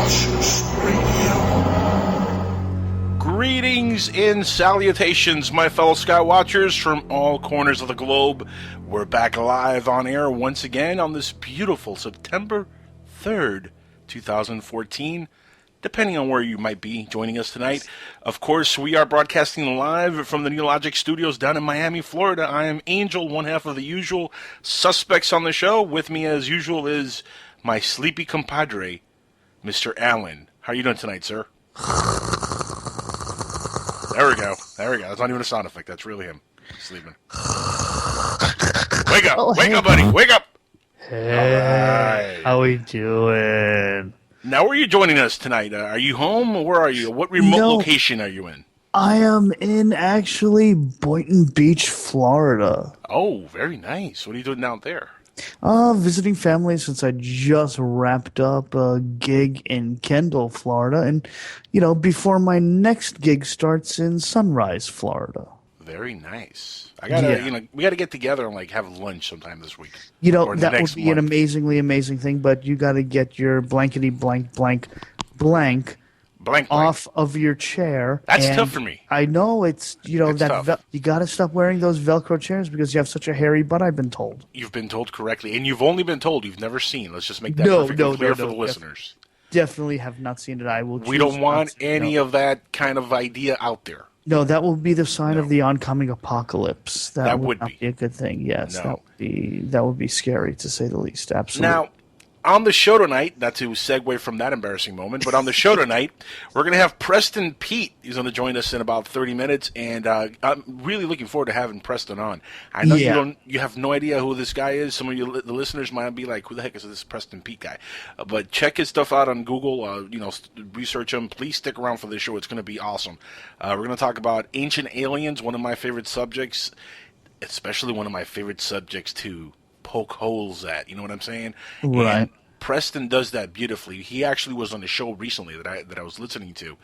Skywatchers Radio. Greetings and salutations, my fellow Skywatchers from all corners of the globe. We're back live on air once again on this beautiful September 3rd, 2014. Depending on where you might be joining us tonight. Of course, we are broadcasting live from the Neologic Studios down in Miami, Florida. I am Angel, one half of the usual suspects on the show. With me, as usual, is my sleepy compadre, Mr. Allen. How are you doing tonight, sir? There we go. That's not even a sound effect. That's really him sleeping. Wake up. Wake up, buddy. Wake up. Hey, how we doing? Now, where are you joining us tonight? Are you home, or where are you? What remote location are you in? I am in, actually, Boynton Beach, Florida. Oh, very nice. What are you doing out there? Visiting family since I just wrapped up a gig in Kendall, Florida. And, before my next gig starts in Sunrise, Florida. Very nice. We gotta get together and have lunch sometime this week. That would be an amazingly amazing thing, but you gotta get your blankety blank off of your chair. That's tough for me. I know it's you gotta stop wearing those Velcro chairs because you have such a hairy butt. I've been told. You've been told correctly, and you've only been told. You've never seen. Let's just make that perfectly clear for the listeners. Definitely have not seen it. I will. We don't want any of that kind of idea out there. No, that will be the sign of the oncoming apocalypse. That would not be a good thing. Yes, that would be scary to say the least. Absolutely. Now, on the show tonight, not to segue from that embarrassing moment, but on the show tonight, we're going to have Preston Peet. He's going to join us in about 30 minutes, and I'm really looking forward to having Preston on. I know you have no idea who this guy is. Some of you, the listeners, might be like, "Who the heck is this Preston Peet guy?" But check his stuff out on Google. Research him. Please stick around for this show. It's going to be awesome. We're going to talk about ancient aliens, one of my favorite subjects, especially one of my favorite subjects to poke holes at. You know what I'm saying? Right. And Preston does that beautifully. He actually was on a show recently that I was listening to,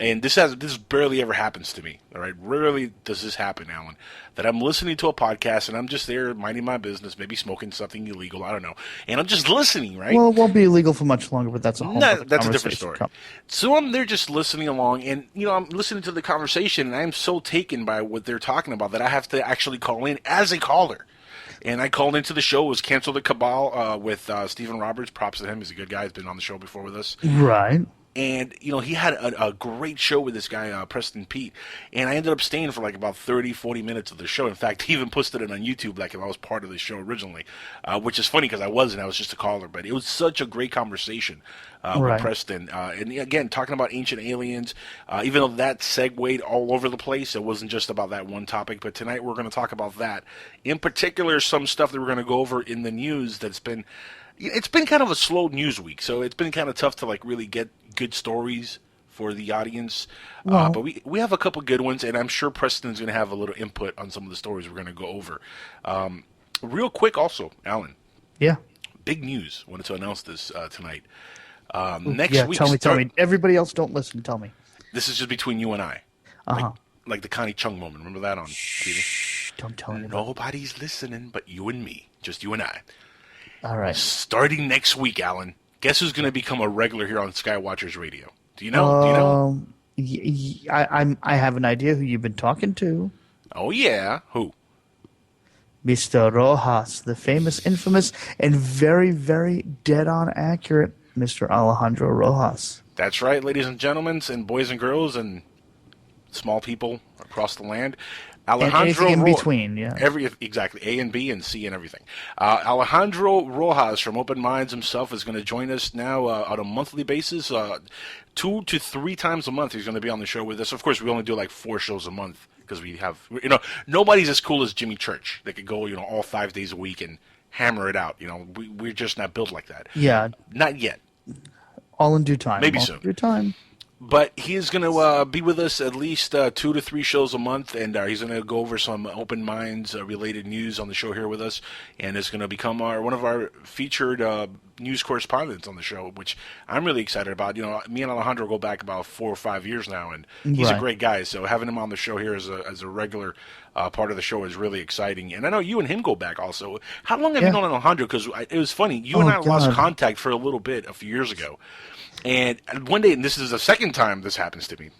and this barely ever happens to me. All right, rarely does this happen, Alan. That I'm listening to a podcast and I'm just there minding my business, maybe smoking something illegal, I don't know, and I'm just listening. Right? Well, it won't be illegal for much longer, but that's a different story. So I'm there just listening along, and I'm listening to the conversation, and I'm so taken by what they're talking about that I have to actually call in as a caller. And I called into the show. It was Cancel the Cabal with Stephen Roberts. Props to him. He's a good guy. He's been on the show before with us. Right. And, he had a great show with this guy, Preston Peet. And I ended up staying for about 30, 40 minutes of the show. In fact, he even posted it on YouTube if I was part of the show originally, which is funny because I wasn't. I was just a caller. But it was such a great conversation with Preston. And, again, talking about ancient aliens, even though that segued all over the place, it wasn't just about that one topic. But tonight we're going to talk about that. In particular, some stuff that we're going to go over in the news that's been... It's been kind of a slow news week, so it's been kind of tough to really get good stories for the audience. But we have a couple good ones, and I'm sure Preston's going to have a little input on some of the stories we're going to go over. Real quick also, Alan. Yeah. Big news. Wanted to announce this tonight. Next week. Tell me. Everybody else don't listen. Tell me. This is just between you and I. Uh-huh. Like the Connie Chung moment. Remember that on TV? Shh. Don't tell me. Nobody's listening but you and me. Just you and I. All right. Starting next week, Alan, guess who's going to become a regular here on Skywatchers Radio? Do you know? I have an idea who you've been talking to. Oh, yeah. Who? Mr. Rojas, the famous, infamous, and very, very dead-on accurate Mr. Alejandro Rojas. That's right, ladies and gentlemen, and boys and girls, and small people across the land. Alejandro and anything in between, yeah. Exactly, A and B and C and everything. Alejandro Rojas from Open Minds himself is going to join us now on a monthly basis. 2 to 3 times a month he's going to be on the show with us. Of course, we only do 4 shows a month because we have, nobody's as cool as Jimmy Church. They could go, all 5 days a week and hammer it out. We're just not built like that. Yeah. Not yet. All in due time. Maybe soon. In due time. But he is going to be with us at least 2 to 3 shows a month, and he's going to go over some Open Minds related news on the show here with us, and is going to become one of our featured news correspondents on the show, which I'm really excited about. Me and Alejandro go back about 4 or 5 years now, and he's a great guy. So having him on the show here as a regular part of the show is really exciting. And I know you and him go back also. How long have you known Alejandro? Because it was funny. You and I lost contact for a little bit a few years ago. And one day, and this is the second time this happens to me.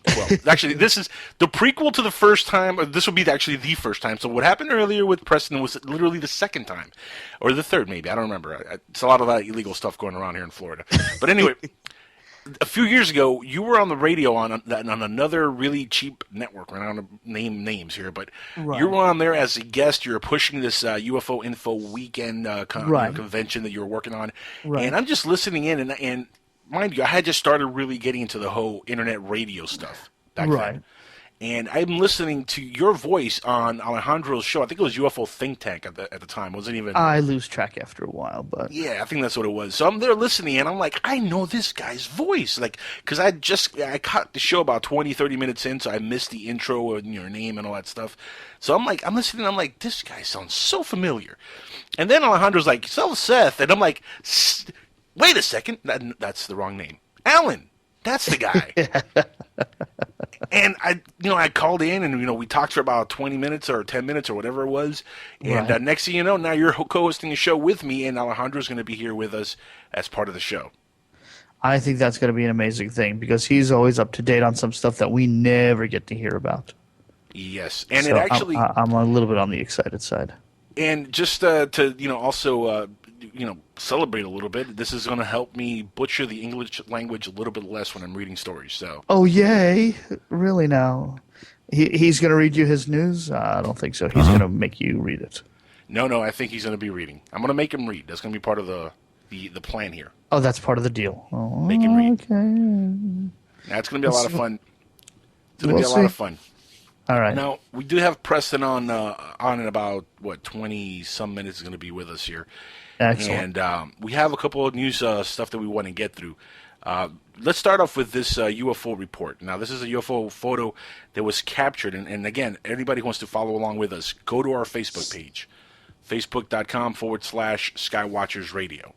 Well, actually, this is the prequel to the first time. Or this will be actually the first time. So what happened earlier with Preston was literally the second time, or the third, maybe. I don't remember. It's a lot of that illegal stuff going around here in Florida. But anyway, a few years ago, you were on the radio on another really cheap network. We're not going to name names here, but Right. you were on there as a guest. You were pushing this UFO Info weekend Right. convention that you were working on. Right. And I'm just listening in, and mind you, I had just started really getting into the whole internet radio stuff back Right. then. And I'm listening to your voice on Alejandro's show. I think it was UFO Think Tank at the time. It wasn't even... I lose track after a while, but Yeah, I think that's what it was. So I'm there listening, and I'm like, I know this guy's voice. Like, because I caught the show about 20, 30 minutes in, so I missed the intro and your name and all that stuff. So I'm listening, I'm like, this guy sounds so familiar. And then Alejandro's like, so Seth. And I'm like, wait a second. That's the wrong name. Alan. That's the guy. And I called in, and we talked for about 20 minutes or 10 minutes or whatever it was. And Right. next thing you know, now you're co-hosting a show with me, and Alejandro's going to be here with us as part of the show. I think that's going to be an amazing thing because he's always up to date on some stuff that we never get to hear about. Yes, and So it actually, I'm a little bit on the excited side. and just to also celebrate a little bit. This is going to help me butcher the English language a little bit less when I'm reading stories. So. Oh, yay. Really now? He's going to read you his news? I don't think so. He's going to make you read it. No, I think he's going to be reading. I'm going to make him read. That's going to be part of the plan here. Oh, that's part of the deal. Oh, Make him read. Okay. That's going to be a lot of fun. It's going to We'll be a lot see. of fun. All right. Now, we do have Preston on in about, 20-some minutes is going to be with us here. Excellent. And we have a couple of news stuff that we want to get through. Let's start off with this UFO report. Now, this is a UFO photo that was captured. And again, anybody who wants to follow along with us, go to our Facebook page, facebook.com/Skywatchers Radio.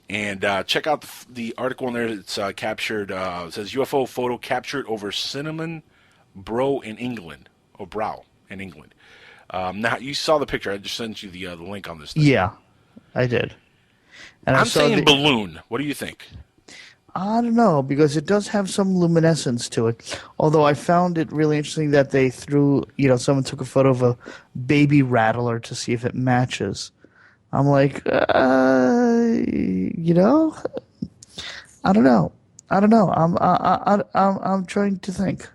And check out the article in there. It's captured. It says UFO photo captured over Cinnamon Brow in England. Or Brow in England. Now, you saw the picture. I just sent you the link on this thing. Yeah, I did. And I'm saw saying balloon. What do you think? I don't know, because it does have some luminescence to it. Although I found it really interesting that they someone took a photo of a baby rattler to see if it matches. I'm like, I don't know. I'm trying to think.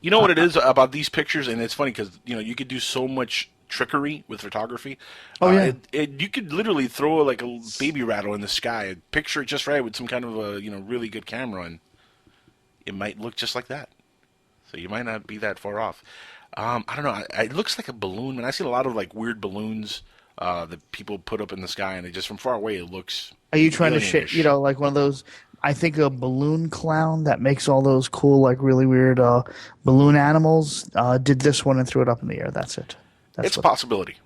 You know what it is about these pictures, and it's funny because you could do so much trickery with photography. Oh, yeah. You could literally throw like a baby rattle in the sky, picture it just right with some kind of a really good camera, and it might look just like that. So you might not be that far off. I don't know. It looks like a balloon, and I see a lot of like weird balloons that people put up in the sky, and it just from far away it looks. Are you trying to alien-ish. like one of those? I think a balloon clown that makes all those cool, like really weird balloon animals did this one and threw it up in the air. That's it. It's a possibility.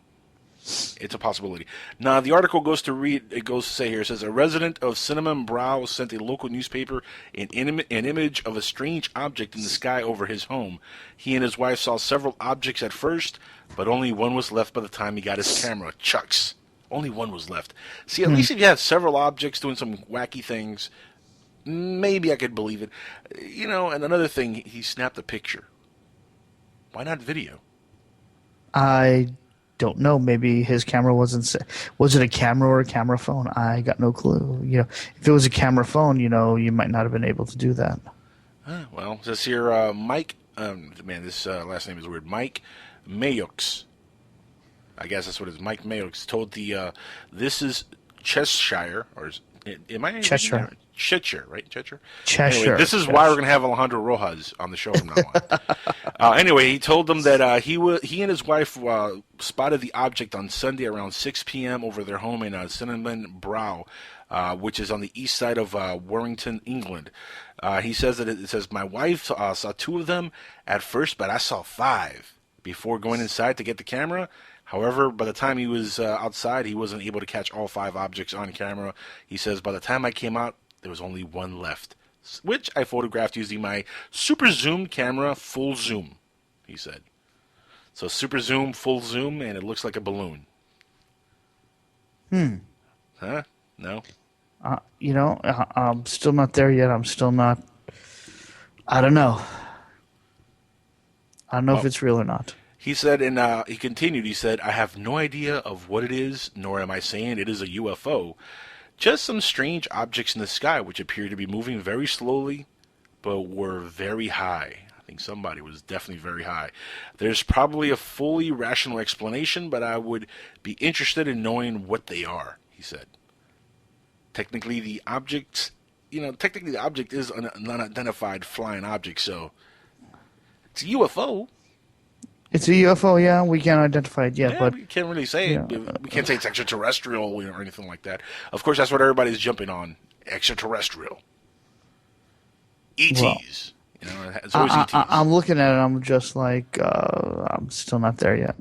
It's a possibility. Now, the article goes to say here, it says, a resident of Cinnamon Brow sent a local newspaper an image of a strange object in the sky over his home. He and his wife saw several objects at first, but only one was left by the time he got his camera. Chucks. Only one was left. See, at least if you have several objects doing some wacky things, maybe I could believe it. And another thing, he snapped a picture. Why not video? I don't know. Maybe his camera wasn't. Was it a camera or a camera phone? I got no clue. If it was a camera phone, you might not have been able to do that. Well, it says here, Mike. This last name is weird. Mike Mayox. I guess that's what it is. Mike Mayox told this is Cheshire, or am I Cheshire? Cheshire, right? Cheshire. Cheshire. Anyway, this is why we're going to have Alejandro Rojas on the show from now on. Anyway, he told them that he and his wife spotted the object on Sunday around 6 p.m. over their home in Cinnamon Brow, which is on the east side of Warrington, England. He says that it says, my wife saw two of them at first, but I saw five before going inside to get the camera. However, by the time he was outside, he wasn't able to catch all five objects on camera. He says, by the time I came out, there was only one left, which I photographed using my super zoom camera, full zoom, he said. So super zoom, full zoom, and it looks like a balloon. Huh? No? I'm still not there yet. I'm still not. I don't know. I don't know if Well, it's real or not. he said, and he continued, he said, I have no idea of what it is, nor am I saying it is a UFO. Just some strange objects in the sky which appear to be moving very slowly, but were very high. I think somebody was definitely very high. There's probably a fully rational explanation, but I would be interested in knowing what they are, he said. Technically, the object is an unidentified flying object, so it's a UFO. It's a UFO, yeah. We can't identify it yet, Yeah, but we can't really say yeah. it. We can't say it's extraterrestrial or anything like that. Of course, that's what everybody's jumping on. Extraterrestrial. ETs. Well, It's always ETs. I'm looking at it. I'm just like, I'm still not there yet.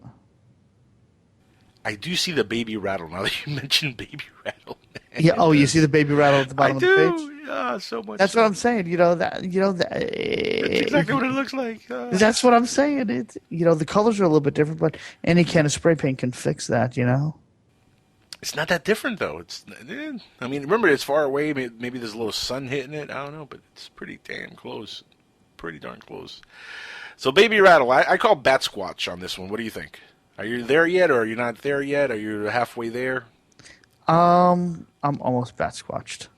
I do see the baby rattle now that you mentioned baby rattle. Yeah. Oh, you see the baby rattle at the bottom I of the page? do. Yeah, so much. That's what I'm saying. That's exactly what it looks like. That's what I'm saying. The colors are a little bit different, but any can of spray paint can fix that. It's not that different though. I mean, remember it's far away. Maybe there's a little sun hitting it. I don't know, but it's pretty damn close. Pretty darn close. So baby rattle. I call bat squatch on this one. What do you think? Are you there yet, or are you not there yet? Are you halfway there? I'm almost bat squatched.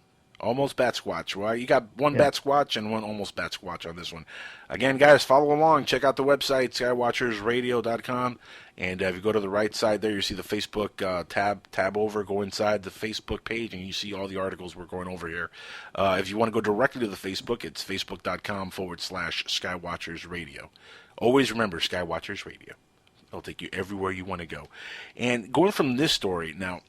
Almost bat squatch. Well, you got one bat squatch and one almost bat squatch on this one. Again, guys, follow along. Check out the website, skywatchersradio.com. And if you go to the right side there, you see the Facebook tab over. Go inside the Facebook page, and you see all the articles we're going over here. If you want to go directly to the Facebook, it's facebook.com/Skywatchers Radio. Always remember, Skywatchers Radio. It'll take you everywhere you want to go. And going from this story, now,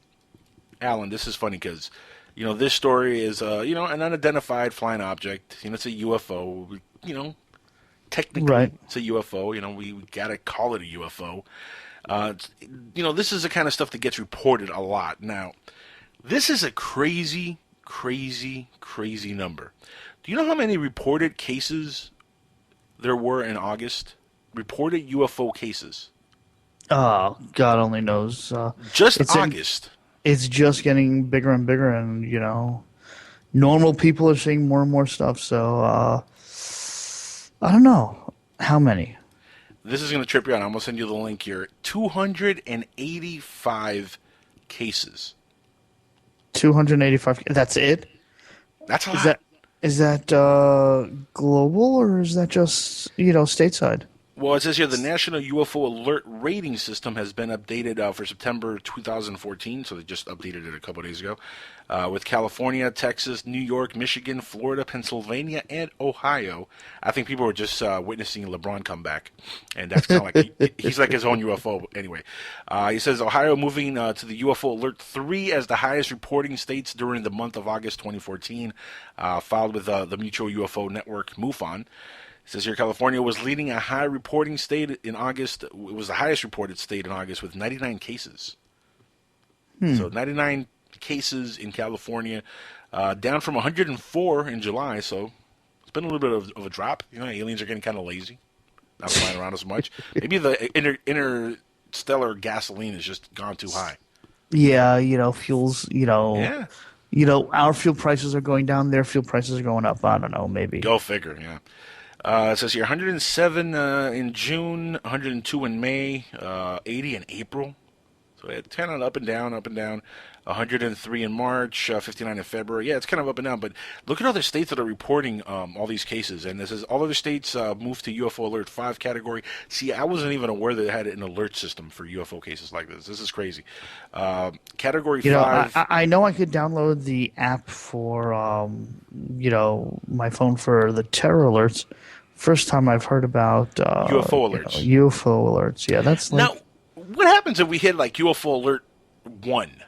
Alan, this is funny because, this story is, an unidentified flying object. It's a UFO. Technically, It's a UFO. We got to call it a UFO. This is the kind of stuff that gets reported a lot. Now, this is a crazy, crazy, crazy number. Do you know how many reported cases there were in August? Reported UFO cases. Oh, God only knows. Just August. It's just getting bigger and bigger, and normal people are seeing more and more stuff. So I don't know how many. This is going to trip you out. I'm going to send you the link here. 285 cases. 285. That's it. That's a lot. Is that global, or is that just stateside? Well, it says here the National UFO Alert Rating System has been updated for September 2014, so they just updated it a couple of days ago, with California, Texas, New York, Michigan, Florida, Pennsylvania, and Ohio. I think people were just witnessing LeBron come back, and that's kind of like he's like his own UFO. Anyway, he says Ohio moving to the UFO Alert 3 as the highest reporting states during the month of August 2014, filed with the Mutual UFO Network, MUFON. It says here California was leading a high reporting state in August. It was the highest reported state in August with 99 cases. So 99 cases in California, down from 104 in July. So it's been a little bit of a drop. Aliens are getting kind of lazy, not flying around as much. Maybe the interstellar gasoline has just gone too high. Yeah, fuels, our fuel prices are going down, their fuel prices are going up. I don't know, maybe. Go figure, yeah. It says here 107 in June, 102 in May, 80 in April. So it had 10 on up and down, 103 in March, 59 in February. Yeah, it's kind of up and down. But look at other states that are reporting all these cases. And this is all other states moved to UFO Alert 5 category. See, I wasn't even aware that they had an alert system for UFO cases like this. This is crazy. Category 5. I know I could download the app for, my phone for the terror alerts. First time I've heard about UFO alerts. UFO alerts, yeah. That's like... Now, what happens if we hit like UFO Alert 1?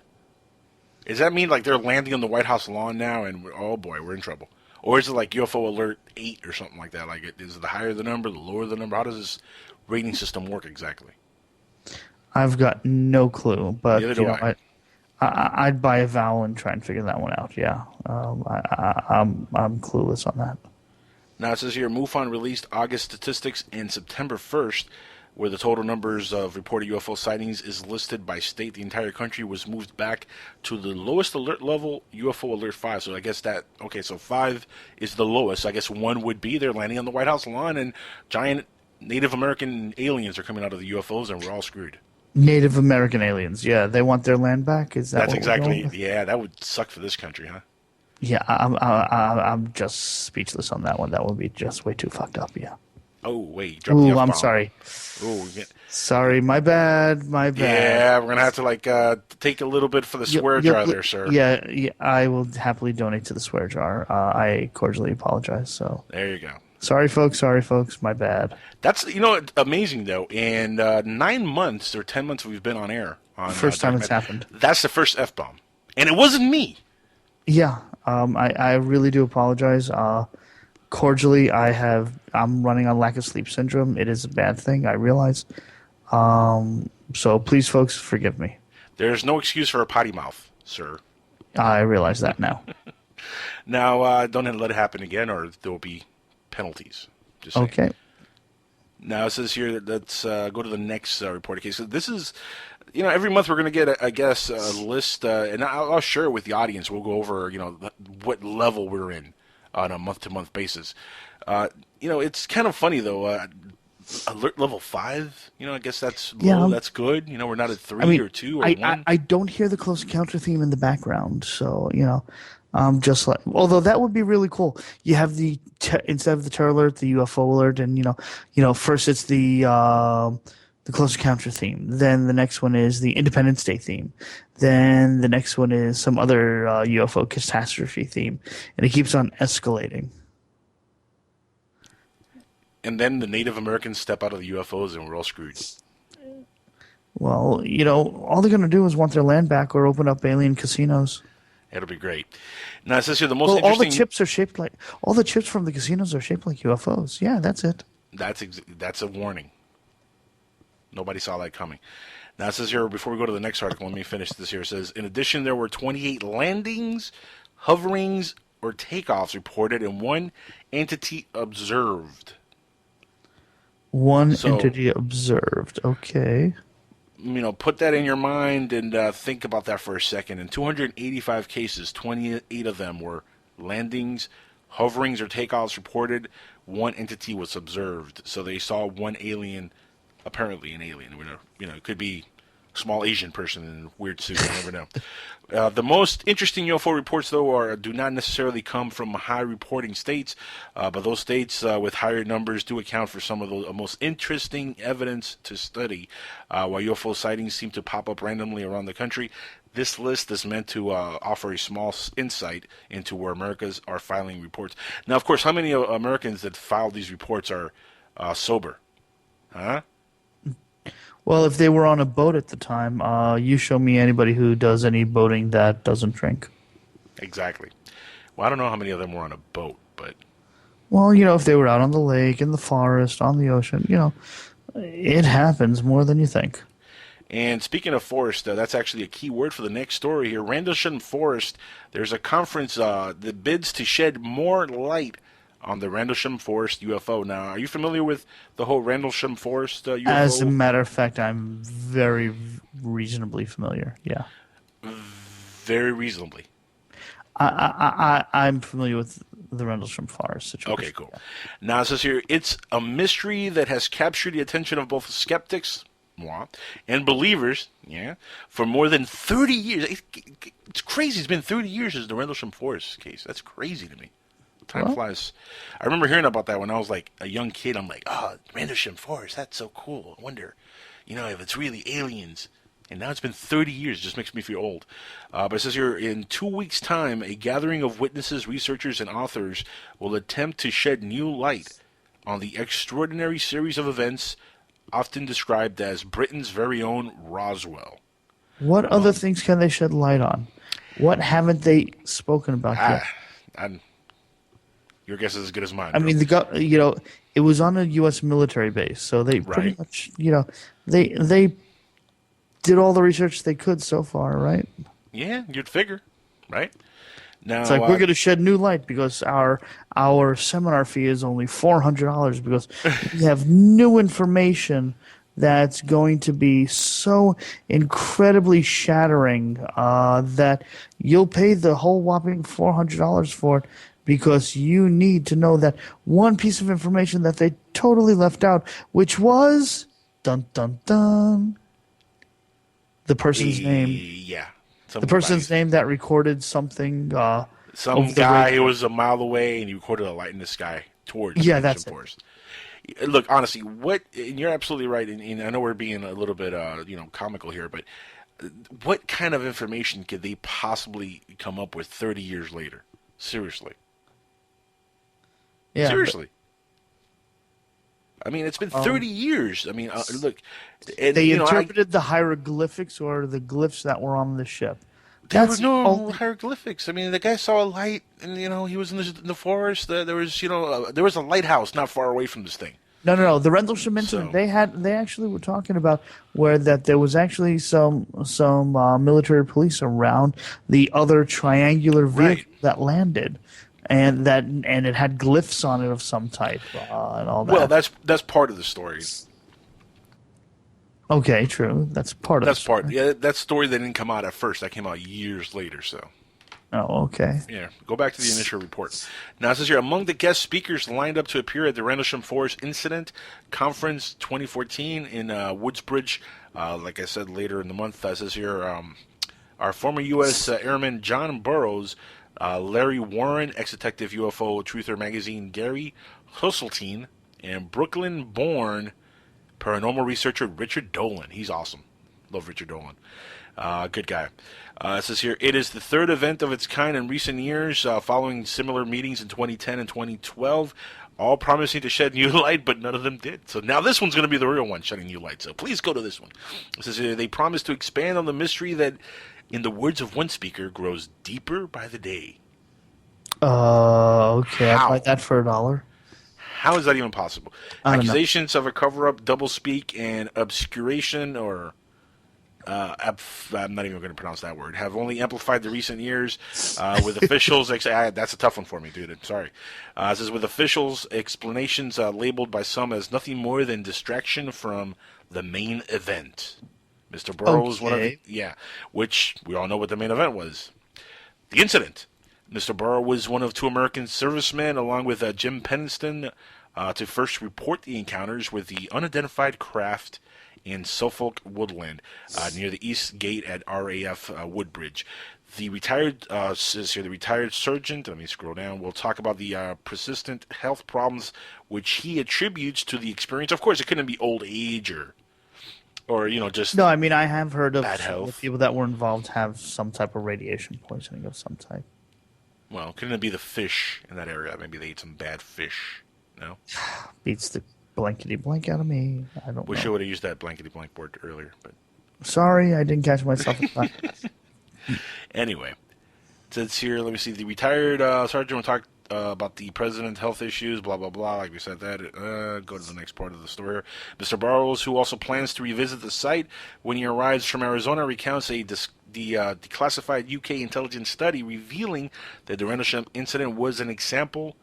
Does that mean like they're landing on the White House lawn now and oh boy, we're in trouble? Or is it like UFO Alert 8 or something like that? Like, is it the higher the number, the lower the number? How does this rating system work exactly? I've got no clue, but Neither do I. I'd buy a vowel and try and figure that one out. Yeah, I'm clueless on that. Now it says here, MUFON released August statistics and September 1st. where the total numbers of reported UFO sightings is listed by state. The entire country was moved back to the lowest alert level, UFO Alert 5. So I guess so 5 is the lowest. I guess 1 would be they're landing on the White House lawn and giant Native American aliens are coming out of the UFOs and we're all screwed. Native American aliens, yeah, they want their land back. Is that That's what exactly? Yeah, that would suck for this country, huh? Yeah, I'm just speechless on that one. That would be just way too fucked up. Yeah. Oh wait, drop the Ooh, F-bomb. I'm sorry. Ooh, yeah. Sorry, my bad. Yeah, we're gonna have to take a little bit for the swear jar there, sir. Yeah, I will happily donate to the swear jar. I cordially apologize. So there you go. Sorry, folks. My bad. That's amazing though. And 9 months or 10 months we've been on air. First time it's happened. That's the first F-bomb, and it wasn't me. Yeah, I really do apologize. Cordially, I'm running on lack of sleep syndrome. It is a bad thing, I realize. So please, folks, forgive me. There's no excuse for a potty mouth, sir. I realize that now. Now, don't let it happen again, or there will be penalties. Just saying. Okay. Now it says here, let's go to the next reported case. So this is, every month we're going to get, a list, and I'll share it with the audience. We'll go over, what level we're in on a month-to-month basis. It's kind of funny, though. Alert level 5, I guess that's low. Yeah, that's good. We're not at 3 or 2 or 1. I don't hear the close encounter theme in the background, so, just like, although that would be really cool. You have instead of the terror alert, the UFO alert, and first it's the close encounter theme. Then the next one is the Independence Day theme. Then the next one is some other UFO catastrophe theme, and it keeps on escalating. And then the Native Americans step out of the UFOs, and we're all screwed. Well, all they're going to do is want their land back or open up alien casinos. It'll be great. Now, it says here the most interesting... all the chips from the casinos are shaped like UFOs. Yeah, that's it. That's a warning. Nobody saw that coming. Now, it says here, before we go to the next article, let me finish this here. It says, in addition, there were 28 landings, hoverings, or takeoffs reported, and 1 entity observed. One entity observed. Okay. Put that in your mind and think about that for a second. In 285 cases, 28 of them were landings, hoverings, or takeoffs reported. 1 entity was observed. So they saw 1 alien, apparently an alien. It could be a small Asian person in a weird suit. You never know. The most interesting UFO reports, though, do not necessarily come from high reporting states, but those states with higher numbers do account for some of the most interesting evidence to study. While UFO sightings seem to pop up randomly around the country, this list is meant to offer a small insight into where Americans are filing reports. Now, of course, how many Americans that filed these reports are sober? Huh? Well, if they were on a boat at the time, you show me anybody who does any boating that doesn't drink. Exactly. Well, I don't know how many of them were on a boat, but... Well, if they were out on the lake, in the forest, on the ocean, it happens more than you think. And speaking of forest, that's actually a key word for the next story here. Rendlesham Forest, there's a conference that bids to shed more light on the Rendlesham Forest UFO. Now, are you familiar with the whole Rendlesham Forest UFO? As a matter of fact, I'm very reasonably familiar, yeah. Very reasonably. I'm familiar with the Rendlesham Forest situation. Okay, cool. Now, it says here, it's a mystery that has captured the attention of both skeptics and believers, for more than 30 years. It's crazy. It's been 30 years since the Rendlesham Forest case. That's crazy to me. Time flies. I remember hearing about that when I was like a young kid. I'm like, Rendlesham Forest, that's so cool. I wonder, if it's really aliens. And now it's been 30 years. It just makes me feel old. But it says here, in 2 weeks' time, a gathering of witnesses, researchers, and authors will attempt to shed new light on the extraordinary series of events often described as Britain's very own Roswell. What other things can they shed light on? What haven't they spoken about yet? Your guess is as good as mine. I mean, it was on a U.S. military base, so they pretty much, they did all the research they could so far, right? Yeah, you'd figure, right? Now, it's like we're going to shed new light because our seminar fee is only $400 because we have new information that's going to be so incredibly shattering that you'll pay the whole whopping $400 for it because you need to know that one piece of information that they totally left out, which was dun dun dun the person's name. Yeah. The person's name that recorded something. Some guy who was a mile away and he recorded a light in the sky towards the that's forest. Look, honestly, and you're absolutely right, and I know we're being a little bit, comical here, but what kind of information could they possibly come up with 30 years later? Seriously. Yeah, Seriously. I mean, it's been 30 years. I mean, look. And, they interpreted the hieroglyphics or the glyphs that were on the ship. There were no hieroglyphics. I mean, the guy saw a light, and he was in the forest. There was, there was a lighthouse not far away from this thing. No. The Rendlesham incident. They actually were talking about where that there was actually some military police around the other triangular vehicle that landed, and it had glyphs on it of some type and all that. Well, that's part of the story. Okay, true. That's part of it. Yeah, that story that didn't come out at first. That came out years later, so. Oh, okay. Yeah, go back to the initial report. Now, it says here, among the guest speakers lined up to appear at the Rendlesham Forest Incident Conference 2014 in Woodsbridge, like I said, later in the month, it says here, our former U.S. Airman John Burroughs, Larry Warren, ex-detective UFO Truther magazine Gary Husseltine, and Brooklyn-born paranormal researcher Richard Dolan. He's awesome. Love Richard Dolan. Good guy. It says here, it is the third event of its kind in recent years, following similar meetings in 2010 and 2012, all promising to shed new light, but none of them did. So now this one's going to be the real one, shedding new light. So please go to this one. It says here, they promise to expand on the mystery that, in the words of one speaker, grows deeper by the day. Okay. I'll buy that for $1. How is that even possible? Accusations of a cover-up, doublespeak, and obscuration, or I'm not even going to pronounce that word, have only amplified the recent years with officials. That's a tough one for me, dude. I'm sorry. It says, with officials' explanations labeled by some as nothing more than distraction from the main event. Mr. Burroughs, which we all know what the main event was. The incident. Mr. Burrow was one of two American servicemen, along with Jim Pennington, to first report the encounters with the unidentified craft in Suffolk Woodland, near the East Gate at RAF Woodbridge. The retired sergeant, let me scroll down, will talk about the persistent health problems which he attributes to the experience. Of course, it couldn't be old age or just No, I mean, I have heard of bad some of health. the people that were involved have some type of radiation poisoning of some type. Well, couldn't it be the fish in that area? Maybe they ate some bad fish. No? Beats the blankety blank out of me. I don't Wish know. I would have used that blankety blank word earlier, but Sorry, I didn't catch myself. anyway. It says here, let me see, the retired sergeant will talk about the president's health issues, blah, blah, blah, like we said that. Go to the next part of the story here. Mr. Burroughs, who also plans to revisit the site when he arrives from Arizona, recounts the declassified UK intelligence study revealing that the Rendlesham incident was an example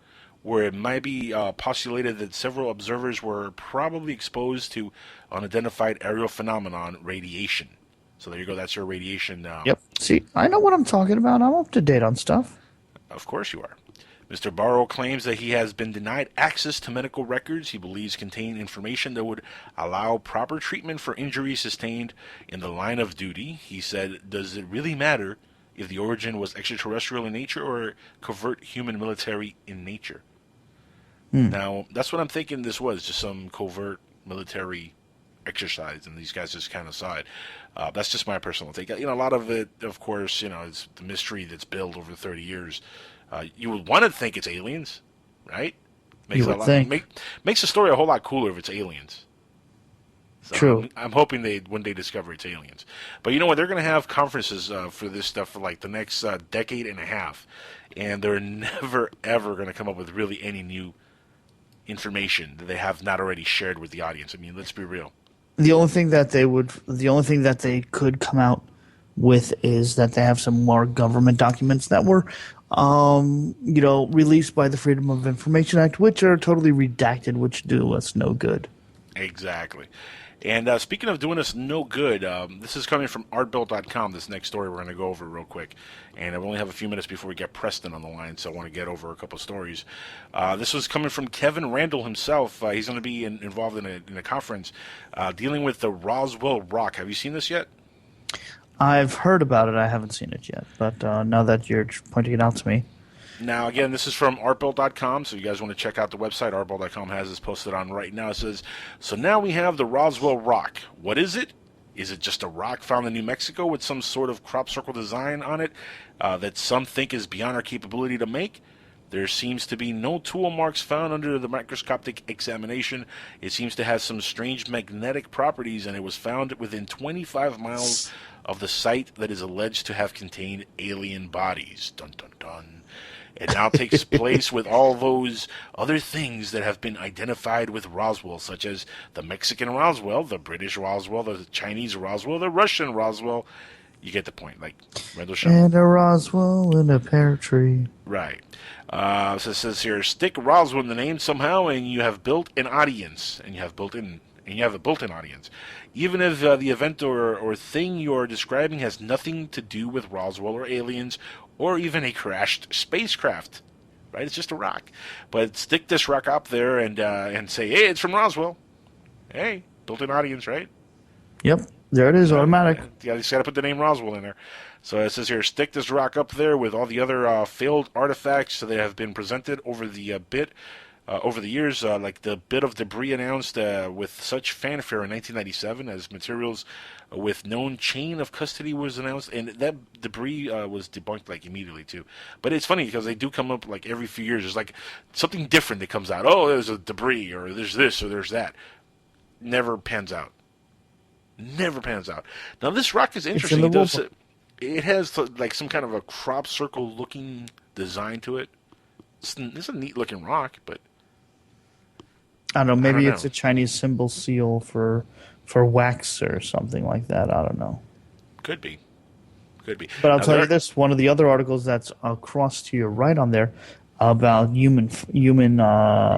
where it might be postulated that several observers were probably exposed to unidentified aerial phenomenon, radiation. So there you go. That's your radiation. Yep. See, I know what I'm talking about. I'm up to date on stuff. Of course you are. Mr. Barrow claims that he has been denied access to medical records he believes contain information that would allow proper treatment for injuries sustained in the line of duty. He said, does it really matter if the origin was extraterrestrial in nature or covert human military in nature? Now, that's what I'm thinking this was, just some covert military exercise, and these guys just kind of saw it. That's just my personal take. A lot of it, of course, is the mystery that's built over 30 years. You would want to think it's aliens, right? You would think. Makes the story a whole lot cooler if it's aliens. So True. I'm hoping when they discover it's aliens. But you know what? They're going to have conferences for this stuff for like the next decade and a half, and they're never ever going to come up with really any new information that they have not already shared with the audience. I mean, let's be real. The only thing that they could come out with is that they have some more government documents that were, released by the Freedom of Information Act, which are totally redacted, which do us no good. Exactly. And speaking of doing us no good, this is coming from artbuilt.com, this next story we're going to go over real quick. And I only have a few minutes before we get Preston on the line, so I want to get over a couple of stories. This was coming from Kevin Randall himself. He's going to be involved in a conference dealing with the Roswell Rock. Have you seen this yet? I've heard about it. I haven't seen it yet. But now that you're pointing it out to me. Now, again, this is from artbuilt.com, so you guys want to check out the website. Artbuilt.com has this posted on right now. It says, so now we have the Roswell Rock. What is it? Is it just a rock found in New Mexico with some sort of crop circle design on it that some think is beyond our capability to make? There seems to be no tool marks found under the microscopic examination. It seems to have some strange magnetic properties, and it was found within 25 miles of the site that is alleged to have contained alien bodies. Dun, dun, dun. It now takes place with all those other things that have been identified with Roswell, such as the Mexican Roswell, the British Roswell, the Chinese Roswell, the Russian Roswell. You get the point, like Randall Shaw. And a Roswell in a pear tree. Right. So it says here, stick Roswell in the name somehow, and you have built an audience, and you have a built-in audience. Even if the event or thing you are describing has nothing to do with Roswell or aliens or even a crashed spacecraft, right? It's just a rock. But stick this rock up there and say, hey, it's from Roswell. Hey, built-in audience, right? Yep, there it is, automatic. Yeah, you just got to put the name Roswell in there. So it says here, stick this rock up there with all the other failed artifacts that have been presented over the over the years, like the bit of debris announced with such fanfare in 1997 as materials with known chain of custody was announced, and that debris was debunked like immediately too. But it's funny because they do come up like every few years. There's like something different that comes out. Oh, there's a debris, or there's this, or there's that. Never pans out. Never pans out. Now this rock is interesting. It has like some kind of a crop circle looking design to it. It's a neat looking rock, but I don't know. Maybe it's a Chinese symbol seal for wax or something like that. I don't know. Could be. But I'll tell you this: one of the other articles that's across to your right on there about human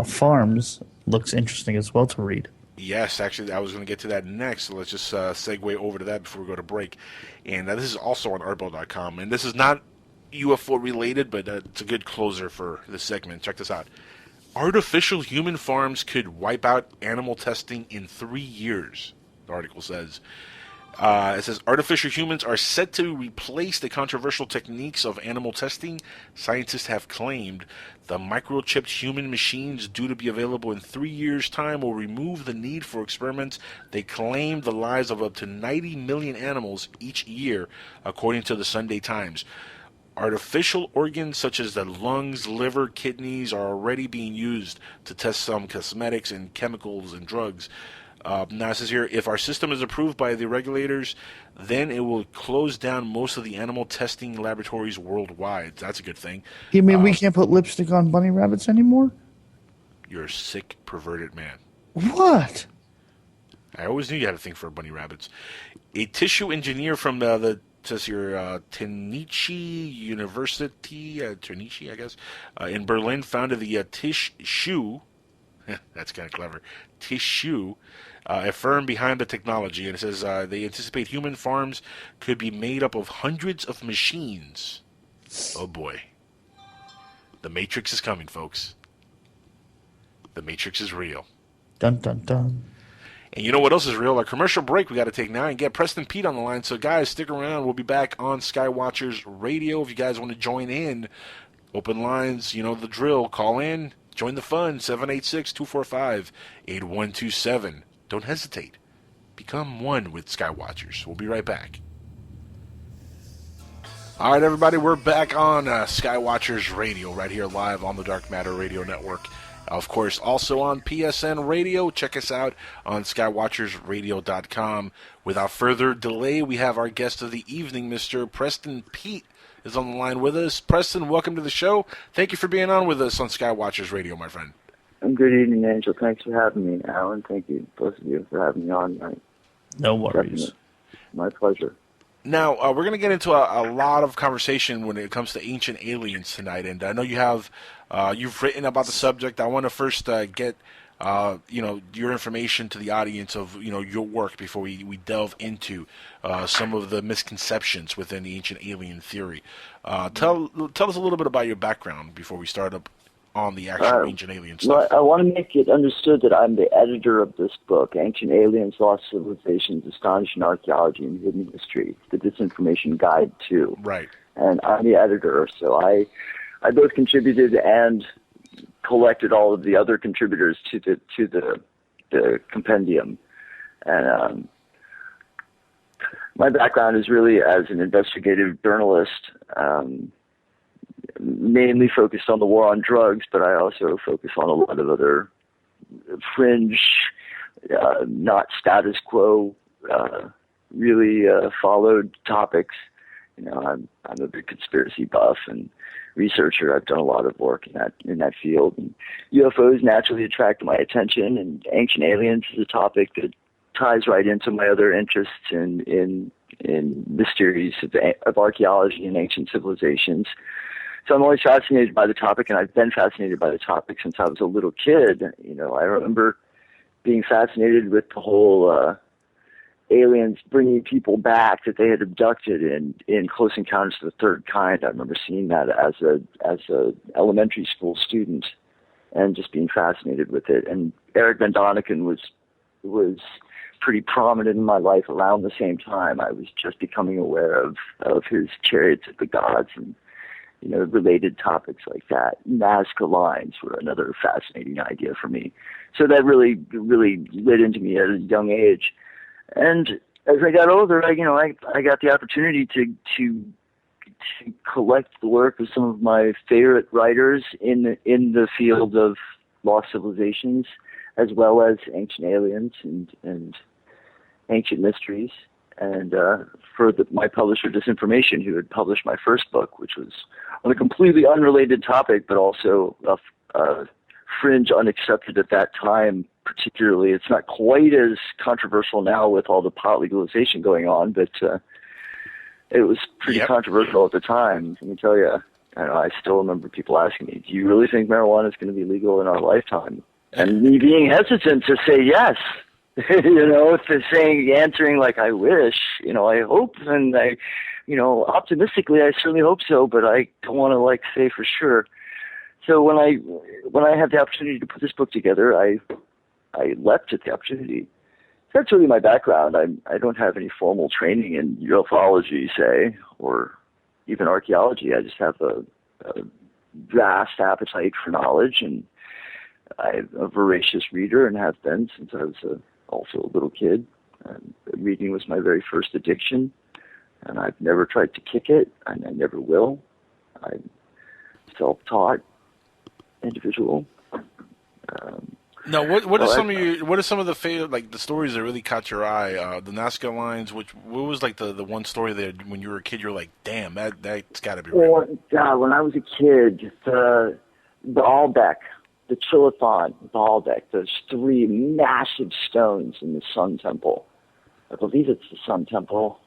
farms looks interesting as well to read. Yes, actually, I was going to get to that next, so let's just segue over to that before we go to break. And this is also on artbuilt.com, and this is not UFO related, but it's a good closer for this segment. Check this out. Artificial human farms could wipe out animal testing in 3 years, the article says. It says, artificial humans are set to replace the controversial techniques of animal testing. Scientists have claimed the microchipped human machines due to be available in 3 years' time will remove the need for experiments. They claim the lives of up to 90 million animals each year, according to the Sunday Times. Artificial organs such as the lungs, liver, kidneys are already being used to test some cosmetics and chemicals and drugs. Now it says here, if our system is approved by the regulators, then it will close down most of the animal testing laboratories worldwide. That's a good thing. You mean we can't put lipstick on bunny rabbits anymore? You're a sick, perverted man. What? I always knew you had a thing for bunny rabbits. A tissue engineer from the says here, Tennessee University, Tennessee, I guess, in Berlin founded the tissue. That's kind of clever. Tissue, a firm behind the technology, and it says they anticipate human farms could be made up of hundreds of machines. Oh boy, the Matrix is coming, folks. The Matrix is real. Dun dun dun. And you know what else is real? Our commercial break we got to take now and get Preston Peet on the line. So, guys, stick around. We'll be back on Skywatchers Radio. If you guys want to join in, open lines, you know the drill. Call in, join the fun, 786-245-8127. Don't hesitate. Become one with Skywatchers. We'll be right back. All right, everybody, we're back on Skywatchers Radio right here live on the Dark Matter Radio Network. Of course, also on PSN Radio. Check us out on skywatchersradio.com. Without further delay, we have our guest of the evening, Mr. Preston Peet, is on the line with us. Preston, welcome to the show. Thank you for being on with us on Skywatchers Radio, my friend. Good evening, Angel. Thanks for having me, Alan. Thank you, both of you, for having me on tonight. No worries. Definitely. My pleasure. Now, we're going to get into a lot of conversation when it comes to ancient aliens tonight, and I know you have you've written about the subject. I want to first get your information to the audience of your work before we delve into some of the misconceptions within the ancient alien theory. Tell us a little bit about your background before we start up on the actual ancient alien stuff. Well, I want to make it understood that I'm the editor of this book, Ancient Aliens, Lost Civilizations, Astonishing Archaeology, and Hidden History, the Disinformation Guide to. Right. And I'm the editor, so I both contributed and collected all of the other contributors to the compendium. And my background is really as an investigative journalist, mainly focused on the war on drugs, but I also focus on a lot of other fringe, not status quo, really followed topics. I'm a big conspiracy buff and researcher. I've done a lot of work in that field. And UFOs naturally attract my attention, and ancient aliens is a topic that ties right into my other interests in mysteries of archaeology and ancient civilizations. So I'm always fascinated by the topic, and I've been fascinated by the topic since I was a little kid. I remember being fascinated with the whole aliens bringing people back that they had abducted in Close Encounters of the Third Kind. I remember seeing that as a elementary school student and just being fascinated with it. And Eric Van Doniken was pretty prominent in my life around the same time. I was just becoming aware of his Chariots of the Gods and related topics like that. Nazca lines were another fascinating idea for me. So that really lit into me at a young age. And as I got older, I got the opportunity to collect the work of some of my favorite writers in the field of lost civilizations, as well as ancient aliens and ancient mysteries. And for my publisher, Disinformation, who had published my first book, which was on a completely unrelated topic, but also a fringe, unaccepted at that time. Particularly, it's not quite as controversial now with all the pot legalization going on, but it was pretty controversial at the time. Let me tell you, I still remember people asking me, "Do you really think marijuana is going to be legal in our lifetime?" And me being hesitant to say yes. Answering like I wish, I hope, and I, optimistically, I certainly hope so, but I don't want to say for sure. So when I had the opportunity to put this book together, I leapt at the opportunity. That's really my background. I don't have any formal training in ufology, say, or even archaeology. I just have a vast appetite for knowledge, and I'm a voracious reader and have been since I was also a little kid. Reading was my very first addiction, and I've never tried to kick it, and I never will. I'm self-taught individual. Now, what are some of the favorite, the stories that really caught your eye? The Nazca lines. What was the one story that when you were a kid you're like, damn, that's got to be real? Well, God, when I was a kid, the Baalbek, the Chilathon Baalbek, those three massive stones in the Sun Temple. I believe it's the Sun Temple.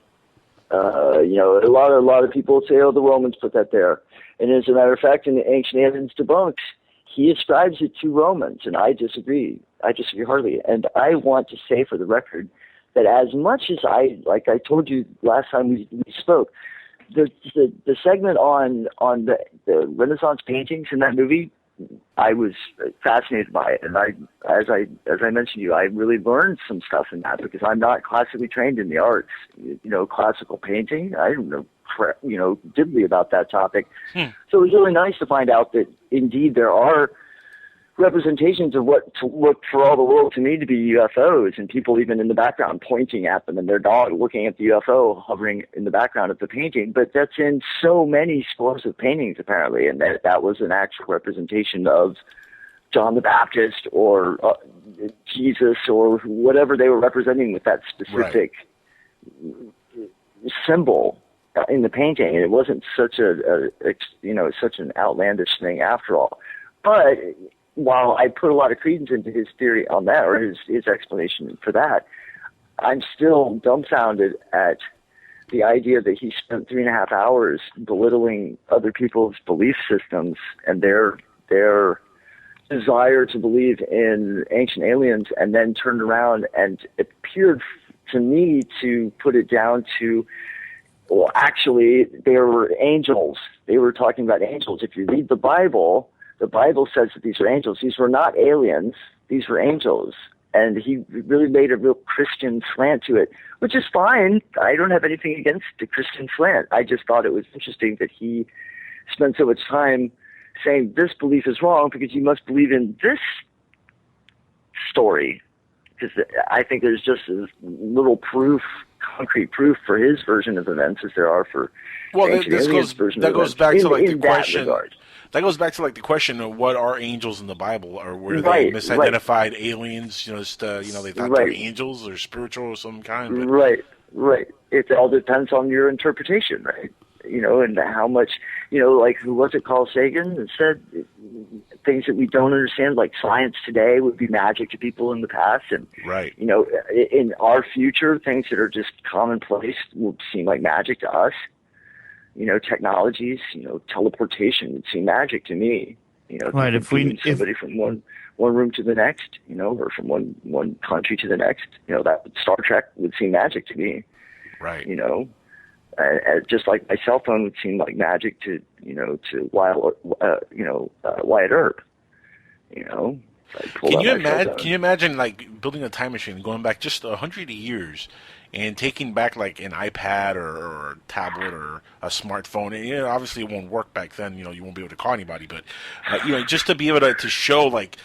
A lot of people say, oh, the Romans put that there. And as a matter of fact, in the Ancient Aliens Debunks, he ascribes it to Romans, and I disagree. I disagree heartily. And I want to say for the record that as much as I told you last time we spoke, the segment on the Renaissance paintings in that movie, I was fascinated by it. And as I mentioned to you, I really learned some stuff in that because I'm not classically trained in the arts. Classical painting, I don't know diddly about that topic. So it was really nice to find out that indeed there are representations of what to look for all the world to me to be UFOs, and people even in the background pointing at them and their dog looking at the UFO hovering in the background of the painting. But that's in so many scores of paintings apparently, and that was an actual representation of John the Baptist or Jesus or whatever they were representing with that specific symbol in the painting. And it wasn't such such an outlandish thing after all. But while I put a lot of credence into his theory on that, or his explanation for that, I'm still dumbfounded at the idea that he spent 3.5 hours belittling other people's belief systems and their desire to believe in ancient aliens, and then turned around and it appeared to me to put it down to, well, actually, they were angels. They were talking about angels. If you read the Bible says that these are angels. These were not aliens. These were angels. And he really made a real Christian slant to it, which is fine. I don't have anything against the Christian slant. I just thought it was interesting that he spent so much time saying this belief is wrong because you must believe in this story. Because I think there's just as little proof, concrete proof for his version of events as there are for ancient aliens' version of events. Back to like the question. That goes back to like the question of what are angels in the Bible, or were they misidentified aliens? You know, just they thought they were angels or spiritual of some kind. But... Right. It all depends on your interpretation, right? You know, and how much, like who was it, Carl Sagan, that said things that we don't understand, like science today would be magic to people in the past, and in our future, things that are just commonplace will seem like magic to us. Technologies, teleportation would seem magic to me. Right. If somebody from one room to the next, or from one country to the next, that Star Trek would seem magic to me. Right. Just like my cell phone would seem like magic to Wyatt Earp. Can you imagine like building a time machine, going back just 100 years, and taking back like an iPad or a tablet or a smartphone? And obviously it won't work back then. You won't be able to call anybody, but just to be able to show like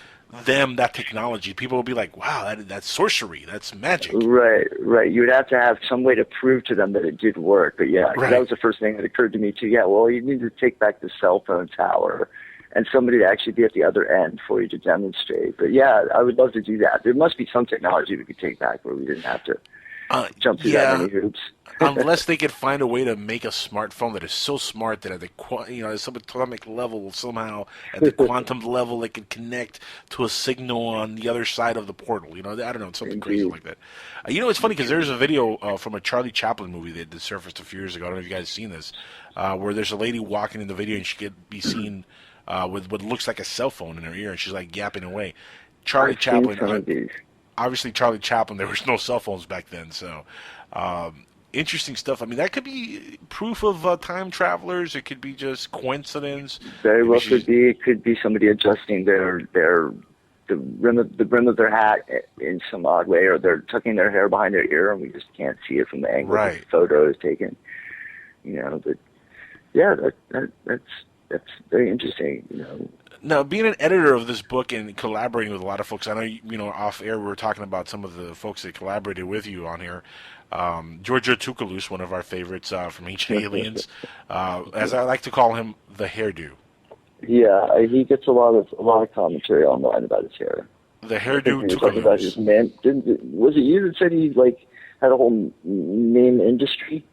them that technology, people will be like, wow, that's sorcery, that's magic. Right. You would have to have some way to prove to them that it did work. But that was the first thing that occurred to me too. Yeah, well, you need to take back the cell phone tower and somebody to actually be at the other end for you to demonstrate. But yeah, I would love to do that. There must be some technology we could take back where we didn't have to jump through that many hoops. Unless they could find a way to make a smartphone that is so smart that at the subatomic level, somehow at the quantum level, they can connect to a signal on the other side of the portal. I don't know, something crazy like that. It's funny because there's a video from a Charlie Chaplin movie that surfaced a few years ago. I don't know if you guys have seen this, where there's a lady walking in the video and she could be seen with what looks like a cell phone in her ear, and she's like yapping away. Charlie Chaplin. Obviously, Charlie Chaplin, there was no cell phones back then, so interesting stuff. I mean, that could be proof of time travelers. It could be just coincidence. Very well could be. It could be somebody adjusting the brim of their hat in some odd way, or they're tucking their hair behind their ear, and we just can't see it from the angle the photo is taken. But yeah, that's very interesting. Now, being an editor of this book and collaborating with a lot of folks, I know, off air we were talking about some of the folks that collaborated with you on here. Giorgio Tsoukalos, one of our favorites from Ancient Aliens, as I like to call him, the hairdo. Yeah, he gets a lot of commentary online about his hair. The hairdo Tsoukalos. Was it you that said he had a whole meme industry?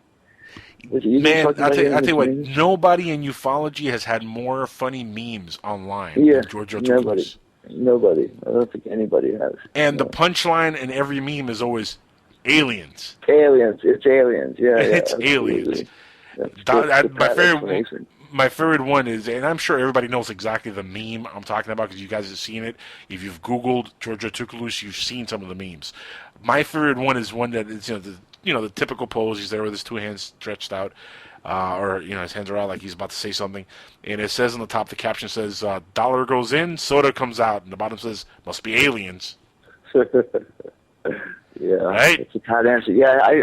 Man, I'll tell you what, nobody in ufology has had more funny memes online than Giorgio Tsoukalos. Nobody. I don't think anybody has. And the punchline in every meme is always aliens. Aliens. It's aliens. Yeah, it's aliens. My favorite one is, and I'm sure everybody knows exactly the meme I'm talking about because you guys have seen it. If you've Googled Giorgio Tsoukalos, you've seen some of the memes. My favorite one is one that is, the typical pose. He's there with his two hands stretched out, or his hands are out like he's about to say something. And it says on the top, the caption says, "Dollar goes in, soda comes out," and the bottom says, "Must be aliens." Yeah, right. It's a tight answer. Yeah, I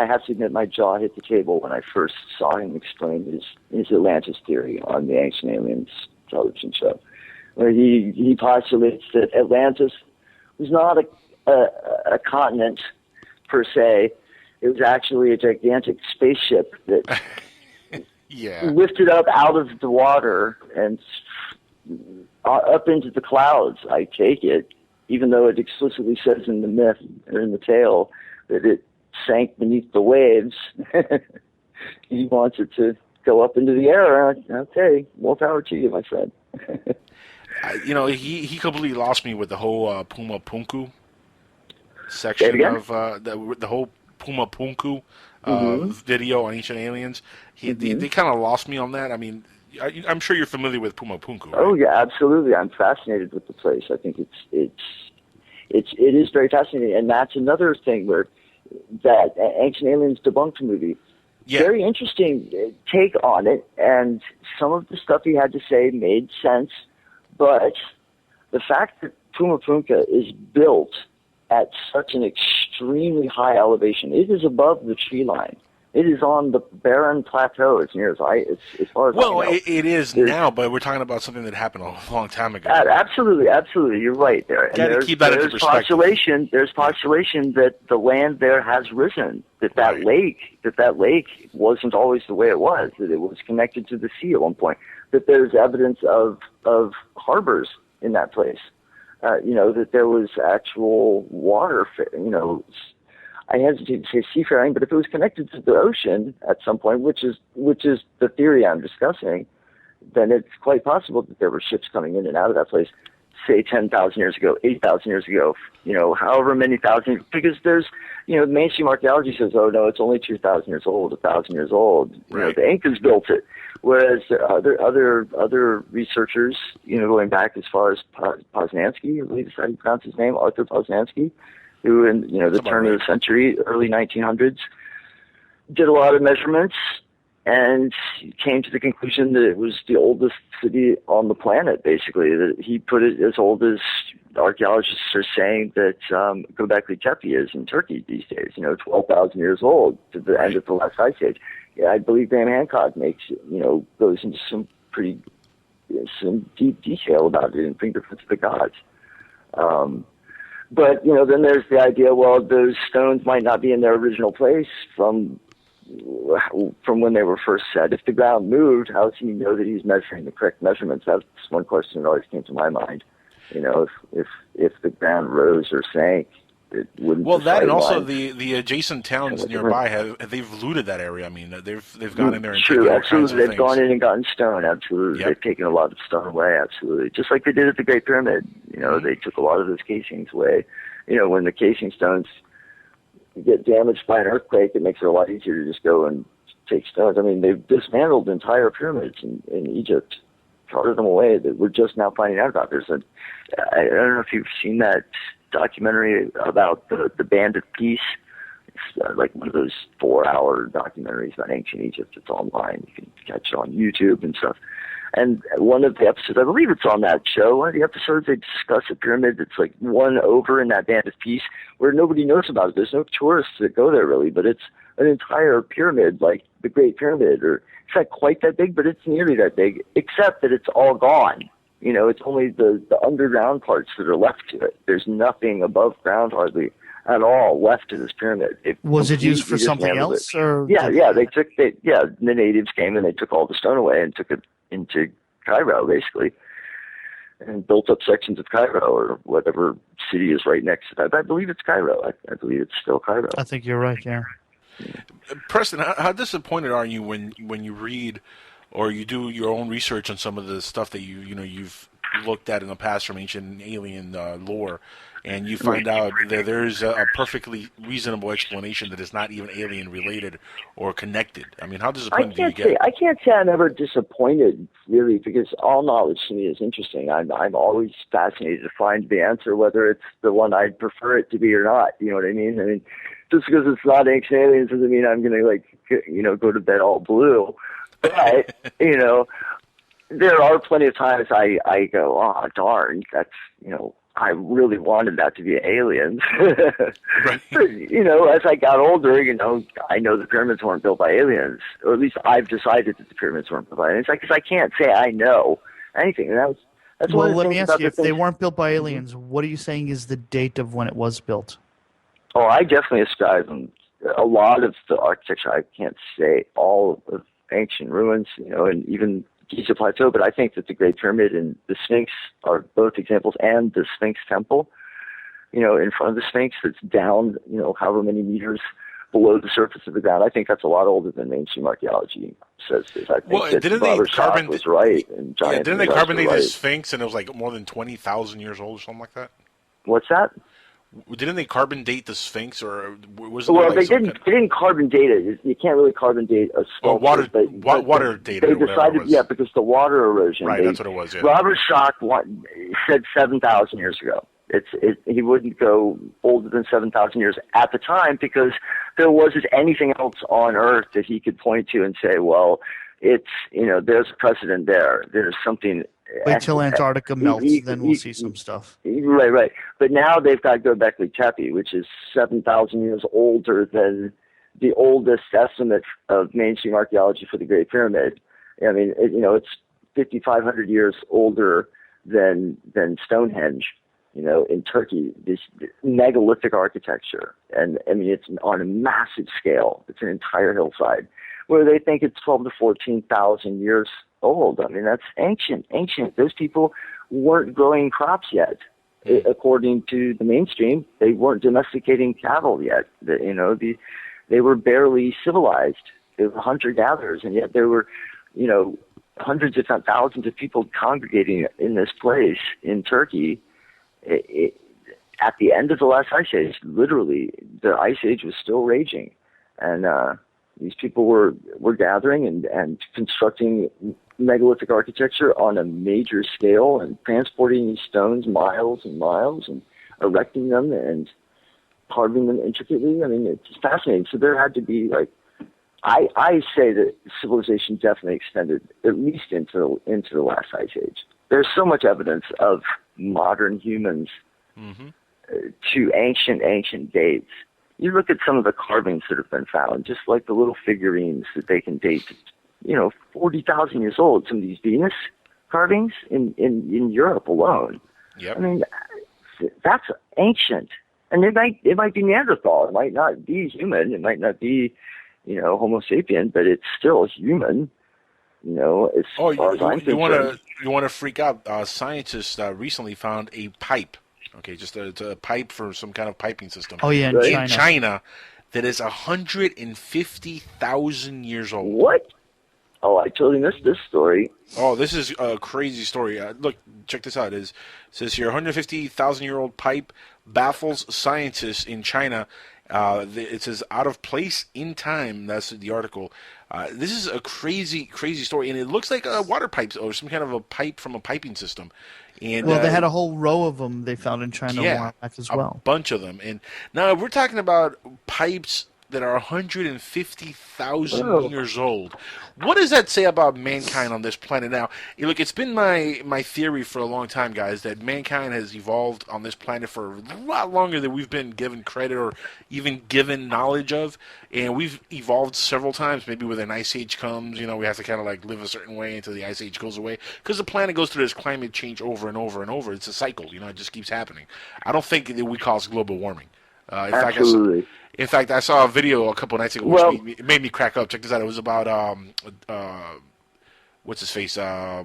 have to admit my jaw hit the table when I first saw him explain his Atlantis theory on the Ancient Aliens television show, where he postulates that Atlantis was not a continent per se. It was actually a gigantic spaceship that lifted up out of the water and up into the clouds, I take it, even though it explicitly says in the myth or in the tale that it sank beneath the waves. He wants it to go up into the air. Okay, more power to you, my friend. He completely lost me with the whole Puma Punku section of the whole Puma Punku video on Ancient Aliens. They kind of lost me on that. I mean, I'm sure you're familiar with Pumapunku, right? Oh yeah, absolutely. I'm fascinated with the place. I think it is very fascinating, and that's another thing where that Ancient Aliens Debunked movie. Yeah. Very interesting take on it, and some of the stuff he had to say made sense, but the fact that Pumapunku is built at such an extremely high elevation, it is above the tree line. It is on the barren plateau as far as I know. Well, it is now, but we're talking about something that happened a long time ago. Absolutely. You're right there. Got to keep that into perspective. There's postulation that the land there has risen, that lake wasn't always the way it was, that it was connected to the sea at one point, that there's evidence of harbors in that place, that there was actual water, I hesitate to say seafaring, but if it was connected to the ocean at some point, which is the theory I'm discussing, then it's quite possible that there were ships coming in and out of that place, say 10,000 years ago, 8,000 years ago, however many thousand, because there's, mainstream archaeology says, oh no, it's only 2,000 years old, 1,000 years old. Right. The Incas built it. Whereas other researchers, going back as far as Poznański, I believe is how you pronounce his name, Arthur Poznański, who in the turn of the century, early 1900s, did a lot of measurements and came to the conclusion that it was the oldest city on the planet, basically. That he put it as old as archaeologists are saying that Göbekli Tepe is in Turkey these days, 12,000 years old to the end of the last ice age. Yeah, I believe Graham Hancock goes into some deep detail about it in Fingerprints of the Gods. But, then there's the idea, well, those stones might not be in their original place from when they were first set. If the ground moved, how does he know that he's measuring the correct measurements? That's one question that always came to my mind. If the ground rose or sank, it wouldn't. Well, that and also the adjacent towns nearby they've looted that area. I mean, they've gone in there and taken all kinds of things. They've gone in and gotten stone. Absolutely, They've taken a lot of stone away. Absolutely, just like they did at the Great Pyramid. They took a lot of those casings away. When the casing stones get damaged by an earthquake, it makes it a lot easier to just go and take stones. I mean, they've dismantled entire pyramids in Egypt, carted them away that we're just now finding out about. I don't know if you've seen that documentary about the Band of Peace. It's like one of those 4-hour documentaries about ancient Egypt. It's online. You can catch it on YouTube and stuff. And one of the episodes, I believe it's on that show, one of the episodes they discuss a pyramid that's like one over in that Band of Peace where nobody knows about it. There's no tourists that go there really, but it's an entire pyramid like the Great Pyramid, or it's not quite that big, but it's nearly that big, except that it's all gone. It's only the underground parts that are left to it. There's nothing above ground hardly at all left to this pyramid. Was it used for something else? Or the natives came and they took all the stone away and took it into Cairo, basically, and built up sections of Cairo or whatever city is right next to that. I believe it's Cairo. I believe it's still Cairo. I think you're right, yeah. Preston, how disappointed are you when you read or you do your own research on some of the stuff that you've looked at in the past from ancient alien lore, and you find out that there's a perfectly reasonable explanation that is not even alien related or connected? I mean, how disappointed do you get? I can't say I'm ever disappointed, really, because all knowledge to me is interesting. I'm always fascinated to find the answer, whether it's the one I'd prefer it to be or not. You know what I mean? I mean, just because it's not ancient aliens doesn't mean I'm going to go to bed all blue. But, there are plenty of times I go, oh, darn, that's, I really wanted that to be aliens. Right. But, as I got older, I know the pyramids weren't built by aliens, or at least I've decided that the pyramids weren't built by aliens. Because I can't say I know anything. And that's well, let me ask you, if they weren't built by aliens, what are you saying is the date of when it was built? Oh, I definitely ascribe them. A lot of the architecture, I can't say all of ancient ruins, and even Giza Plateau, but I think that the Great Pyramid and the Sphinx are both examples, and the Sphinx Temple, in front of the Sphinx that's down, however many meters below the surface of the ground. I think that's a lot older than mainstream archaeology says this. I think that Robert Schoch was right. And didn't they carbonate the Sphinx and it was like more than 20,000 years old or something like that? What's that? Didn't they carbon date the Sphinx, or was it? Well, like they didn't carbon date it. You can't really carbon date a sculpture. Water date it. They decided, yeah, because the water erosion. Right, that's what it was. Yeah. Robert Schoch said 7,000 years ago. He wouldn't go older than 7,000 years at the time because there wasn't anything else on Earth that he could point to and say, well, it's, there's a precedent there. There's something. Wait till Antarctica melts, then we'll see some stuff. Right. But now they've got Göbekli Tepe, which is 7,000 years older than the oldest estimate of mainstream archaeology for the Great Pyramid. I mean, it's 5,500 years older than Stonehenge. In Turkey, this megalithic architecture, and I mean it's on a massive scale. It's an entire hillside, where they think it's 12 to 14,000 years old. I mean that's ancient. Those people weren't growing crops yet, according to the mainstream. They weren't domesticating cattle yet. They were barely civilized. They were hunter-gatherers, and yet there were, hundreds, if not thousands, of people congregating in this place in Turkey. At the end of the last ice age, literally, the ice age was still raging, and these people were gathering and constructing megalithic architecture on a major scale and transporting these stones miles and miles and erecting them and carving them intricately. I mean, it's fascinating. So there had to be I say that civilization definitely extended at least into the last ice age. There's so much evidence of modern humans to ancient dates. You look at some of the carvings that have been found, just like the little figurines that they can date, 40,000 years old. Some of these Venus carvings in Europe alone. Yep. I mean, that's ancient, and it might be Neanderthal. It might not be human. It might not be, Homo sapien, but it's still human. As far as I'm concerned. You want to freak out? Scientists recently found a pipe. Okay, it's a pipe for some kind of piping system. Oh yeah, in China, that is 150,000 years old. What? Oh, I totally missed this story. Oh, this is a crazy story. Look, check this out. It says here, 150,000-year-old pipe baffles scientists in China. It says out of place in time. That's the article. This is a crazy story, and it looks like a water pipe or some kind of a pipe from a piping system. And they had a whole row of them they found in China a while back as well. A bunch of them. And now we're talking about pipes that are 150,000 years old. What does that say about mankind on this planet now? Look, it's been my theory for a long time, guys, that mankind has evolved on this planet for a lot longer than we've been given credit or even given knowledge of. And we've evolved several times. Maybe when an ice age comes, we have to kind of like live a certain way until the ice age goes away. Because the planet goes through this climate change over and over and over. It's a cycle, it just keeps happening. I don't think that we cause global warming. Absolutely. In fact, I saw a video a couple nights ago which made me crack up. Check this out. It was about what's his face? Al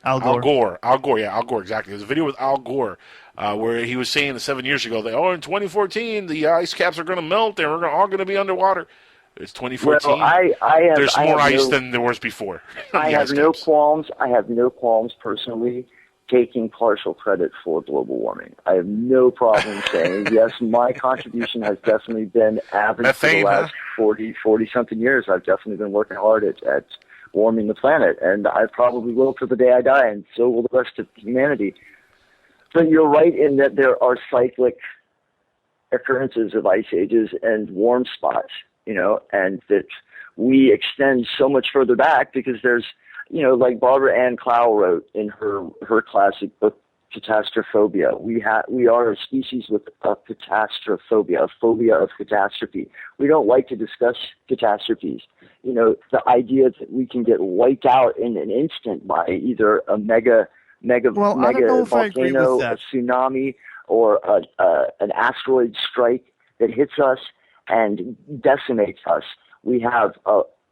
Gore. Al Gore, exactly. It was a video with Al Gore where he was saying 7 years ago that in 2014 the ice caps are going to melt and we're all going to be underwater. It's 2014. Well, there's more ice than there was before. I have no qualms. I have no qualms personally taking partial credit for global warming. I have no problem saying, yes, my contribution has definitely been average for the last 40-something years. I've definitely been working hard at warming the planet, and I probably will till the day I die, and so will the rest of humanity. But you're right in that there are cyclic occurrences of ice ages and warm spots, and that we extend so much further back because there's like Barbara Ann Clow wrote in her classic book, Catastrophobia. We are a species with a catastrophobia, a phobia of catastrophe. We don't like to discuss catastrophes. The idea that we can get wiped out in an instant by either a mega volcano, a tsunami, or an asteroid strike that hits us and decimates us. We have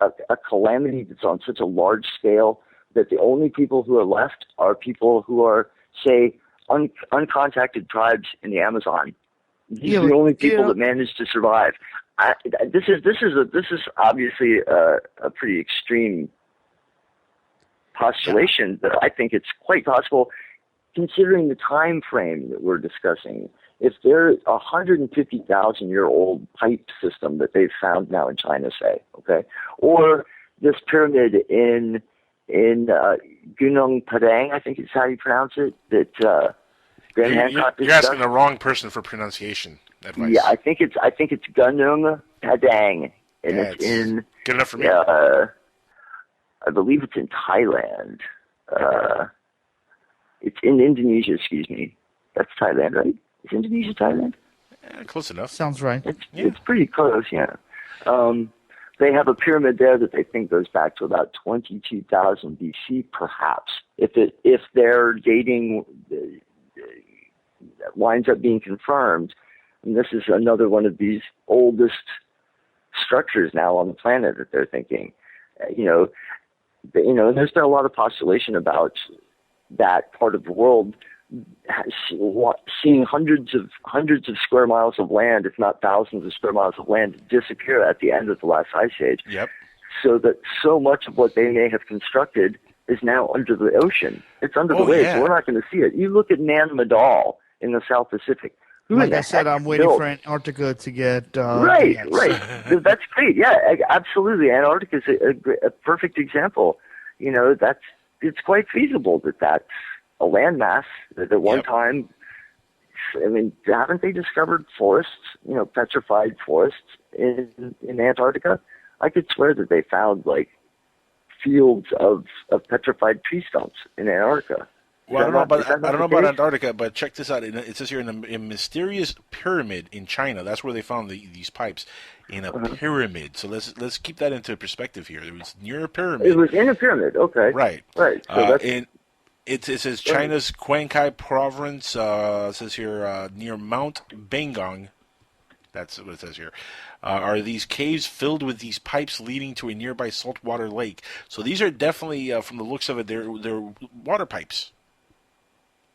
a calamity that's on such a large scale that the only people who are left are people who are, say, uncontacted tribes in the Amazon. These are the only people that manage to survive. This is obviously a pretty extreme postulation, but I think it's quite possible, considering the time frame that we're discussing. if there's a 150,000-year-old pipe system that they've found now in China, say, okay, or this pyramid in Gunung Padang, I think is how you pronounce it, that Graham Hancock You're asking the wrong person for pronunciation advice. Yeah, I think it's Gunung Padang, and Yeah, it's in good enough for me. I believe it's in Thailand. It's in Indonesia, excuse me. That's Thailand, right? Is Indonesia Thailand? Yeah, close enough. Sounds right. It's pretty close, yeah. They have a pyramid there that they think goes back to about 22,000 BC, perhaps. If their dating winds up being confirmed, and this is another one of these oldest structures now on the planet that they're thinking, and there's been a lot of postulation about that part of the world seeing hundreds of square miles of land, if not thousands of square miles of land, disappear at the end of the last ice age. Yep. So that so much of what they may have constructed is now under the ocean. It's under the waves. So we're not going to see it. You look at Nan Madol in the South Pacific. Like I said, I'm waiting for Antarctica to get... right. That's great. Yeah, absolutely. Antarctica is a perfect example. It's quite feasible that that's a landmass that at one time, I mean, haven't they discovered forests, petrified forests in Antarctica? I could swear that they found, like, fields of petrified tree stumps in Antarctica. Well, I don't know about Antarctica, but check this out. It says here in a mysterious pyramid in China. That's where they found these pipes in a pyramid. So let's keep that into perspective here. It was near a pyramid. It was in a pyramid. Okay. Right. So it says China's Qinghai province. It says here near Mount Bangong. That's what it says here. Are these caves filled with these pipes leading to a nearby saltwater lake? So these are definitely, from the looks of it, they're water pipes.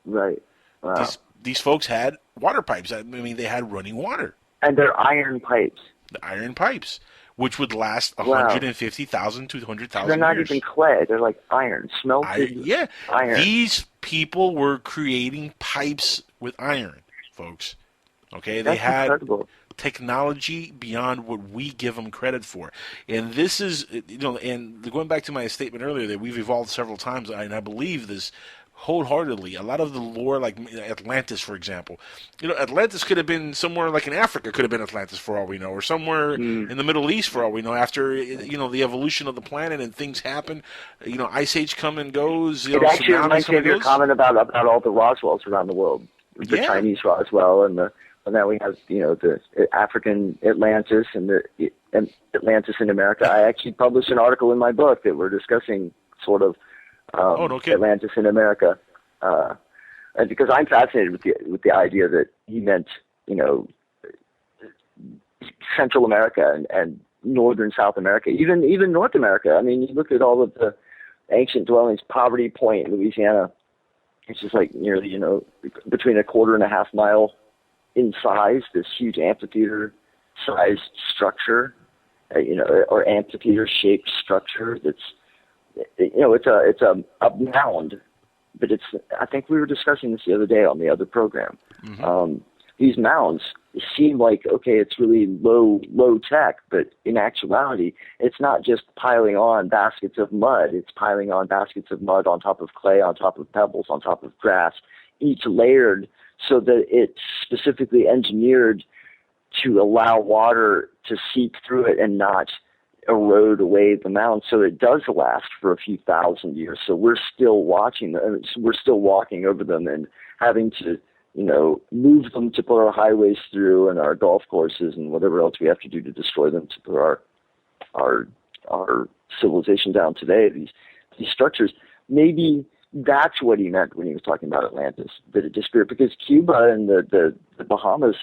Right. Wow. These folks had water pipes. I mean, they had running water. And they're iron pipes. The iron pipes, which would last 150,000 to 200,000 They're not years. even clay. They're like iron, smelted iron. These people were creating pipes with iron, folks. Okay, That's they had incredible. Technology beyond what we give them credit for. And this is, and going back to my statement earlier that we've evolved several times, and I believe this wholeheartedly. A lot of the lore, like Atlantis, for example, Atlantis could have been somewhere like in Africa, could have been Atlantis for all we know, or somewhere in the Middle East for all we know. After the evolution of the planet and things happen, Ice Age come and goes. It actually reminds me of your comment about all the Roswells around the world, the Chinese Roswell and now we have the African Atlantis and the Atlantis in America. I actually published an article in my book that we're discussing sort of. Atlantis in America, and because I'm fascinated with the idea that he meant, Central America and northern South America, even North America. I mean, you look at all of the ancient dwellings. Poverty Point in Louisiana, it's just like nearly, between a quarter and a half mile in size. This huge amphitheater-sized structure, or amphitheater-shaped structure that's. It's a mound, but I think we were discussing this the other day on the other program. Mm-hmm. These mounds seem like, it's really low tech, but in actuality, it's not just piling on baskets of mud. It's piling on baskets of mud on top of clay, on top of pebbles, on top of grass, each layered so that it's specifically engineered to allow water to seep through it and not erode away the mound, so it does last for a few thousand years. So we're still watching, we're still walking over them and having to, move them to put our highways through and our golf courses and whatever else we have to do to destroy them to put our civilization down today. These structures, maybe that's what he meant when he was talking about Atlantis, that it disappeared, because Cuba and the Bahamas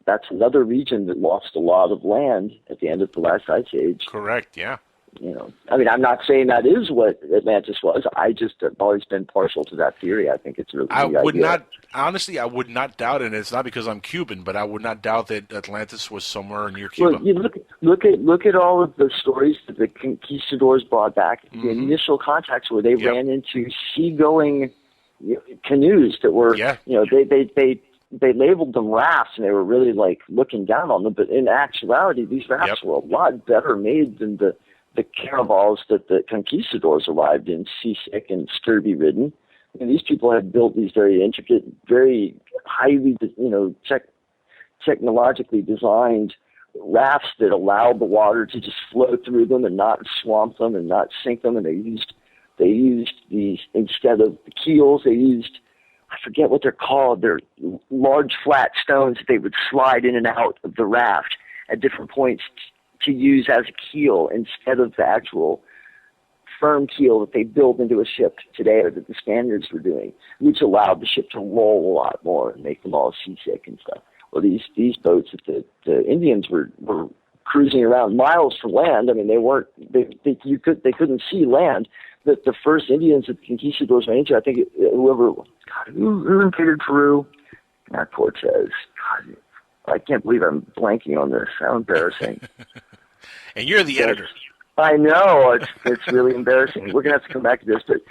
that's another region that lost a lot of land at the end of the last ice age. Correct, yeah. I'm not saying that is what Atlantis was. I just have always been partial to that theory. I think it's really I would not doubt it. And it's not because I'm Cuban, but I would not doubt that Atlantis was somewhere near Cuba. Well, you look at all of the stories that the conquistadors brought back. Mm-hmm. The initial contacts where they ran into seagoing canoes that were, they they labeled them rafts, and they were really like looking down on them. But in actuality, these rafts were a lot better made than the caravels that the conquistadors arrived in, seasick and scurvy-ridden. And these people had built these very intricate, very highly, technologically designed rafts that allowed the water to just flow through them and not swamp them and not sink them. And they used these, instead of the keels, they used, I forget what they're called. They're large flat stones that they would slide in and out of the raft at different points to use as a keel instead of the actual firm keel that they build into a ship today, or that the Spaniards were doing, which allowed the ship to roll a lot more and make them all seasick and stuff. Well, these boats that the Indians were cruising around miles from land. I mean, they couldn't see land. The first Indians that the conquistadors ran into, I think who invaded Peru? Not Cortez. God, I can't believe I'm blanking on this. How embarrassing. And you're the editor. I know. It's really embarrassing. We're going to have to come back to this. But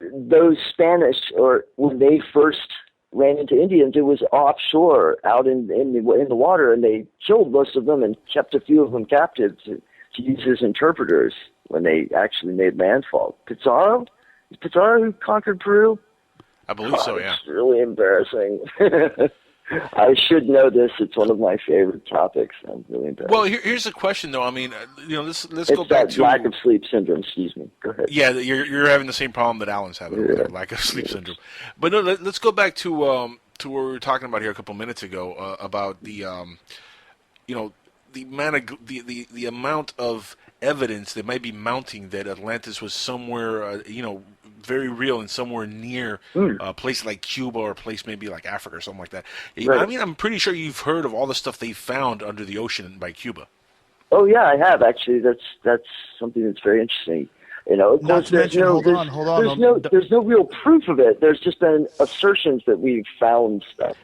those Spanish, or when they first ran into Indians, it was offshore, out in the water, and they killed most of them and kept a few of them captive to use as interpreters when they actually made landfall. Pizarro? Is Pizarro who conquered Peru? I believe so, yeah. It's really embarrassing. I should know this. It's one of my favorite topics. I'm really embarrassed. Well, here's the question, though. I mean, let's it's go back that to lack of sleep syndrome. Excuse me. Go ahead. Yeah, you're having the same problem that Alan's having over there, lack of sleep syndrome. But no, let's go back to what we were talking about here a couple minutes ago about the the amount of evidence that might be mounting that Atlantis was somewhere very real and somewhere near a place like Cuba or a place maybe like Africa or something like that. Right. I mean, I'm pretty sure you've heard of all the stuff they found under the ocean by Cuba. Oh yeah, I have actually. That's something that's very interesting. Of course, there's no real proof of it. There's just been assertions that we've found stuff.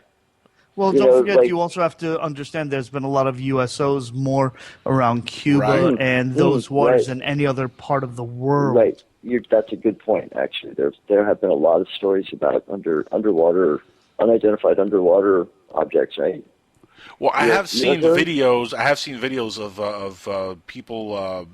Well, don't forget, you also have to understand there's been a lot of USOs more around Cuba and those waters than any other part of the world. Right. That's a good point, actually. There have been a lot of stories about unidentified underwater objects, right? Well, I have seen videos. I have seen videos of people,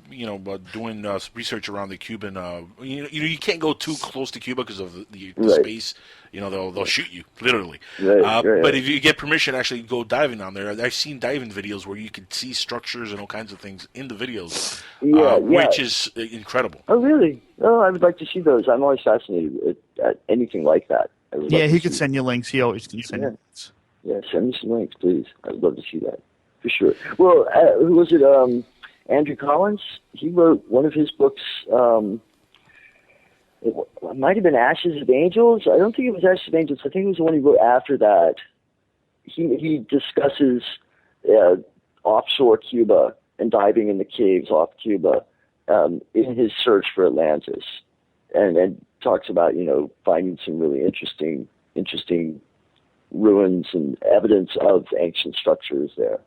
doing research around the Cuban. You can't go too close to Cuba because of the space. They'll shoot you literally. But if you get permission, actually go diving on there. I've seen diving videos where you could see structures and all kinds of things in the videos, which is incredible. Oh, really? Oh, I would like to see those. I'm always fascinated at anything like that. He could send you links. He always can send you links. Yeah, send me some links, please. I'd love to see that, for sure. Well, who was it? Andrew Collins? He wrote one of his books, it might have been Ashes of Angels. I don't think it was Ashes of Angels. I think it was the one he wrote after that. He discusses offshore Cuba and diving in the caves off Cuba in his search for Atlantis, and talks about, finding some really interesting ruins and evidence of ancient structures there.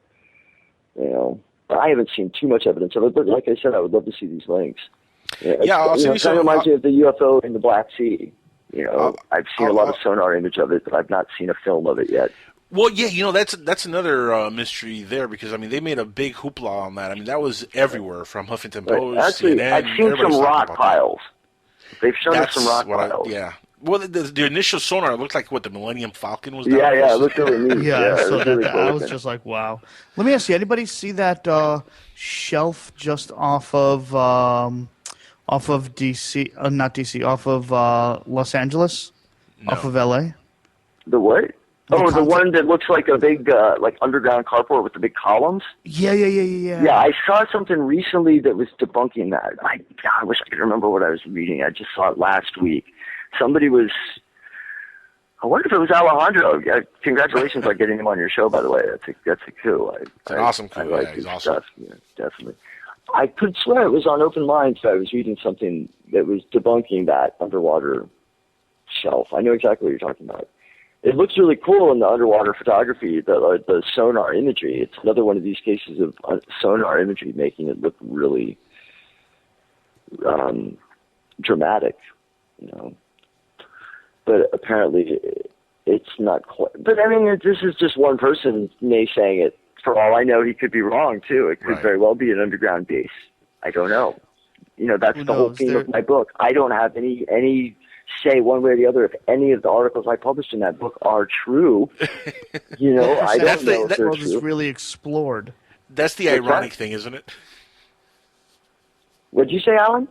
I haven't seen too much evidence of it, but like I said, I would love to see these links. I'll see you. It kind of reminds me of the UFO in the Black Sea. I've seen a lot of sonar image of it, but I've not seen a film of it yet. Well, yeah, that's another mystery there, because I mean they made a big hoopla on that. I mean that was everywhere, from Huffington Post. Actually, CNN, I've seen some rock piles. They've shown us some rock piles. Well, the initial sonar looked like the Millennium Falcon was. Yeah, it looked really neat. I was just like, wow. Let me ask you: anybody see that shelf just off of DC? Not DC. Off of Los Angeles. No. Off of LA. The what? The one that looks like a big underground carport with the big columns? Yeah. Yeah, I saw something recently that was debunking that. I wish I could remember what I was reading. I just saw it last week. Somebody was... I wonder if it was Alejandro. Congratulations on getting him on your show, by the way. That's a coup. It's an awesome coup. Like he's awesome. Stuff. Yeah, definitely. I could swear it was on Open Minds that I was reading something that was debunking that underwater shelf. I know exactly what you're talking about. It looks really cool in the underwater photography, the sonar imagery. It's another one of these cases of sonar imagery making it look really dramatic, But apparently it's not quite. But I mean, this is just one person naysaying it. For all I know, he could be wrong too. It could very well be an underground base. I don't know. That's the whole theme of my book. I don't have any say one way or the other if any of the articles I published in that book are true. I don't know if they're world true. is really explored. That's the ironic thing, isn't it? What'd you say, Alan?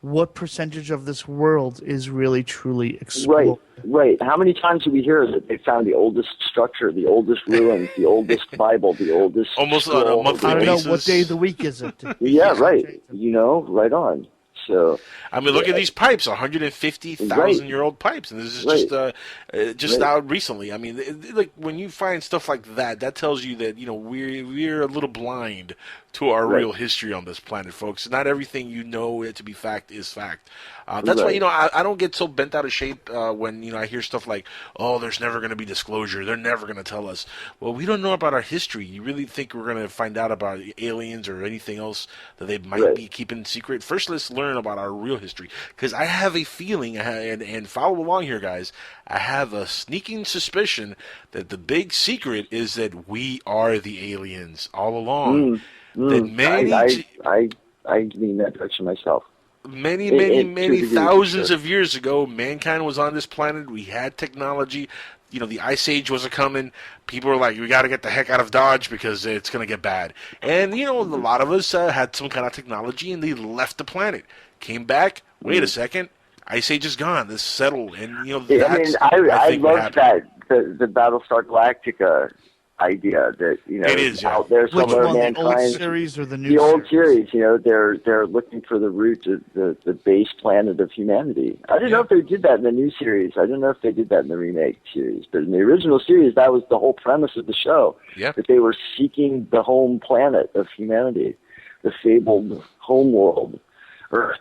What percentage of this world is really truly explored? Right. How many times do we hear that they found the oldest structure, the oldest ruins, the oldest Bible, the oldest almost on a monthly I don't basis? know what day of the week is it. Yeah, right. Right on. So I mean, look at these pipes, 150,000-year-old pipes, and this is just out recently. I mean, like when you find stuff like that, that tells you that we're a little blind to our real history on this planet, folks. Not everything you know it to be fact is fact. That's why I don't get so bent out of shape when I hear stuff like, "Oh, there's never going to be disclosure. They're never going to tell us." Well, we don't know about our history. You really think we're going to find out about aliens or anything else that they might be keeping secret? First, let's learn about our real history, because I have a feeling, and follow along here, guys. I have a sneaking suspicion that the big secret is that we are the aliens all along. That many, I lean that direction myself. Many thousands of years ago, mankind was on this planet. We had technology. The Ice Age was a-coming. People were like, we got to get the heck out of Dodge because it's going to get bad. And, a lot of us had some kind of technology, and they left the planet. Came back, wait a second, Ice Age is gone. This settled. And, that's, I love that, the Battlestar Galactica idea that it is out there somewhere. Which one, the old series or the new? The old series. They're looking for the root of the base planet of humanity. I don't know if they did that in the new series. I don't know if they did that in the remake series, but in the original series, that was the whole premise of the show. Yeah. That they were seeking the home planet of humanity, the fabled home world, Earth.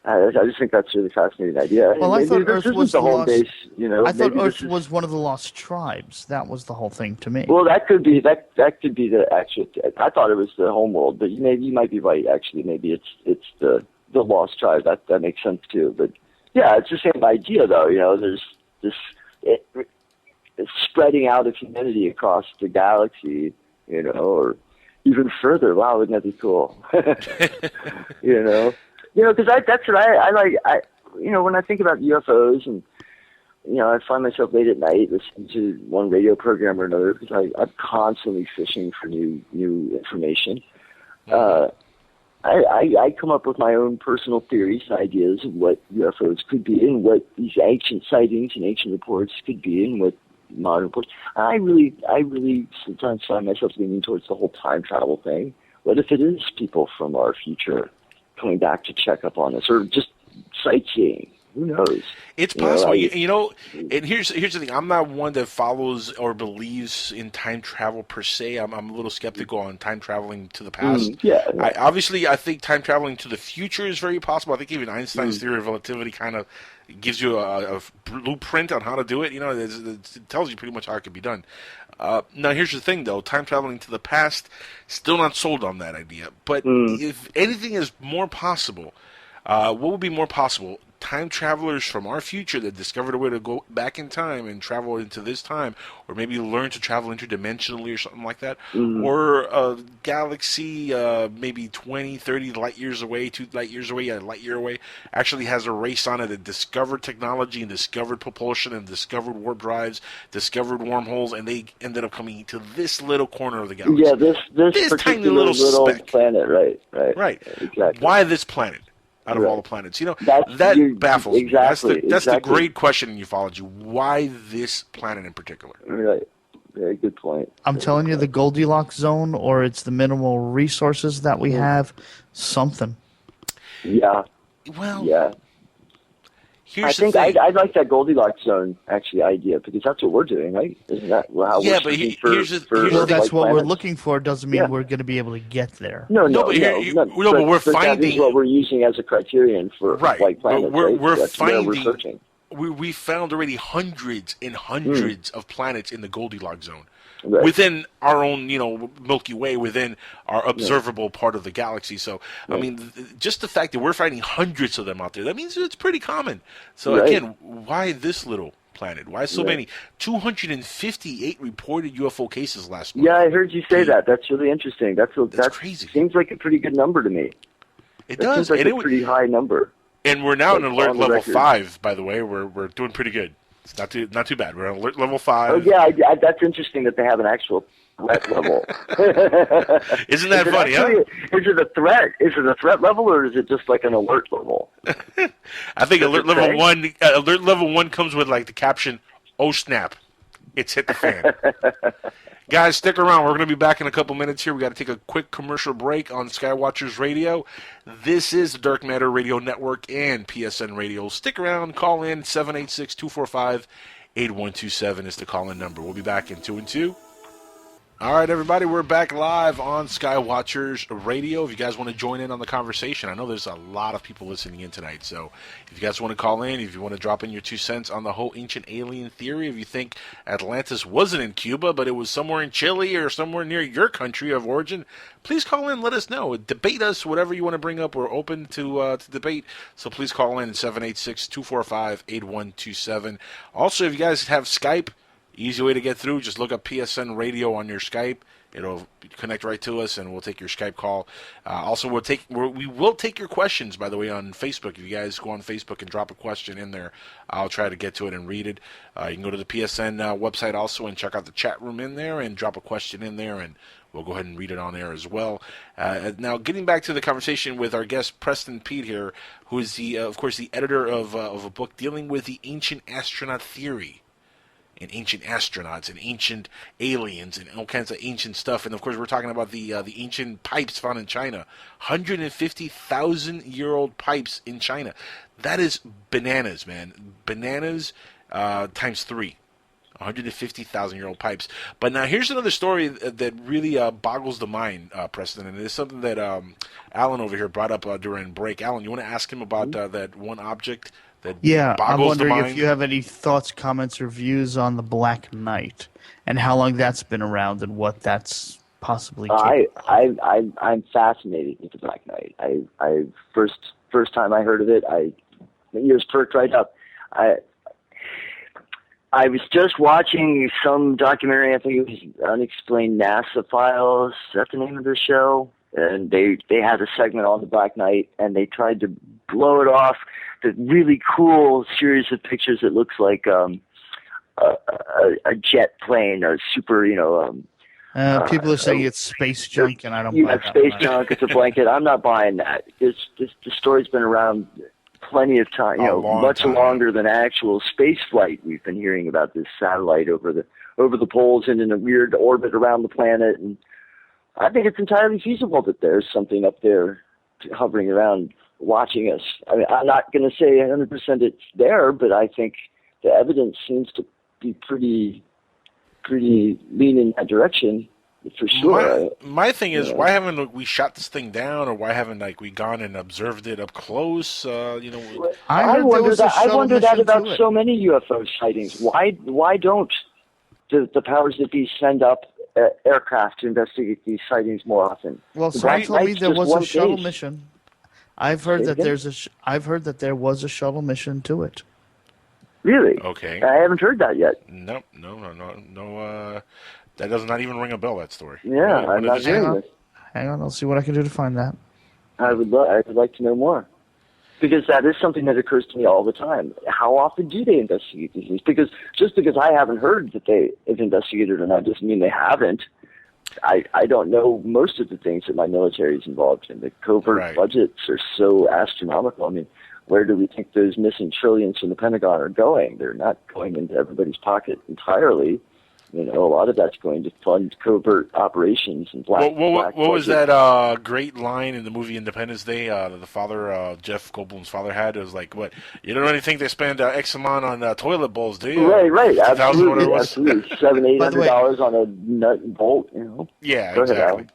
I just think that's a really fascinating idea. Well, I thought Earth was the home base. I thought Earth was one of the lost tribes. That was the whole thing to me. Well, that could be the actual. I thought it was the home world, but maybe you might be right. Actually, maybe it's the lost tribe. That makes sense too. But yeah, it's the same idea though. There's this it's spreading out of humanity across the galaxy. Or even further. Wow, wouldn't that be cool? Because that's what I like. When I think about UFOs, and I find myself late at night listening to one radio program or another because I'm constantly fishing for new information. I come up with my own personal theories and ideas of what UFOs could be, and what these ancient sightings and ancient reports could be, and what modern reports. I really sometimes find myself leaning towards the whole time travel thing. What if it is people from our future coming back to check up on us, or just sightseeing? Who knows? It's possible. And here's the thing. I'm not one that follows or believes in time travel per se. I'm a little skeptical on time traveling to the past. I think time traveling to the future is very possible. I think even Einstein's theory of relativity kind of gives you a blueprint on how to do it. It tells you pretty much how it could be done. Now, here's the thing, though. Time traveling to the past, still not sold on that idea. But if anything is more possible, what would be more possible? Time travelers from our future that discovered a way to go back in time and travel into this time, or maybe learn to travel interdimensionally or something like that, or a galaxy maybe 20, 30 light years away, 2 light years away, a light year away, actually has a race on it that discovered technology and discovered propulsion and discovered warp drives, discovered wormholes, and they ended up coming to this little corner of the galaxy. Yeah, this tiny little speck. Planet, right. Exactly. Why this planet? Out of all the planets, that baffles me. Exactly. That's the great question in ufology. Why this planet in particular? Right. Very good point. I'm telling you, the Goldilocks zone, or it's the minimal resources that we have. Something. Yeah. Well. Yeah. I think I'd like that Goldilocks zone idea, because that's what we're doing, right? Isn't that how we're searching well, that's what we're looking for. Doesn't mean we're going to be able to get there. But we're finding what we're using as a criterion for white planets. We're finding. We found already hundreds and hundreds of planets in the Goldilocks zone. Right. Within our own, Milky Way, within our observable part of the galaxy. So, I mean, just the fact that we're finding hundreds of them out there, that means it's pretty common. So, again, why this little planet? Why so many? 258 reported UFO cases last month. Yeah, I heard you say that. That's really interesting. That's crazy. Seems like a pretty good number to me. It does. Seems like a pretty high number. And we're now in alert level record. 5. By the way, we're doing pretty good. It's not too bad. We're on alert level 5. Oh yeah, that's interesting that they have an actual threat level. Isn't that funny? Actually, Is it a threat? Is it a threat level, or is it just like an alert level? I think alert level 1. Alert level 1 comes with like the caption, "Oh snap, it's hit the fan." Guys, stick around. We're going to be back in a couple minutes here. We got to take a quick commercial break on Skywatchers Radio. This is the Dark Matter Radio Network and PSN Radio. Stick around. Call in 786-245-8127 is the call-in number. We'll be back in 2 and 2. All right, everybody, we're back live on Skywatchers Radio. If you guys want to join in on the conversation, I know there's a lot of people listening in tonight, so if you guys want to call in, if you want to drop in your 2 cents on the whole ancient alien theory, if you think Atlantis wasn't in Cuba, but it was somewhere in Chile or somewhere near your country of origin, please call in, let us know. Debate us, whatever you want to bring up. We're open to debate, so please call in at 786-245-8127. Also, if you guys have Skype, easy way to get through, just look up PSN Radio on your Skype. It'll connect right to us, and we'll take your Skype call. Also, we will take your questions, by the way, on Facebook. If you guys go on Facebook and drop a question in there, I'll try to get to it and read it. You can go to the PSN website also and check out the chat room in there and drop a question in there, and we'll go ahead and read it on air as well. Now, getting back to the conversation with our guest, Preston Peet here, who is, of course, the editor of a book dealing with the ancient astronaut theory, and ancient astronauts and ancient aliens and all kinds of ancient stuff. And, of course, we're talking about the ancient pipes found in China. 150,000-year-old pipes in China. That is bananas, man. Bananas times 3. 150,000-year-old pipes. But now here's another story that really boggles the mind, Preston, and it's something that Alan over here brought up during break. Alan, you want to ask him about that one object that I'm boggles wondering the mind? if you have any thoughts, comments, or views on the Black Knight and how long that's been around and what that's possibly. I'm fascinated with the Black Knight. I first time I heard of it, my ears perked right up. I was just watching some documentary. I think it was Unexplained NASA Files. Is that the name of the show? And they had a segment on the Black Knight, and they tried to blow it off. The really cool series of pictures. It looks like a jet plane, a super, people are saying it's space junk, and I don't buy that. Space junk. It's a blanket. I'm not buying that. The story's been around plenty of time. Much longer than actual space flight. We've been hearing about this satellite over the poles and in a weird orbit around the planet, and I think it's entirely feasible that there's something up there hovering around watching us. I mean, I'm not going to say 100% it's there, but I think the evidence seems to be pretty lean in that direction for sure. My thing is, why haven't we shot this thing down, or why haven't we gone and observed it up close? I wonder that about so many UFO sightings. Why don't the powers that be send up aircraft to investigate these sightings more often? Well, someone told me there was a shuttle mission. I've heard that there was a shuttle mission to it. Really? Okay. I haven't heard that yet. No. That does not even ring a bell, that story. Yeah, I'm not hearing this. Hang on, I'll see what I can do to find that. I would like to know more. Because that is something that occurs to me all the time. How often do they investigate these things? Because just because I haven't heard that they have investigated or not doesn't mean they haven't. I don't know most of the things that my military is involved in. The covert budgets are so astronomical. I mean, where do we think those missing trillions from the Pentagon are going? They're not going into everybody's pocket entirely. A lot of that's going to fund covert operations and black. What was that great line in the movie Independence Day? The father, Jeff Goldblum's father, had. It was like, "What? You don't really think they spend X amount on toilet bowls, do you?" Right. Absolutely. $700-800 on a nut and bolt. Yeah, Go exactly. ahead,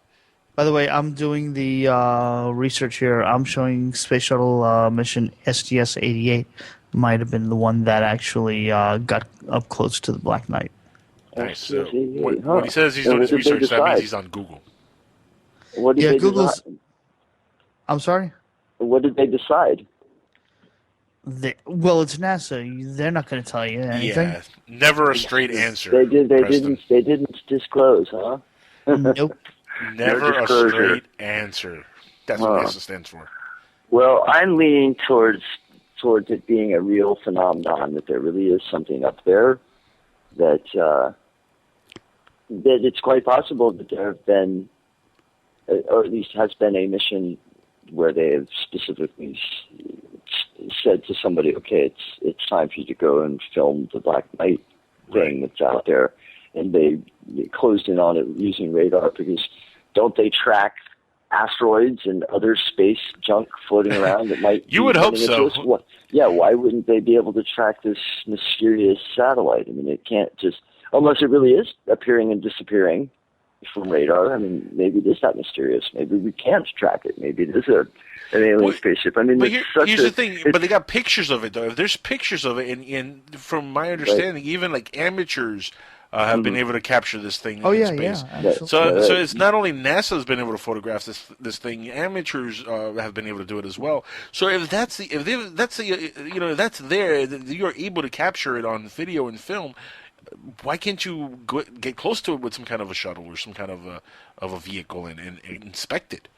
By the way, I'm doing the research here. I'm showing Space Shuttle mission STS-88 might have been the one that actually got up close to the Black Knight. Nice. So when he says he's doing his research, that means he's on Google. What did they Google's. decide? I'm sorry. What did they decide? Well, it's NASA. They're not going to tell you anything. Yeah, never a straight answer. They Preston. didn't disclose, huh? Nope. Never No a disclosure. straight answer. That's what NASA stands for. Well, I'm leaning towards it being a real phenomenon, that there really is something up there, that it's quite possible that there have been, or at least has been, a mission where they have specifically said to somebody, okay, it's time for you to go and film the Black Knight thing that's out there, and they closed in on it using radar, because don't they track asteroids and other space junk floating around that might You would hope so. Why wouldn't they be able to track this mysterious satellite? I mean, it can't just, unless it really is appearing and disappearing from radar. I mean, maybe it is that mysterious. Maybe we can't track it. Maybe it is an alien spaceship. I mean, but here's the thing. But they got pictures of it, though. If there's pictures of it, and from my understanding, even like amateurs have been able to capture this thing in space. Absolutely. So it's not only NASA's been able to photograph this thing, amateurs have been able to do it as well. So if that's there, you're able to capture it on video and film. Why can't you get close to it with some kind of a shuttle or some kind of a vehicle and inspect it?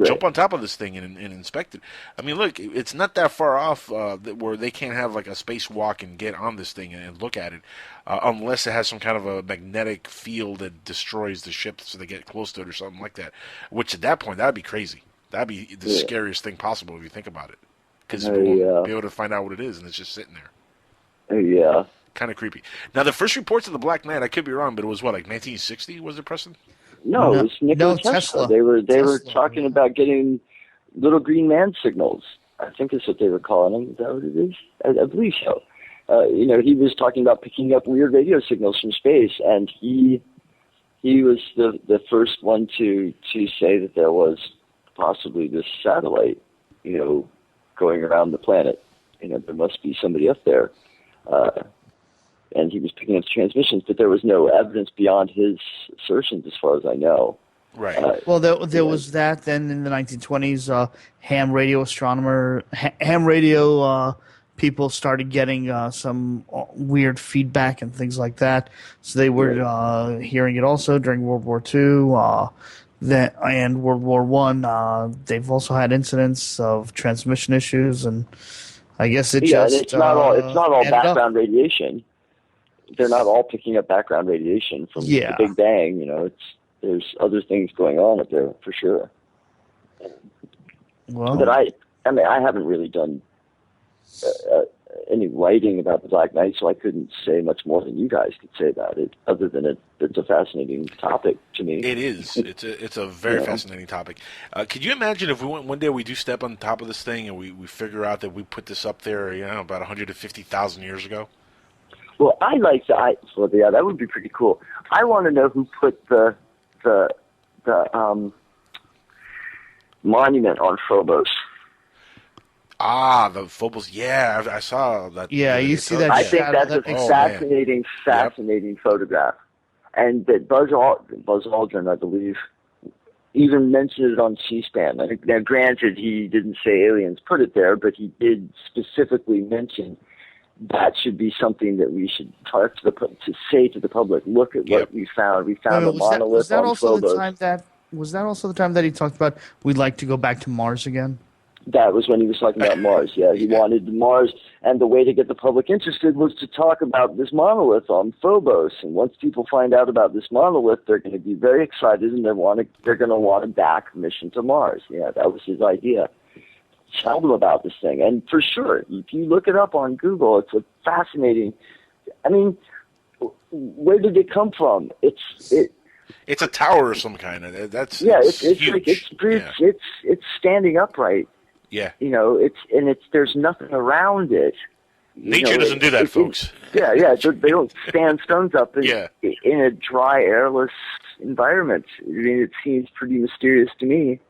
Jump on top of this thing and inspect it. I mean, look, it's not that far off where they can't have like a spacewalk and get on this thing and look at it, unless it has some kind of a magnetic field that destroys the ship so they get close to it or something like that. Which at that point, that'd be crazy. That'd be the scariest thing possible if you think about it, because we won't be able to find out what it is, and it's just sitting there. Yeah. Kind of creepy. Now, the first reports of the Black Knight, I could be wrong, but it was what, like 1960? Was it, Preston? No, it was Nikola Tesla. They were talking about getting little green man signals. I think that's what they were calling them. Is that what it is? I believe so. He was talking about picking up weird radio signals from space, and he was the first one to say that there was possibly this satellite, going around the planet. There must be somebody up there. And he was picking up transmissions, but there was no evidence beyond his assertions, as far as I know. Right. Well, there was that. Then in the 1920s, ham radio people started getting some weird feedback and things like that. So they were hearing it also during World War II. And World War I. They've also had incidents of transmission issues, and I guess it's not all background radiation. They're not all picking up background radiation from the Big Bang. There's other things going on up there for sure. Well, but I haven't really done any writing about the Black Knight, so I couldn't say much more than you guys could say about it. Other than it's a fascinating topic to me. It is. It's a very fascinating topic. Could you imagine if one day we do step on top of this thing and we figure out that we put this up there, about 150,000 years ago? Well, that would be pretty cool. I want to know who put the monument on Phobos. Ah, the Phobos. Yeah, I saw that. Yeah, you see that. I think that's a fascinating photograph, and that Buzz Aldrin, I believe, even mentioned it on C-SPAN. Now, granted, he didn't say aliens put it there, but he did specifically mention that should be something that we should talk to say to the public. Look at what we found. We found a monolith on Phobos. Was that also the time that he talked about we'd like to go back to Mars again? That was when he was talking about Mars. Yeah, he wanted Mars, and the way to get the public interested was to talk about this monolith on Phobos. And once people find out about this monolith, they're going to be very excited, and they're going to want to back a mission to Mars. Yeah, that was his idea. Tell them about this thing, and for sure, if you look it up on Google, it's a fascinating. I mean, where did it come from? It's a tower of some kind. It's huge. It's standing upright. Yeah. There's nothing around it. Nature doesn't do that, folks. Yeah. They don't stand stones up in a dry, airless environment. I mean, it seems pretty mysterious to me.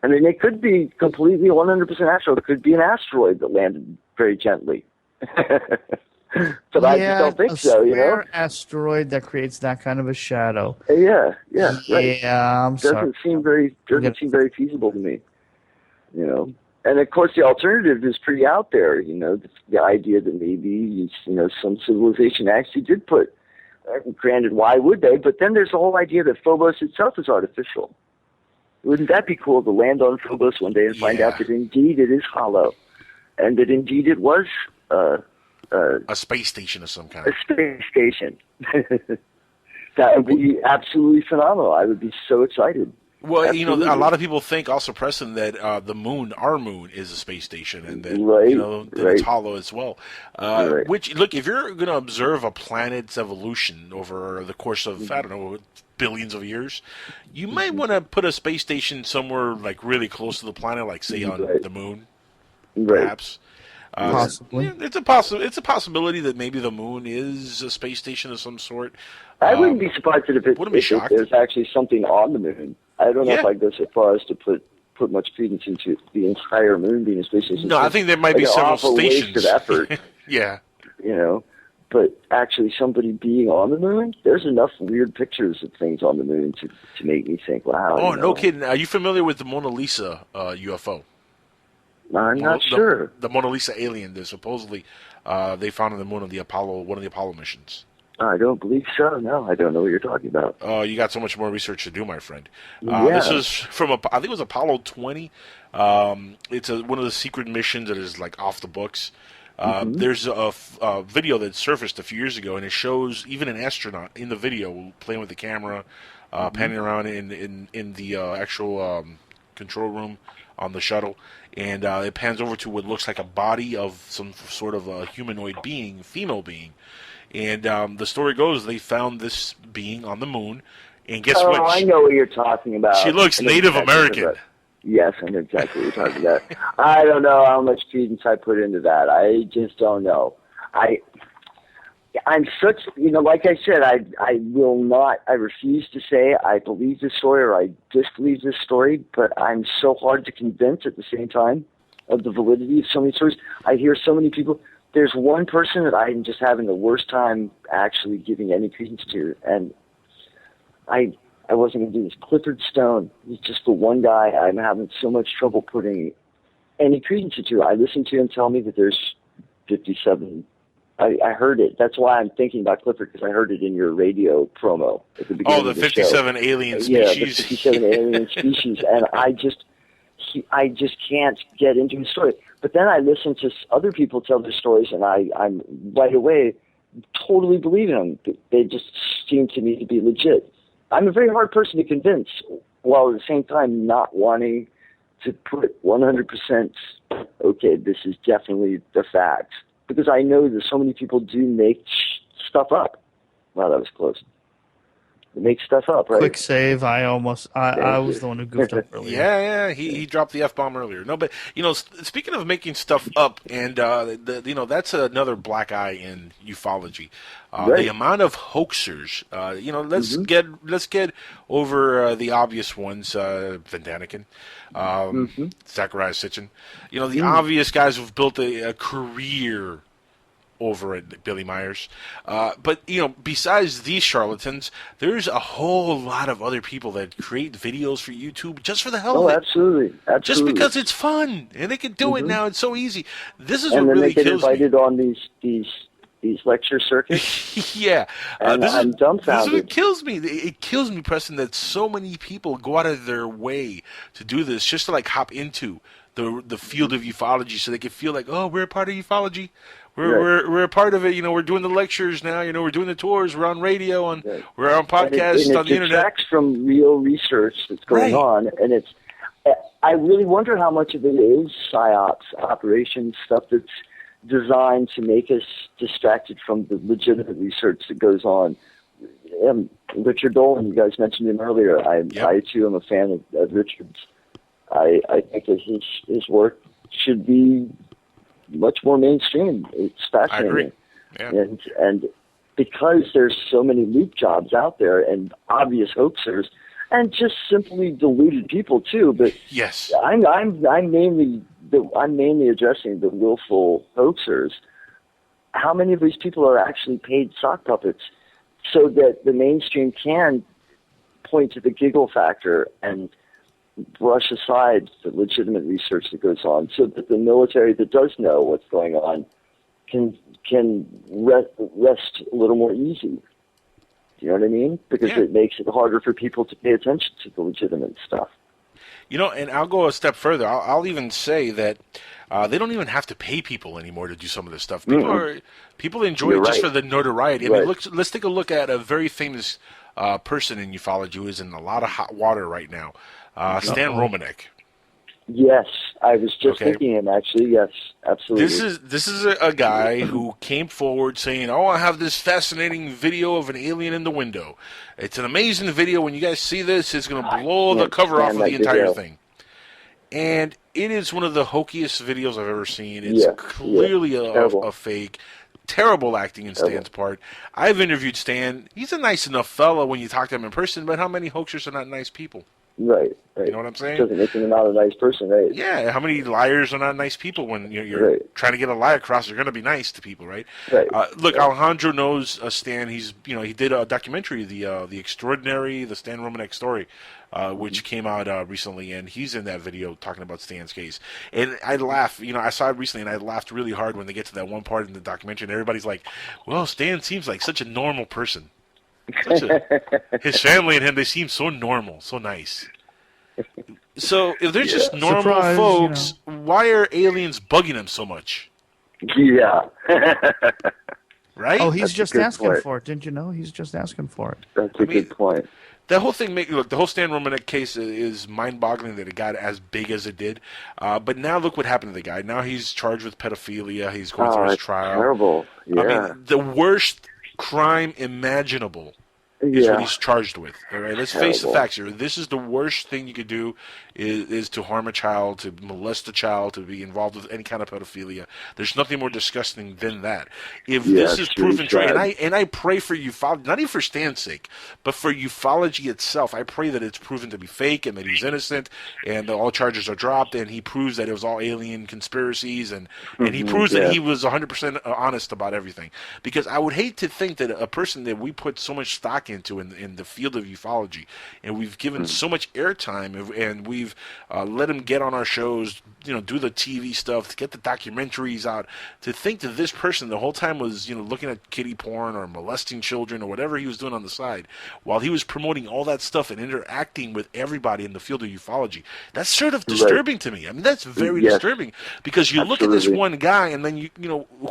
I mean, it could be completely 100% natural. It could be an asteroid that landed very gently. But I just don't think so, An asteroid that creates that kind of a shadow. Yeah, right. Yeah, I'm sorry. Doesn't seem very feasible to me. And of course, the alternative is pretty out there. The idea that maybe some civilization actually did put. Granted, why would they? But then there's the whole idea that Phobos itself is artificial. Wouldn't that be cool to land on Phobos one day and find out that indeed it is hollow, and that indeed it was a space station of some kind? A space station. That would be absolutely phenomenal. I would be so excited. Well, Absolutely. A lot of people think also, Preston, that the moon, our moon, is a space station, and that that it's hollow as well. Which, look, if you're going to observe a planet's evolution over the course of billions of years, you might want to put a space station somewhere like really close to the planet, like say on the moon, perhaps. Possibly. It's a possibility that maybe the moon is a space station of some sort. I wouldn't be surprised if there's actually something on the moon. I don't know if I'd go so far as to put much credence into the entire moon being a space station. No, I think there might be several stations. Waste of effort. Yeah. But actually somebody being on the moon, there's enough weird pictures of things on the moon to make me think, wow. Oh, no kidding. Are you familiar with the Mona Lisa UFO? I'm not sure. The Mona Lisa alien that supposedly they found on the moon of one of the Apollo missions. I don't believe so. No, I don't know what you're talking about. Oh, you got so much more research to do, my friend. This is from, I think it was Apollo 20. It's one of the secret missions that is like off the books. There's a video that surfaced a few years ago, and it shows even an astronaut in the video playing with the camera, panning around in the actual control room on the shuttle, and it pans over to what looks like a body of some sort of a humanoid being, female being. And the story goes they found this being on the moon, and guess what? Oh, I know what you're talking about. She looks Native American. Yes, I know exactly what you're talking about. I don't know how much credence I put into that. I just don't know. I'm such, like I said, I will not, I refuse to say I believe this story or I disbelieve this story, but I'm so hard to convince at the same time of the validity of so many stories. I hear so many people. There's one person that I'm just having the worst time actually giving any credence to, and I wasn't going to do this. Clifford Stone. He's just the one guy I'm having so much trouble putting any credence to. I listened to him tell me that there's 57. I heard it. That's why I'm thinking about Clifford, because I heard it in your radio promo at the beginning of the 57 alien species. Yeah, the 57 alien species. And I just can't get into his story. But then I listen to other people tell their stories, and I'm right away totally believing them. They just seem to me to be legit. I'm a very hard person to convince, while at the same time not wanting to put 100%, okay, this is definitely the fact. Because I know that so many people do make stuff up. Wow, that was close. They make stuff up, right? Quick save. I was the one who goofed up earlier. Yeah, he dropped the F-bomb earlier. No, but, speaking of making stuff up, and, that's another black eye in ufology. The amount of hoaxers, let's get over the obvious ones, Van Daniken, Zachariah Sitchin. The obvious guys who've built a career over at Billy Myers. But, besides these charlatans, there's a whole lot of other people that create videos for YouTube just for the hell of it. Absolutely. Just because it's fun. And they can do it now. It's so easy. This is and what really kills me. And then they get invited on these lecture circuits. Yeah. And I'm dumbfounded. This is what kills me. It kills me, Preston, that so many people go out of their way to do this just to, hop into the field of ufology so they can feel like, oh, we're a part of ufology. We're a part of it. We're doing the lectures now. We're doing the tours. We're on radio. We're on podcasts on the internet. It detracts from real research that's going on, and I really wonder how much of it is psyops, operations, stuff that's designed to make us distracted from the legitimate research that goes on. Richard Dolan, you guys mentioned him earlier. I too am a fan of Richard's. I think that his work should be much more mainstream. It's fascinating. I agree. Yeah. And because there's so many loop jobs out there and obvious hoaxers and just simply deluded people too, but yes, I'm mainly addressing the willful hoaxers. How many of these people are actually paid sock puppets so that the mainstream can point to the giggle factor and brush aside the legitimate research that goes on, so that the military that does know what's going on can rest a little more easy. Do you know what I mean? Because it makes it harder for people to pay attention to the legitimate stuff. You know, and I'll go a step further. I'll even say that they don't even have to pay people anymore to do some of this stuff. People enjoy it just for the notoriety. I mean, let's take a look at a very famous person in ufology who is in a lot of hot water right now, Stan Romanek. Yes, I was just thinking him, actually. Yes, absolutely. This is a guy who came forward saying, "Oh, I have this fascinating video of an alien in the window. It's an amazing video. When you guys see this, it's going to blow the cover off of the entire thing." And it is one of the hokiest videos I've ever seen. It's clearly a fake. Terrible acting in Stan's part. I've interviewed Stan. He's a nice enough fellow when you talk to him in person, but how many hoaxers are not nice people? Right. You know what I'm saying? Doesn't make him not a nice person, right? Yeah, how many liars are not nice people when you're trying to get a lie across? You're going to be nice to people, right? Right. Look, Alejandro knows Stan. He did a documentary, the Extraordinary, the Stan Romanek story, which came out recently, and he's in that video talking about Stan's case. And I laugh. I saw it recently, and I laughed really hard when they get to that one part in the documentary, and everybody's like, "Well, Stan seems like such a normal person." His family and him, they seem so normal, so nice. So if they're just normal folks, why are aliens bugging them so much? Yeah. Right? Oh, he's just asking for it. Didn't you know? He's just asking for it. That's a good point. The whole thing, the whole Stan Romanek case is mind-boggling that it got as big as it did. But now look what happened to the guy. Now he's charged with pedophilia. He's going through his trial. Terrible. Yeah. I mean, the worst crime imaginable is what he's charged with. All right, let's face the facts here. This is the worst thing you could do is to harm a child, to molest a child, to be involved with any kind of pedophilia. There's nothing more disgusting than that. If this is proven true, and I pray for ufology, not even for Stan's sake, but for ufology itself, I pray that it's proven to be fake and that he's innocent and that all charges are dropped and he proves that it was all alien conspiracies and he proves that he was 100% honest about everything. Because I would hate to think that a person that we put so much stock into in the field of ufology and we've given so much airtime and we've let him get on our shows, do the TV stuff, to get the documentaries out, to think that this person the whole time was, looking at kiddie porn or molesting children or whatever he was doing on the side, while he was promoting all that stuff and interacting with everybody in the field of ufology. That's sort of disturbing to me. I mean, that's very disturbing because you look at this one guy and then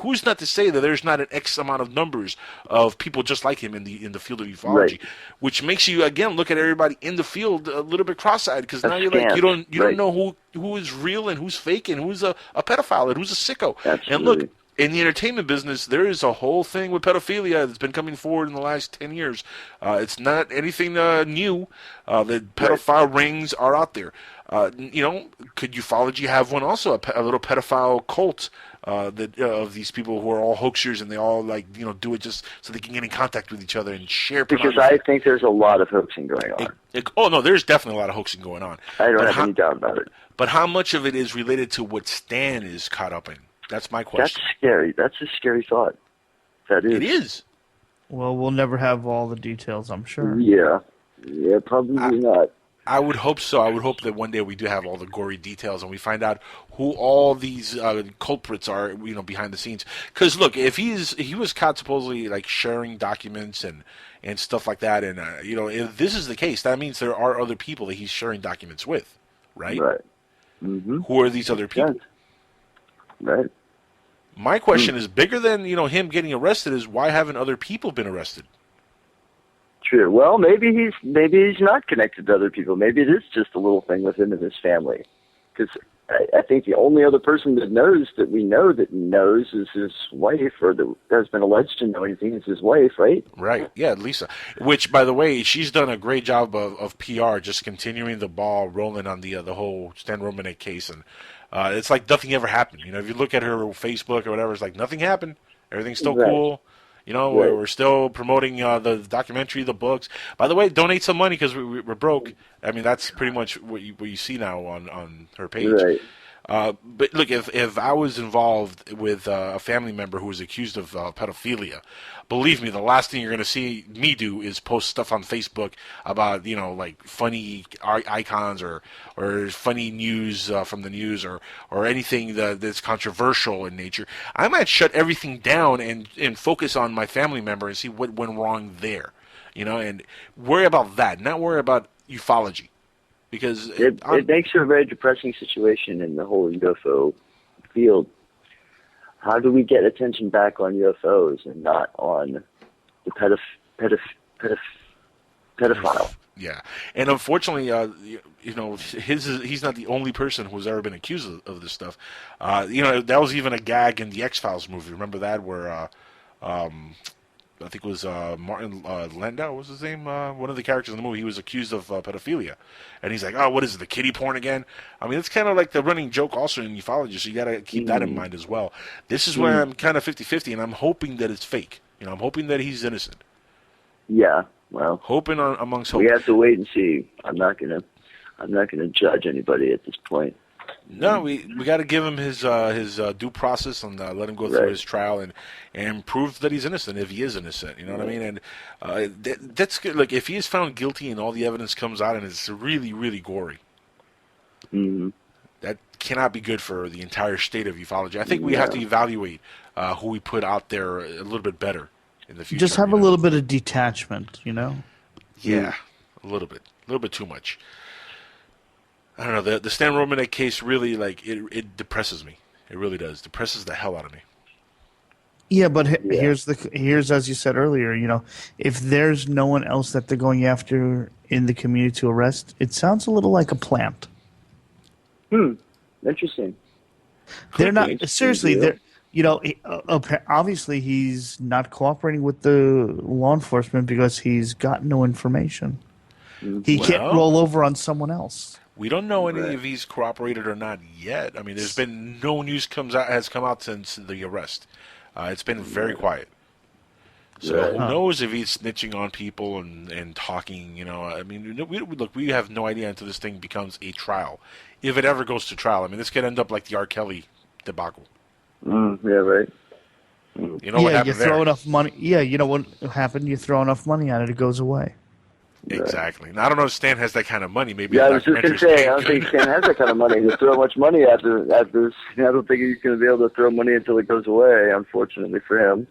who's not to say that there's not an X amount of numbers of people just like him in the field of ufology, which makes you again look at everybody in the field a little bit cross-eyed because now you're like you don't know who is real and who's fake and who's a pedophile and who's a sicko. Absolutely. And look, in the entertainment business, there is a whole thing with pedophilia that's been coming forward in the last 10 years. It's not anything new. The pedophile rings are out there. Could ufology have one also, a little pedophile cult of these people who are all hoaxers and they all do it just so they can get in contact with each other and share pornography? Because I think there's a lot of hoaxing going on. There's definitely a lot of hoaxing going on. I don't have any doubt about it. But how much of it is related to what Stan is caught up in? That's my question. That's scary. That's a scary thought. That is. It is. Well, we'll never have all the details, I'm sure. Yeah, probably not. I would hope so. I would hope that one day we do have all the gory details and we find out who all these culprits are, behind the scenes. Because look, if he was caught supposedly sharing documents and stuff like that, and if this is the case, that means there are other people that he's sharing documents with, right? Right. Mm-hmm. Who are these other people? Right. My question is bigger than him getting arrested. Is why haven't other people been arrested? True. Well, maybe he's not connected to other people. Maybe it is just a little thing with him and his family. Because I think the only other person that knows is his wife, or that has been alleged to know anything is his wife, right? Right. Yeah, Lisa. Which, by the way, she's done a great job of PR, just continuing the ball rolling on the whole Stan Romanek case, and it's like nothing ever happened. If you look at her Facebook or whatever, it's like nothing happened. Everything's still cool. We're still promoting the documentary, the books. By the way, donate some money because we're broke. I mean, that's pretty much what you see now on her page. Right. But look, if I was involved with a family member who was accused of pedophilia, believe me, the last thing you're going to see me do is post stuff on Facebook about, like funny icons or funny news from the news or anything that's controversial in nature. I might shut everything down and focus on my family member and see what went wrong there, and worry about that, not worry about ufology. Because it makes for a very depressing situation in the whole UFO field. How do we get attention back on UFOs and not on the pedophile? Yeah, and unfortunately, he's not the only person who's ever been accused of this stuff. That was even a gag in the X-Files movie. Remember that, where I think it was Martin Landau, was his name? One of the characters in the movie. He was accused of pedophilia. And he's like, oh, what is it, the kiddie porn again? I mean, it's kind of like the running joke also in ufology, so you got to keep that in mind as well. This is where I'm kind of 50-50, and I'm hoping that it's fake. I'm hoping that he's innocent. Yeah, well. Hoping amongst hope. We have to wait and see. I'm not gonna judge anybody at this point. No, we got to give him his due process and let him go through his trial and prove that he's innocent if he is innocent. You know what I mean? And that's good. Look, if he is found guilty and all the evidence comes out and it's really, really gory, that cannot be good for the entire state of ufology. I think we have to evaluate who we put out there a little bit better in the future. Just have a little bit of detachment, Yeah, a little bit too much. I don't know, the Stan Romanek case really, it depresses me. It really does. Depresses the hell out of me. Yeah, but here's as you said earlier, if there's no one else that they're going after in the community to arrest, it sounds a little like a plant. Interesting. They're not seriously. They're obviously he's not cooperating with the law enforcement because he's got no information. He can't roll over on someone else. We don't know if he's cooperated or not yet. I mean, there's been no news has come out since the arrest. It's been very quiet. So who knows if he's snitching on people and talking? I mean, we have no idea until this thing becomes a trial. If it ever goes to trial, I mean, this could end up like the R. Kelly debacle. Yeah, right. You know what happened you throw enough money. Yeah, you know what happened? You throw enough money at it, it goes away. Exactly. Now, I don't know if Stan has that kind of money. Maybe. Yeah, I was just going to say, I don't think Stan has that kind of money to throw much money at this. I don't think he's going to be able to throw money until it goes away, unfortunately for him.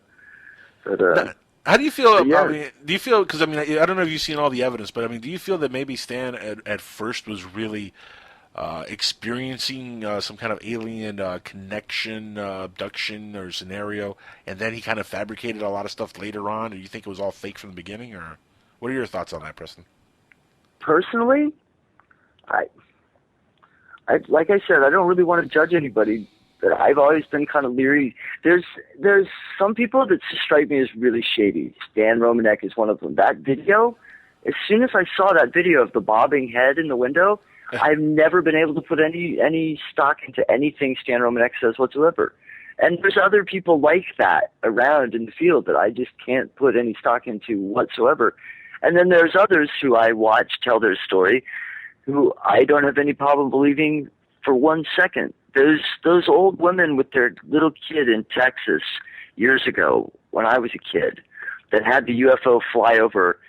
But, how do you feel? I mean, do you feel, because I don't know if you've seen all the evidence, but do you feel that maybe Stan at first was really experiencing some kind of alien connection, abduction or scenario, and then he kind of fabricated a lot of stuff later on? Or do you think it was all fake from the beginning, or what are your thoughts on that, Preston? Personally, I like I said, I don't really want to judge anybody, but I've always been kind of leery. There's some people that strike me as really shady. Stan Romanek is one of them. That video, as soon as I saw that video of the bobbing head in the window, I've never been able to put any stock into anything Stan Romanek says whatsoever. And there's other people like that around in the field that I just can't put any stock into whatsoever. And then there's others who I watch tell their story who I don't have any problem believing for 1 second. Those old women with their little kid in Texas years ago when I was a kid that had the UFO fly over,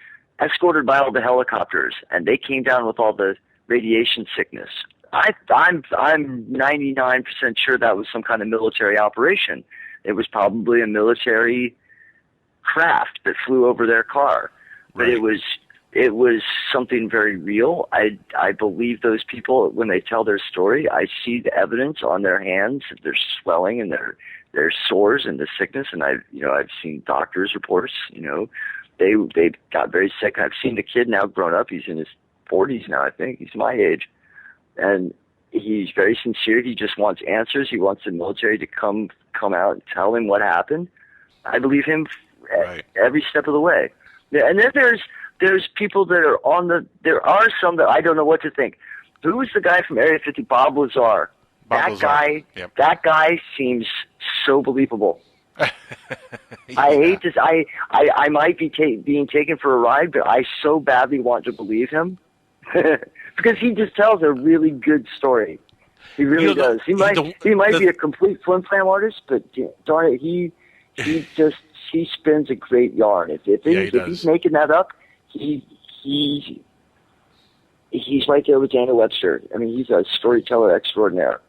escorted by all the helicopters, and they came down with all the radiation sickness. I'm 99% sure that was some kind of military operation. It was probably a military craft that flew over their car. But it was something very real. I believe those people when they tell their story. I see the evidence on their hands, their swelling and their sores and the sickness. And I've seen doctors' reports. They got very sick. I've seen the kid now grown up. He's in his 40s now. I think he's my age, and he's very sincere. He just wants answers. He wants the military to come out and tell him what happened. I believe him every step of the way. Yeah, and then there's people that are there are some that I don't know what to think. Who was the guy from Area 50? Bob Lazar. That guy seems so believable. I hate this. I might be being taken for a ride, but I so badly want to believe him because he just tells a really good story. He really does. He might be a complete flim-flam artist, but darn it, he spins a great yarn. If he's making that up, he's right there with Daniel Webster. I mean, he's a storyteller extraordinaire.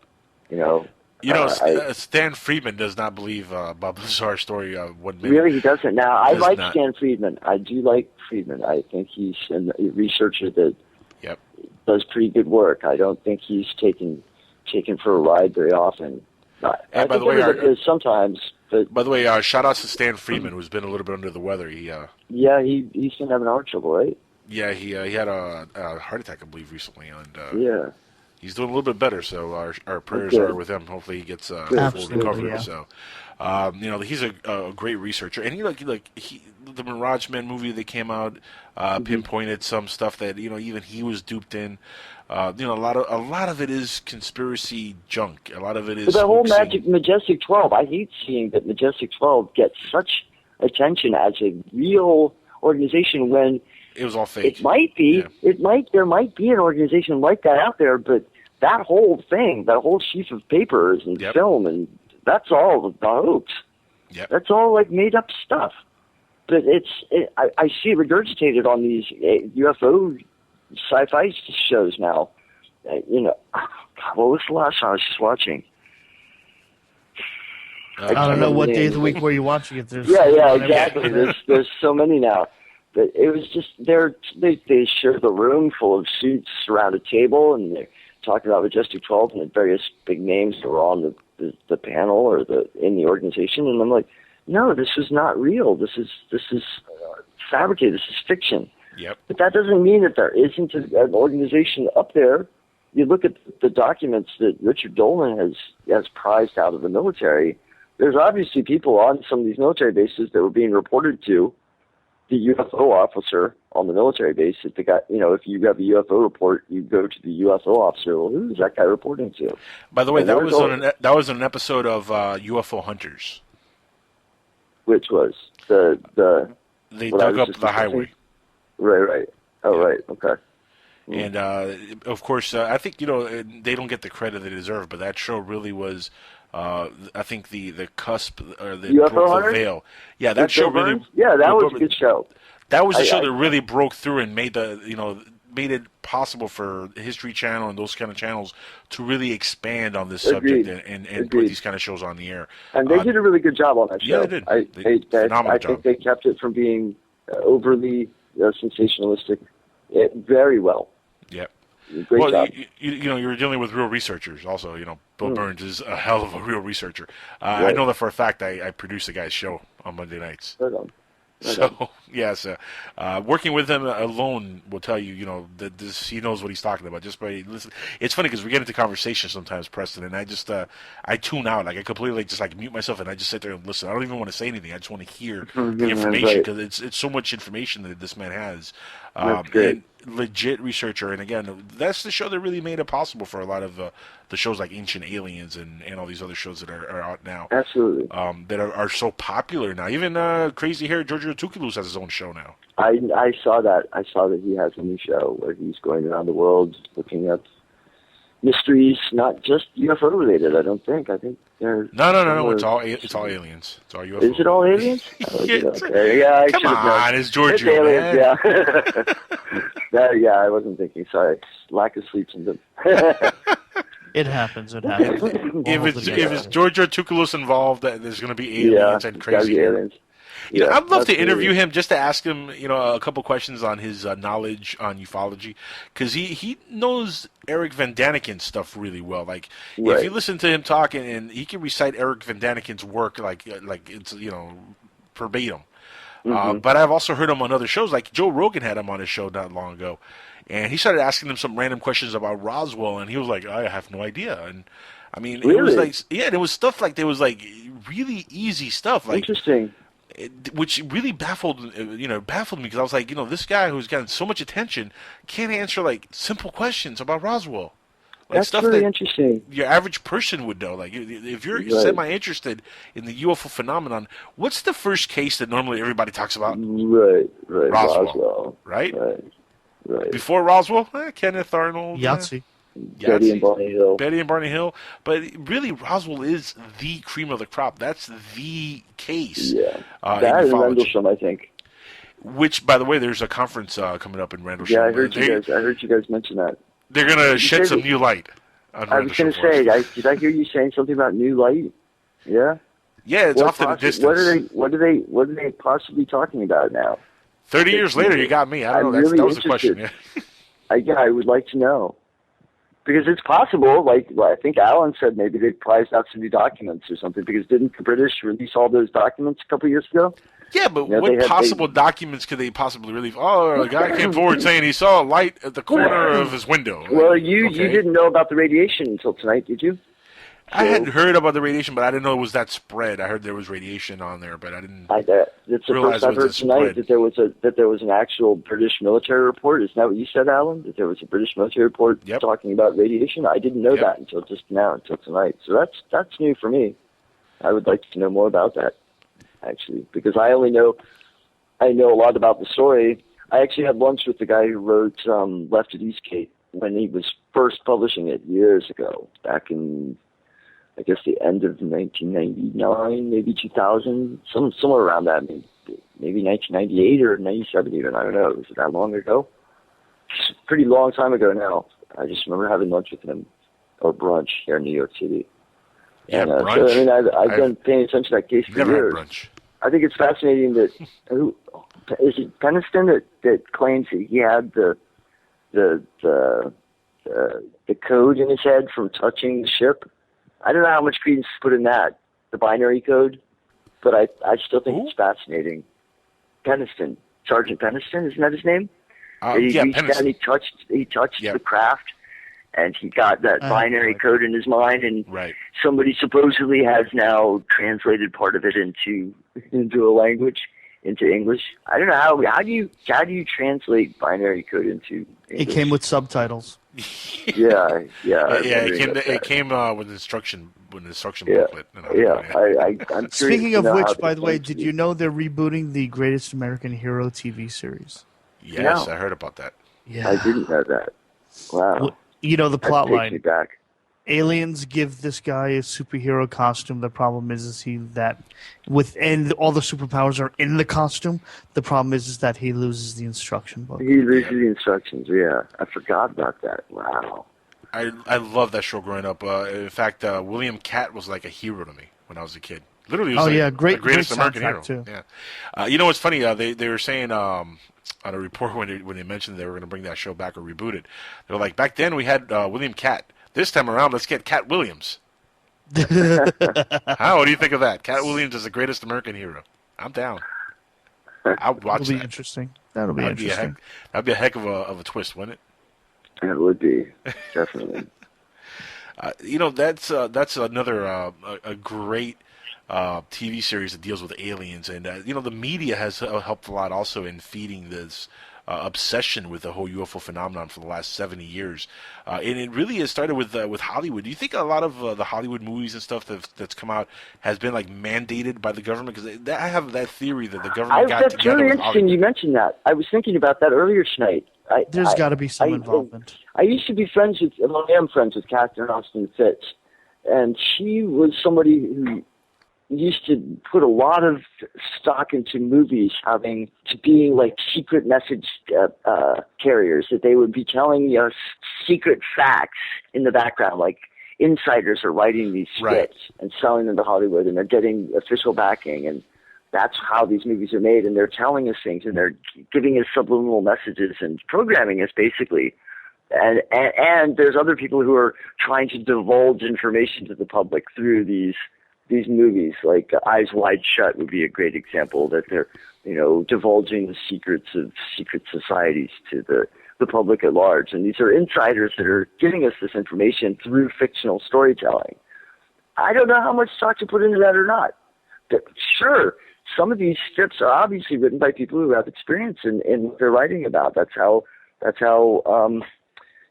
Stan Friedman does not believe Bob Lazar's story. Really, he doesn't. Now, I like Stan Friedman. I do like Friedman. I think he's a researcher that does pretty good work. I don't think he's taken for a ride very often. I think everybody is sometimes. But by the way, shout out to Stan Friedman, who's been a little bit under the weather. He's been having heart trouble, right? Yeah, he had a heart attack, I believe, recently, and he's doing a little bit better. So our prayers are with him. Hopefully, he gets full recovery. Yeah. So, he's a great researcher, and the Mirage Men movie that came out pinpointed some stuff that even he was duped in. A lot of it is conspiracy junk. A lot of it is the whole Majestic 12. I hate seeing that Majestic 12 gets such attention as a real organization when it was all fake. It might be. Yeah. There might be an organization like that out there, but that whole thing, that whole sheaf of papers and film, and that's all the hoax. Yep. That's all like made up stuff. But I see it regurgitated on these UFO sci-fi shows now. God, what was the last one I was just watching? I don't know what day of the week were you watching it. Exactly. There's so many now. But it was just they share the room full of suits around a table, and they're talking about Majestic 12 and the various big names that were on the panel or in the organization. And I'm like, no, this is not real. This is fabricated. This is fiction. Yep. But that doesn't mean that there isn't an organization up there. You look at the documents that Richard Dolman has prized out of the military. There's obviously people on some of these military bases that were being reported to the UFO officer on the military base. If if you have a UFO report, you go to the UFO officer. Well, who is that guy reporting to? By the way, that was on an episode of UFO Hunters. Which was they dug up the highway. Right. Oh, right. Okay. And of course, I think they don't get the credit they deserve, but that show really was. I think the cusp or the broke the veil. Yeah, that show really. Yeah, that was a good show. That was the show that really broke through and made made it possible for History Channel and those kind of channels to really expand on this subject and put these kind of shows on the air. And they did a really good job on that show. Yeah, they did. I think they kept it from being overly sensationalistic very well. Yep. Great job. You're dealing with real researchers also. Bill Burns is a hell of a real researcher. Right. I know that for a fact. I produce the guy's show on Monday nights. Right on. Working with him alone will tell you, that he knows what he's talking about just by listening. It's funny because we get into conversation sometimes, Preston, and I just I tune out. Like I completely just mute myself and I just sit there and listen. I don't even want to say anything. I just want to hear the information because it's so much information that this man has. That's great. And legit researcher, and again, that's the show that really made it possible for a lot of the shows like Ancient Aliens and all these other shows that are out now. Absolutely. That are so popular now. Even Crazy Hair Giorgio Tsoukalos has his own show now. I saw that. I saw that he has a new show where he's going around the world looking at mysteries, not just UFO related. I don't think. I think they're no. It's all aliens. It's all UFO. Is it all aliens? Okay. Yeah, come on, it's Giorgio. It's aliens, yeah. I wasn't thinking. Sorry, lack of sleep syndrome. It happens. If it's Giorgio Tsoukalos involved, there's going to be aliens and crazy aliens. I'd love to interview him just to ask him, a couple questions on his knowledge on ufology, because he knows Eric Van Daniken's stuff really well. Like, if you listen to him talking, and he can recite Eric Van Daniken's work like it's verbatim. But I've also heard him on other shows, like Joe Rogan had him on his show not long ago, and he started asking him some random questions about Roswell, and he was like, I have no idea. And I mean, really? It was like, there was stuff like there was like really easy stuff, like interesting. Which really baffled me because I was like, this guy who's gotten so much attention can't answer like simple questions about Roswell. Like That's stuff really that interesting. Your average person would know. Like if you're semi-interested in the UFO phenomenon, what's the first case that normally everybody talks about? Right. Roswell. Right? Right. Before Roswell, Kenneth Arnold. Yahtzee. Yeah, Betty and Barney Hill. Betty and Barney Hill. But really, Roswell is the cream of the crop. That's the case. Yeah, in that and ufology. Rendlesham, I think. Which, by the way, there's a conference coming up in Rendlesham. Yeah, I heard you guys mention that. They're going to shed some new light on I was going to say, did I hear you saying something about new light? Yeah. Yeah, it's off in the distance. What are they possibly talking about now? 30 years later, you got me. I don't know. Really that was the question. Yeah. I would like to know. Because it's possible, like I think Alan said, maybe they prized out some new documents or something. Because didn't the British release all those documents a couple of years ago? Yeah, but what possible documents could they possibly release? Oh, a guy came forward saying he saw a light at the corner of his window. Well, you didn't know about the radiation until tonight, did you? I had heard about the radiation, but I didn't know it was that spread. I heard there was radiation on there, but I didn't. It's the first I've heard tonight that there was an actual British military report. Isn't that what you said, Alan? That there was a British military report talking about radiation. I didn't know that until just now, until tonight. So that's new for me. I would like to know more about that, actually, because I know a lot about the story. I actually had lunch with the guy who wrote Left at Eastgate when he was first publishing it years ago, back in, I guess, the end of 1999, maybe 2000, somewhere around that, maybe 1998 or 97 even, I don't know. Was it that long ago? It's a pretty long time ago now. I just remember having lunch with him, or brunch, here in New York City. Yeah, and, brunch. So, I mean, I've been paying attention to that case for years. Had brunch. I think it's fascinating that, is it Peniston that claims that he had the code in his head from touching the ship? I don't know how much credence to put in that, the binary code, but I still think it's fascinating. Peniston, Sergeant Peniston, isn't that his name? He reached Peniston. down, he touched the craft, and he got that binary code in his mind, and somebody supposedly has now translated part of it into a language, into English. I don't know how do you translate binary code into English? It came with subtitles. Yeah. It came with an instruction booklet. I'm Speaking of which, by the way, did you know they're rebooting the Greatest American Hero TV series? Yes, I heard about that. Yeah, I didn't know that. Wow. Well, you know the plot line. Takes me back. Aliens give this guy a superhero costume. The problem is and all the superpowers are in the costume. The problem is that he loses the instruction book. He loses the instructions. Yeah, I forgot about that. Wow. I love that show growing up. In fact, William Catt was like a hero to me when I was a kid. Literally, it was great, the greatest great American hero. Too. Yeah. You know what's funny? They were saying on a report when they mentioned they were going to bring that show back or reboot it. They were like, back then we had William Catt. This time around, let's get Cat Williams. What do you think of that? Cat Williams is the greatest American hero. I'm down. I'll watch that. That'll be interesting. That'd be a heck of a twist, wouldn't it? It would be, definitely. That's another a great TV series that deals with aliens, and the media has helped a lot also in feeding this obsession with the whole UFO phenomenon for the last 70 years, and it really has started with Hollywood. Do you think a lot of the Hollywood movies and stuff that's come out has been like mandated by the government? Because I have that theory that the government got together. That's really interesting. You mentioned that. I was thinking about that earlier tonight. There's got to be some involvement. I used to be friends with. Well, I am friends with Catherine Austin Fitz, and she was somebody who used to put a lot of stock into movies having to being like secret message carriers, that they would be telling us secret facts in the background, like insiders are writing these scripts and selling them to Hollywood, and they're getting official backing, and that's how these movies are made, and they're telling us things, and they're giving us subliminal messages and programming us basically. And there's other people who are trying to divulge information to the public through these movies, like Eyes Wide Shut would be a great example, that they're, divulging the secrets of secret societies to the public at large. And these are insiders that are giving us this information through fictional storytelling. I don't know how much stock to put into that or not. But sure, some of these scripts are obviously written by people who have experience in what they're writing about. That's how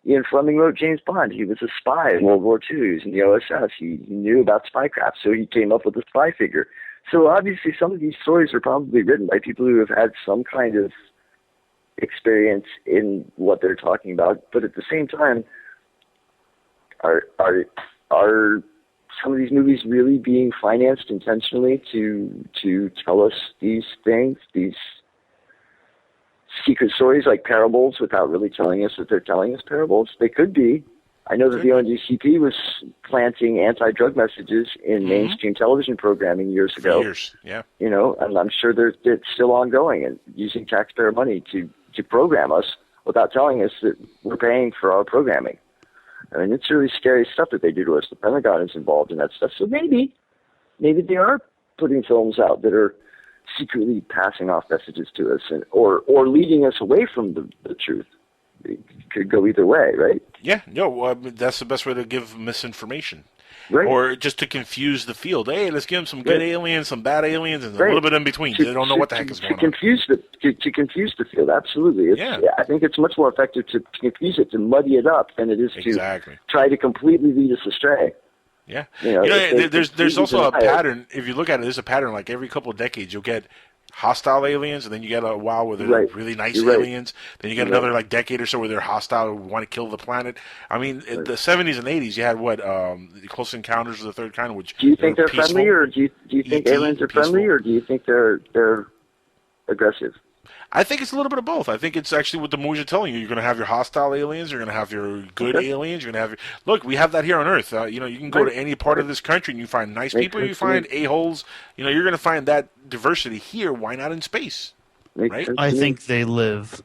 Ian Fleming wrote James Bond. He was a spy in World War II. He was in the OSS. He knew about spycraft, so he came up with a spy figure. So obviously some of these stories are probably written by people who have had some kind of experience in what they're talking about. But at the same time, are some of these movies really being financed intentionally to tell us these things, these secret stories like parables, without really telling us that they're telling us parables? They could be. I know that the ONGCP was planting anti-drug messages in mainstream television programming years ago. Yeah. You know, and I'm sure it's still ongoing, and using taxpayer money to program us without telling us that we're paying for our programming. I mean, it's really scary stuff that they do to us. The Pentagon is involved in that stuff. So maybe they are putting films out that are secretly passing off messages to us, or leading us away from the truth. It could go either way, right? Yeah, no, that's the best way to give misinformation. Right. Or just to confuse the field. Hey, let's give them some good aliens, some bad aliens, and a little bit in between. They don't know what the heck is going on. To confuse the field, absolutely. I think it's much more effective to confuse it, to muddy it up, than it is to try to completely lead us astray. Yeah. There's also a pattern. If you look at it, there's a pattern. Like every couple of decades, you'll get hostile aliens, and then you get a while where they're really nice aliens. Then you get another like decade or so where they're hostile and want to kill the planet. I mean, in the 70s and 80s, you had the Close Encounters of the Third Kind, which do you think they're friendly, or do you think aliens are friendly, or do you think they're aggressive? I think it's a little bit of both. I think it's actually what the movies are telling you. You're going to have your hostile aliens. You're going to have your good aliens. You're going to have look, we have that here on Earth. You can go to any part of this country and you find nice people. You find a-holes. You're going to find that diversity here. Why not in space? Right? I think they live.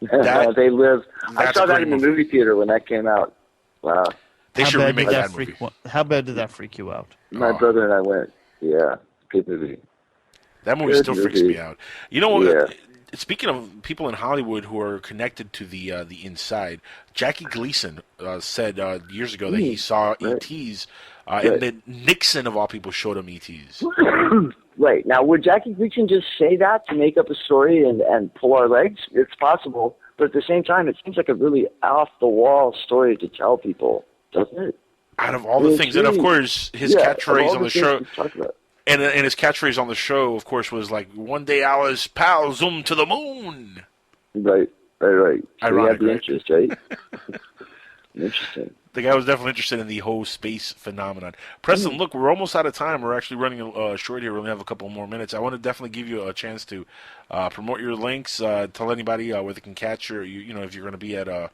They live. I saw that in the movie theater when that came out. Wow. They should remake that movie. How bad did that freak you out? My brother and I went. Yeah, good movie. That movie still freaks me out. You know what? Speaking of people in Hollywood who are connected to the inside, Jackie Gleason said years ago that he saw ETs, and that Nixon, of all people, showed him ETs. Right. Now, would Jackie Gleason just say that to make up a story and pull our legs? It's possible. But at the same time, it seems like a really off-the-wall story to tell people, doesn't it? Out of all the things. And, of course, his catchphrase on the show... And his catchphrase on the show, of course, was like, "One day Alice, pal, zoom to the moon." Right. Ironic, so have the interest, right? Interesting. The guy was definitely interested in the whole space phenomenon. Preston, look, we're almost out of time. We're actually running short here. We only have a couple more minutes. I want to definitely give you a chance to promote your links, tell anybody where they can catch you. If you're going to be at a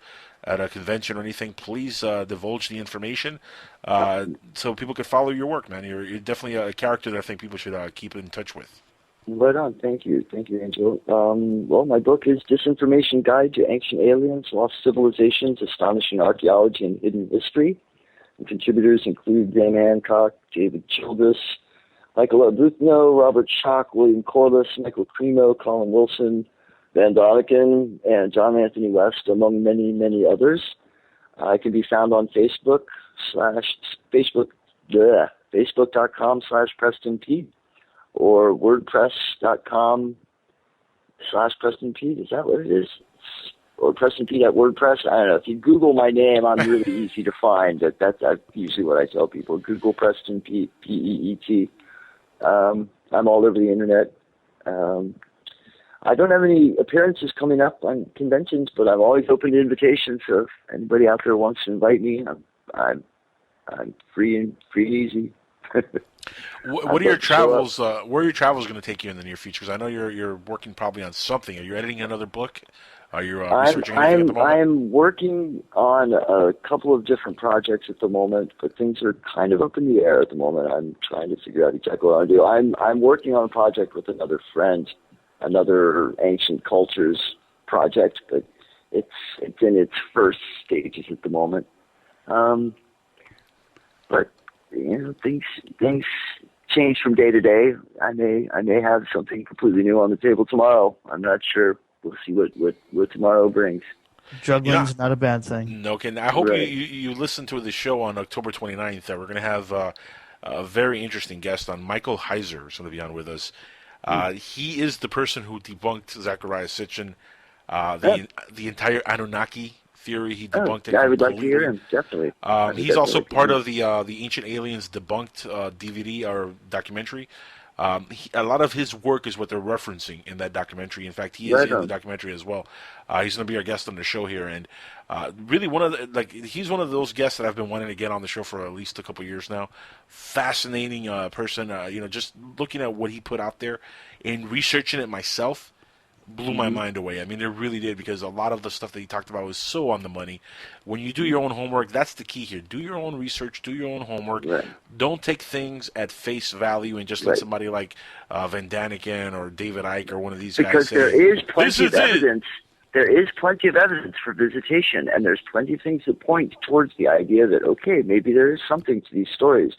convention or anything, please divulge the information so people could follow your work, man. You're definitely a character that I think people should keep in touch with. Right on. Thank you, Angel. Well, my book is Disinformation Guide to Ancient Aliens, Lost Civilizations, Astonishing Archaeology, and Hidden History. And contributors include Dan Hancock, David Childress, Michael Arbuthnot, Robert Schock, William Corliss, Michael Cremo, Colin Wilson, Van Doniken, and John Anthony West, among many, many others. I can be found on Facebook.com/Preston Peet, or WordPress.com/Preston Peet. Is that what it is? Or Preston Peet at WordPress? I don't know. If you Google my name, I'm really easy to find. That's usually what I tell people. Google Preston Peet, P-E-E-T. I'm all over the internet. I don't have any appearances coming up on conventions, but I'm always open to invitations. So if anybody out there wants to invite me, I'm free and easy. What are your travels? Where are your travels going to take you in the near future? Because I know you're working probably on something. Are you editing another book? Are you researching anything at the moment? I'm working on a couple of different projects at the moment, but things are kind of up in the air at the moment. I'm trying to figure out exactly what I want to do. I'm working on a project with another friend, another ancient cultures project, but it's in its first stages at the moment. But things change from day to day. I may have something completely new on the table tomorrow. I'm not sure. We'll see what tomorrow brings. Juggling's not a bad thing. No, Ken. I hope you listen to the show on October 29th. We're going to have a very interesting guest on. Michael Heiser is going to be on with us. He is the person who debunked Zecharia Sitchin, the entire Anunnaki theory. He debunked it. I would like to hear him, definitely. He's also part of the Ancient Aliens Debunked DVD or documentary. A lot of his work is what they're referencing in that documentary. In fact, he is Right in the on. documentary as well. He's going to be our guest on the show here, and really he's one of those guests that I've been wanting to get on the show for at least a couple years now. Fascinating person. Just looking at what he put out there and researching it myself blew my mind away. I mean, it really did, because a lot of the stuff that he talked about was so on the money. When you do your own homework, that's the key here. Do your own research, do your own homework. Right. Don't take things at face value and just let somebody like Van Daniken or David Icke or one of these guys Because say, there is plenty of it. evidence. There is plenty of evidence for visitation, and there's plenty of things that point towards the idea that, okay, maybe there is something to these stories,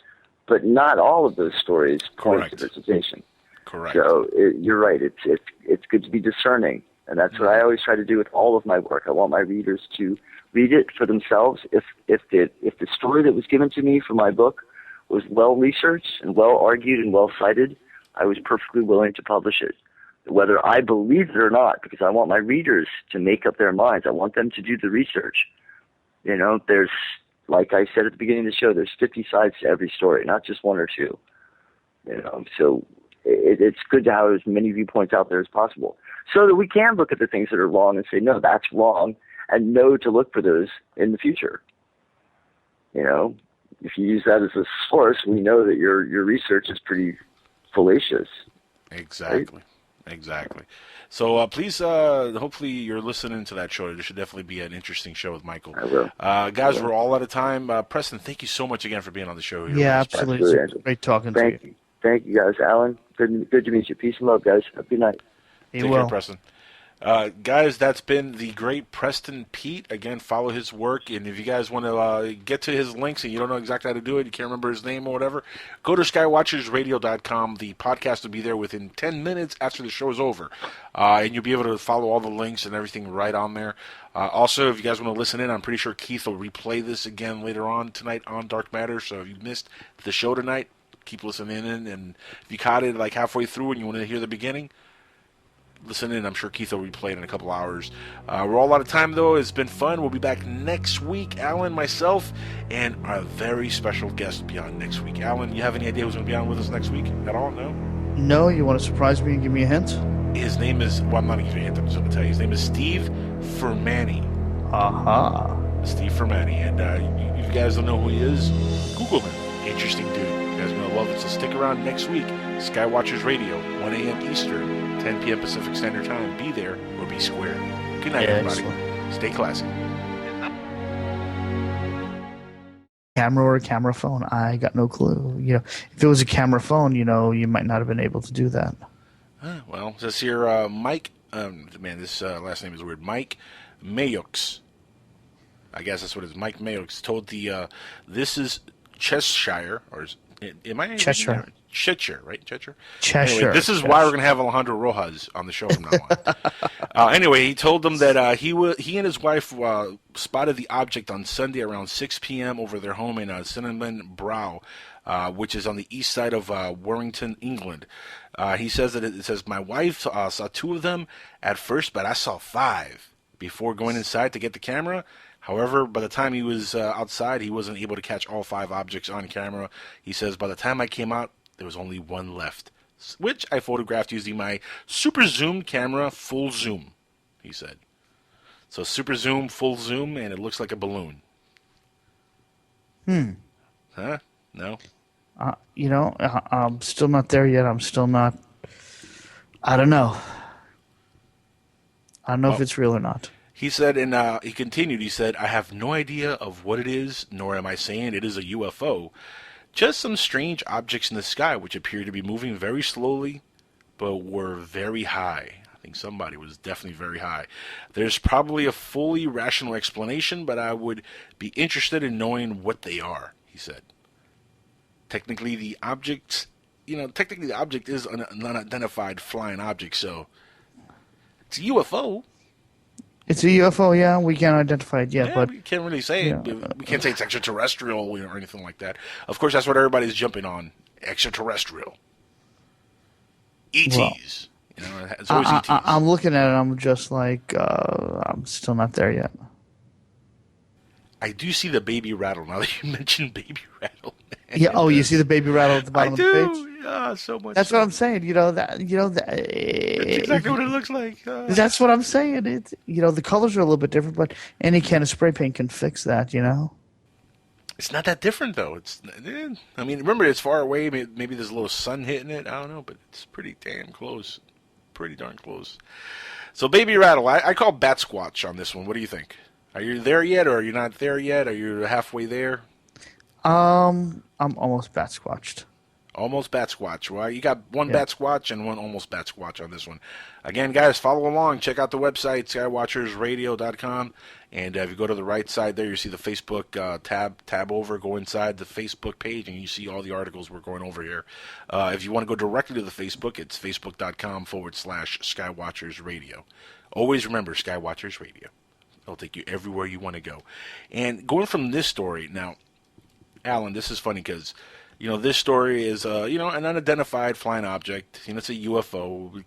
but not all of those stories point Correct. to visitation. Correct. So you're right. It's good to be discerning, and that's what I always try to do with all of my work. I want my readers to read it for themselves. If the story that was given to me for my book was well researched and well argued and well cited, I was perfectly willing to publish it, whether I believed it or not, because I want my readers to make up their minds. I want them to do the research. There's, like I said at the beginning of the show, there's 50 sides to every story, not just one or two. So it's good to have as many viewpoints out there as possible, so that we can look at the things that are wrong and say, no, that's wrong, and know to look for those in the future. If you use that as a source, we know that your research is pretty fallacious. Exactly. Right? Exactly. So please, hopefully you're listening to that show. There should definitely be an interesting show with Michael. I will. Guys, we're all out of time. Preston, thank you so much again for being on the show here. Yeah, absolutely. It's great talking to you. Thank you, guys. Alan, good to meet you. Peace and love, guys. Have a good night. Take care, Preston. Guys, that's been the great Preston Peet. Again, follow his work, and if you guys want to get to his links and you don't know exactly how to do it, you can't remember his name or whatever, go to skywatchersradio.com. The podcast will be there within 10 minutes after the show is over, and you'll be able to follow all the links and everything right on there. Also, if you guys want to listen in, I'm pretty sure Keith will replay this again later on tonight on Dark Matter, so if you missed the show tonight, keep listening in, and if you caught it like halfway through and you want to hear the beginning, listen in. I'm sure Keith will replay it in a couple hours. We're all out of time, though. It's been fun. We'll be back next week. Alan, myself, and our very special guest will be on next week. Alan, you have any idea who's going to be on with us next week at all? No? No? You want to surprise me and give me a hint? His name is, I'm not going to give you a hint. I'm just going to tell you. His name is Steve Fermani. Aha. Steve Fermani. And if you guys don't know who he is, Google him. Interesting dude. You guys are going to love it. So stick around next week. Skywatchers Radio, 1 a.m. Eastern, 10 p.m. Pacific Standard Time. Be there or be square. Good night, everybody. Excellent. Stay classy. Camera or a camera phone? I got no clue. If it was a camera phone, you might not have been able to do that. Well, it says here, Mike. This last name is weird. Mike Mayox. I guess that's what it is. Mike Mayox told this is Cheshire, or am I? Cheshire. Cheshire, right? Cheshire. Cheshire. Anyway, this is why we're going to have Alejandro Rojas on the show from now on. Anyway, he told them that he and his wife spotted the object on Sunday around 6 p.m. over their home in Cinnamon Brow, which is on the east side of Warrington, England. He says that it says, my wife saw two of them at first, but I saw five before going inside to get the camera. However, by the time he was outside, he wasn't able to catch all five objects on camera. He says, by the time I came out, there was only one left, which I photographed using my super zoom camera, full zoom, he said. So super zoom, full zoom, and it looks like a balloon. Huh? No? I'm still not there yet. I'm still not. I don't know. I don't know if it's real or not. He said, and he continued, he said, I have no idea of what it is, nor am I saying it is a UFO. Just some strange objects in the sky which appear to be moving very slowly, but were very high. I think somebody was definitely very high. There's probably a fully rational explanation, but I would be interested in knowing what they are, he said. Technically, the object is an unidentified flying object, so it's a UFO. It's a UFO, yeah. We can't identify it yet, but we can't really say it. We can't say it's extraterrestrial or anything like that. Of course, that's what everybody's jumping on. Extraterrestrial. ETs. Well, it's always ETs. I'm looking at it. I'm just like, I'm still not there yet. I do see the baby rattle now that you mentioned baby rattle. Yeah. Oh, you see the baby rattle at the bottom of the page? Yeah, so much. That's what I'm saying. That. That's exactly what it looks like. That's what I'm saying. The colors are a little bit different, but any can of spray paint can fix that. It's not that different though. I mean, remember it's far away. Maybe there's a little sun hitting it. I don't know, but it's pretty damn close. Pretty darn close. So baby rattle. I call bat squatch on this one. What do you think? Are you there yet, or are you not there yet? Are you halfway there? I'm almost bat squatched. Almost bat squatch. Well, you got one bat squatch and one almost bat squatch on this one. Again, guys, follow along. Check out the website, skywatchersradio.com. And if you go to the right side there, you see the Facebook tab over. Go inside the Facebook page, and you see all the articles we're going over here. If you want to go directly to the Facebook, it's facebook.com/Skywatchers Radio. Always remember Skywatchers Radio. It'll take you everywhere you want to go. And going from this story, now, Alan, this is funny because, this story is, an unidentified flying object. It's a UFO.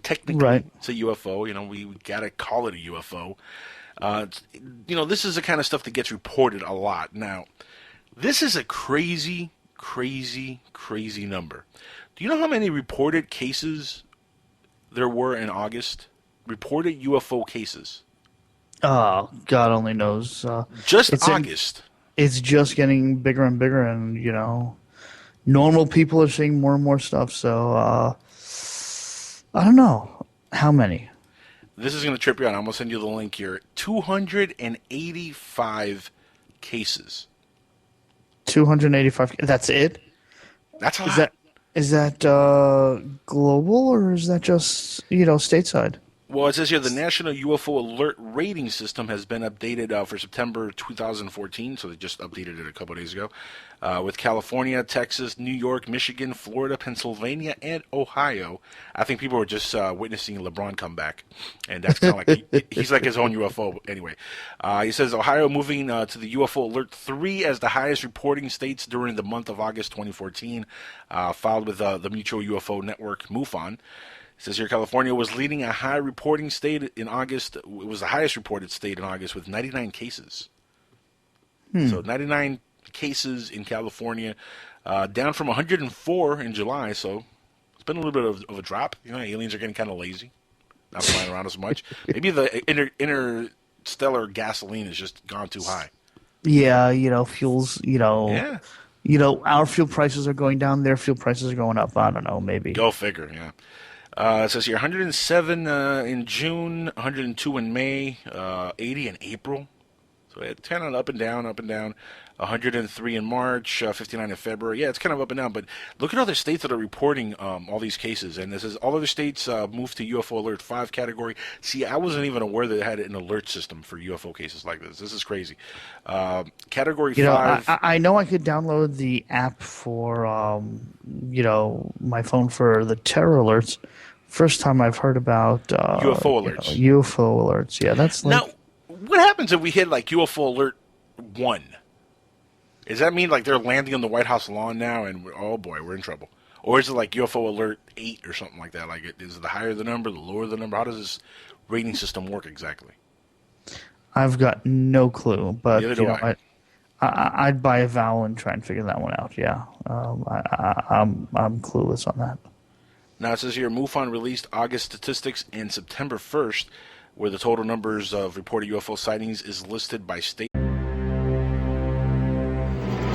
Technically, It's a UFO. We got to call it a UFO. This is the kind of stuff that gets reported a lot. Now, this is a crazy, crazy, crazy number. Do you know how many reported cases there were in August? Reported UFO cases. Oh, God only knows. Just August. It's just getting bigger and bigger, and, normal people are seeing more and more stuff, so I don't know. How many? This is going to trip you out. I'm going to send you the link here. 285 cases. 285. That's it? That's a lot. Is that global, or is that just, stateside? Well, it says here the National UFO Alert Rating System has been updated for September 2014, so they just updated it a couple of days ago, with California, Texas, New York, Michigan, Florida, Pennsylvania, and Ohio. I think people were just witnessing LeBron come back, and that's kind of like he's like his own UFO anyway. He says Ohio moving to the UFO Alert 3 as the highest reporting states during the month of August 2014, filed with the Mutual UFO Network, MUFON. It says here California was leading a high reporting state in August. It was the highest reported state in August with 99 cases. So 99 cases in California, down from 104 in July. So it's been a little bit of a drop. Aliens are getting kind of lazy, not flying around as much. Maybe the interstellar gasoline has just gone too high. Yeah, fuels, our fuel prices are going down, their fuel prices are going up. I don't know, maybe. Go figure, yeah. It says here 107 in June, 102 in May, 80 in April. So it's kind of up and down, 103 in March, 59 in February. Yeah, it's kind of up and down. But look at other states that are reporting all these cases. And this is all other states moved to UFO Alert 5 category. See, I wasn't even aware that they had an alert system for UFO cases like this. This is crazy. Category 5. I know I could download the app for, my phone for the terror alerts. First time I've heard about UFO alerts. UFO alerts, yeah. That's like... Now, what happens if we hit like UFO Alert 1? Does that mean like they're landing on the White House lawn now and we're in trouble? Or is it like UFO Alert 8 or something like that? Like, is it the higher the number, the lower the number? How does this rating system work exactly? I've got no clue, but Neither do I. I'd buy a vowel and try and figure that one out. Yeah, I'm clueless on that. Now it says here, MUFON released August statistics in September 1st, where the total numbers of reported UFO sightings is listed by state.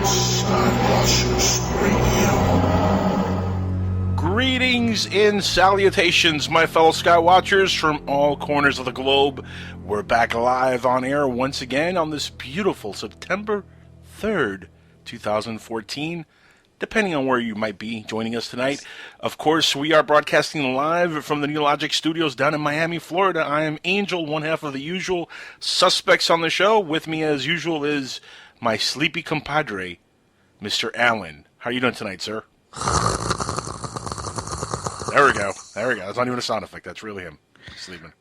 Skywatchers Radio. Greetings and salutations, my fellow Skywatchers from all corners of the globe. We're back live on air once again on this beautiful September 3rd, 2014. Depending on where you might be joining us tonight. Of course, we are broadcasting live from the Neologic Studios down in Miami, Florida. I am Angel, one half of the usual suspects on the show. With me, as usual, is my sleepy compadre, Mr. Allen. How are you doing tonight, sir? There we go. That's not even a sound effect. That's really him sleeping.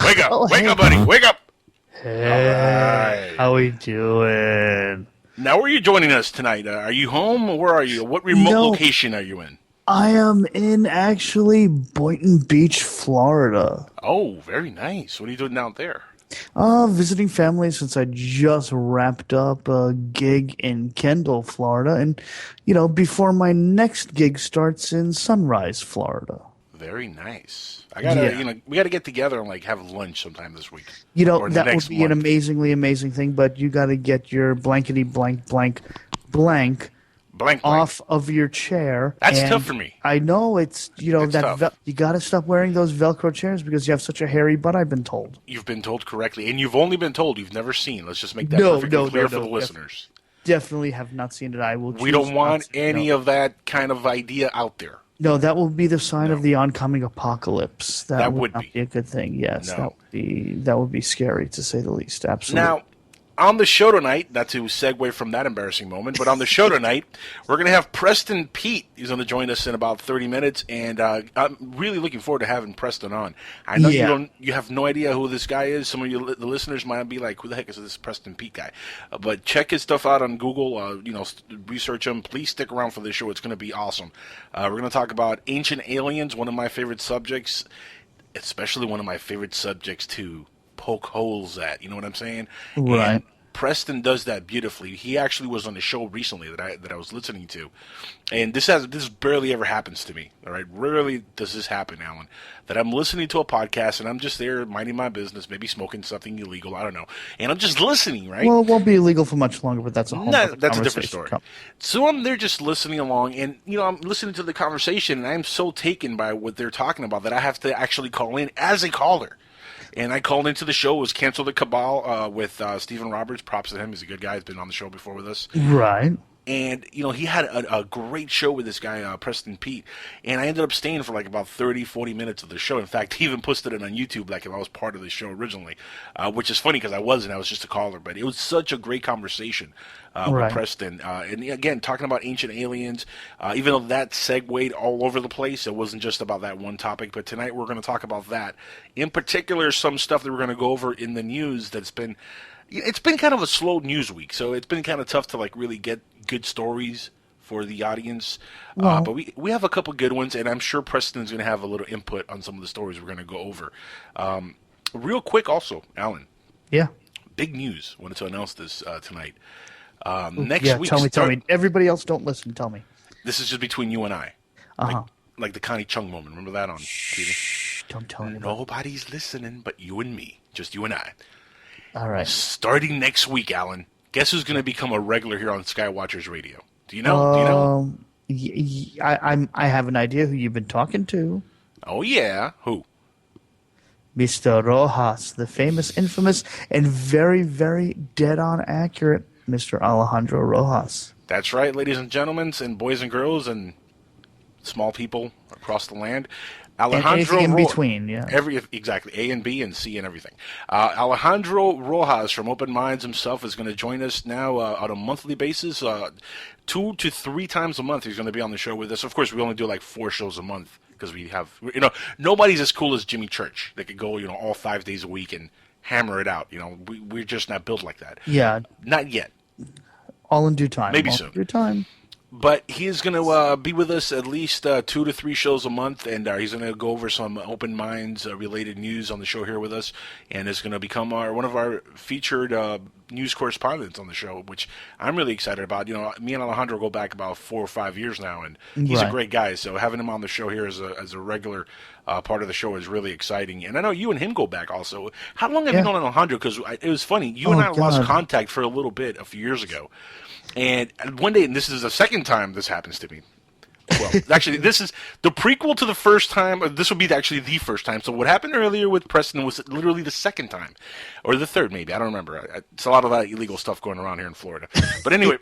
Wake up. Wake up, buddy. Wake up. Hey, right. How we doing? Now, where are you joining us tonight? Are you home, or where are you? What remote location are you in? I am in, actually, Boynton Beach, Florida. Oh, very nice. What are you doing out there? Visiting family since I just wrapped up a gig in Kendall, Florida, and before my next gig starts in Sunrise, Florida. Very nice. I gotta, we gotta get together and have lunch sometime this week. Or That next would be an month. amazingly amazing thing, but you got to get your blankety blank blank blank Blank. off of your chair. That's and tough for me. I know it's tough. you got to stop wearing those Velcro chairs because you have such a hairy butt. I've been told. You've been told correctly, and you've only been told. You've never seen. Let's just make that perfectly clear for the listeners. Definitely have not seen it. I will. We don't want any of that kind of idea out there. No, that will be the sign of the oncoming apocalypse. That would not be a good thing. Yes, No. that would be scary to say the least. Absolutely. Now, on the show tonight, not to segue from that embarrassing moment, but on the show tonight, we're going to have Preston Peet. He's going to join us in about 30 minutes, and I'm really looking forward to having Preston on. I know you have no idea who this guy is. Some of you, the listeners, might be like, "Who the heck is this Preston Peet guy?" But check his stuff out on Google. Research him. Please stick around for this show. It's going to be awesome. We're going to talk about ancient aliens, one of my favorite subjects, especially one of my favorite subjects to poke holes at. You know what I'm saying? Right. And Preston does that beautifully. He actually was on a show recently that I was listening to, and this barely ever happens to me. All right, rarely does this happen, Alan. That I'm listening to a podcast and I'm just there minding my business, maybe smoking something illegal, I don't know, and I'm just listening. Right? Well, it won't be illegal for much longer, but that's that's a different story. So I'm there just listening along, and I'm listening to the conversation, and I'm so taken by what they're talking about that I have to actually call in as a caller. And I called into the show. It was Cancel the Cabal with Stephen Roberts. Props to him. He's a good guy. He's been on the show before with us. Right. And, he had a great show with this guy, Preston Peet. And I ended up staying for about 30, 40 minutes of the show. In fact, he even posted it on YouTube if I was part of the show originally, which is funny because I wasn't. I was just a caller. But it was such a great conversation with Preston. And, again, talking about ancient aliens, even though that segued all over the place, it wasn't just about that one topic. But tonight we're going to talk about that. In particular, some stuff that we're going to go over in the news that's been... It's been kind of a slow news week, so it's been kind of tough to really get good stories for the audience. But we have a couple good ones, and I'm sure Preston's going to have a little input on some of the stories we're going to go over. Real quick, also, Alan. Yeah. Big news. Wanted to announce this tonight. Next week. Tell me. Everybody else, don't listen. Tell me. This is just between you and I. Like the Connie Chung moment. Remember that on TV? Shh. Don't tell anybody. Nobody's listening but you and me. Just you and I. All right. Starting next week, Alan, guess who's going to become a regular here on Skywatchers Radio? Do you know? I have an idea who you've been talking to. Oh, yeah. Who? Mr. Rojas, the famous, infamous, and very, very dead-on accurate Mr. Alejandro Rojas. That's right, ladies and gentlemen, and boys and girls, and small people across the land. Alejandro and anything in between, yeah. Exactly, A and B and C and everything. Alejandro Rojas from Open Minds himself is going to join us now on a monthly basis. 2 to 3 times a month he's going to be on the show with us. Of course, we only do 4 shows a month because we have, nobody's as cool as Jimmy Church. They could go, all 5 days a week and hammer it out. We're just not built like that. Yeah. Not yet. All in due time. Maybe soon. In due time. But he is going to be with us at least 2 to 3 shows a month, and he's going to go over some Open Minds related news on the show here with us, and is going to become one of our featured news correspondents on the show, which I'm really excited about. Me and Alejandro go back about 4 or 5 years now, and he's a great guy. So having him on the show here as a regular part of the show is really exciting. And I know you and him go back also. How long have you known Alejandro? Because it was funny. You and I lost contact for a little bit a few years ago. And one day, and this is the second time this happens to me. Well, actually, this is the prequel to the first time. Or this will be actually the first time. So what happened earlier with Preston was literally the second time. Or the third, maybe. I don't remember. It's a lot of that illegal stuff going around here in Florida. But anyway,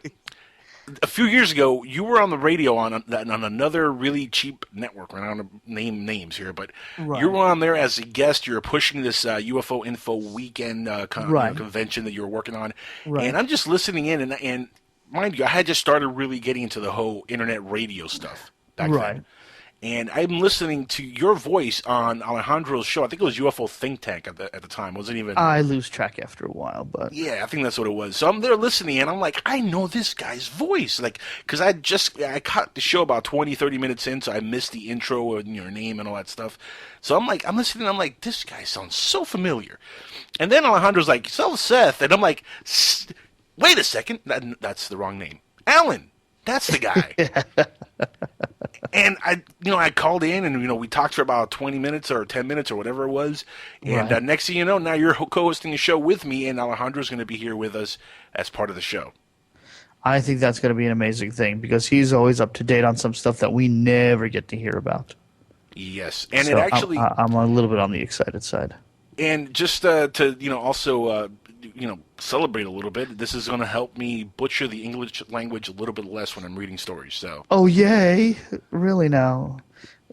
a few years ago, you were on the radio on another really cheap network. We're not going to name names here, but you were on there as a guest. You were pushing this UFO Info weekend convention that you were working on. Right. And I'm just listening in, and mind you, I had just started really getting into the whole internet radio stuff back then. And I'm listening to your voice on Alejandro's show. I think it was UFO Think Tank at the time. It wasn't even. I lose track after a while, but Yeah, I think that's what it was. So I'm there listening, and I'm like, I know this guy's voice. Like, because I caught the show about 20, 30 minutes in, so I missed the intro and your name and all that stuff. So I'm listening, I'm like, this guy sounds so familiar. And then Alejandro's like, so Seth. And I'm like, wait a second. That's the wrong name. Alan. That's the guy. And I called in and, we talked for about 20 minutes or 10 minutes or whatever it was. And Right. Next thing you know, now you're co-hosting a show with me, and Alejandro's going to be here with us as part of the show. I think that's going to be an amazing thing because he's always up to date on some stuff that we never get to hear about. Yes. And So it actually... I'm a little bit on the excited side. And just to, also... celebrate a little bit. This is going to help me butcher the English language a little bit less when I'm reading stories. So. Oh, yay. Really now?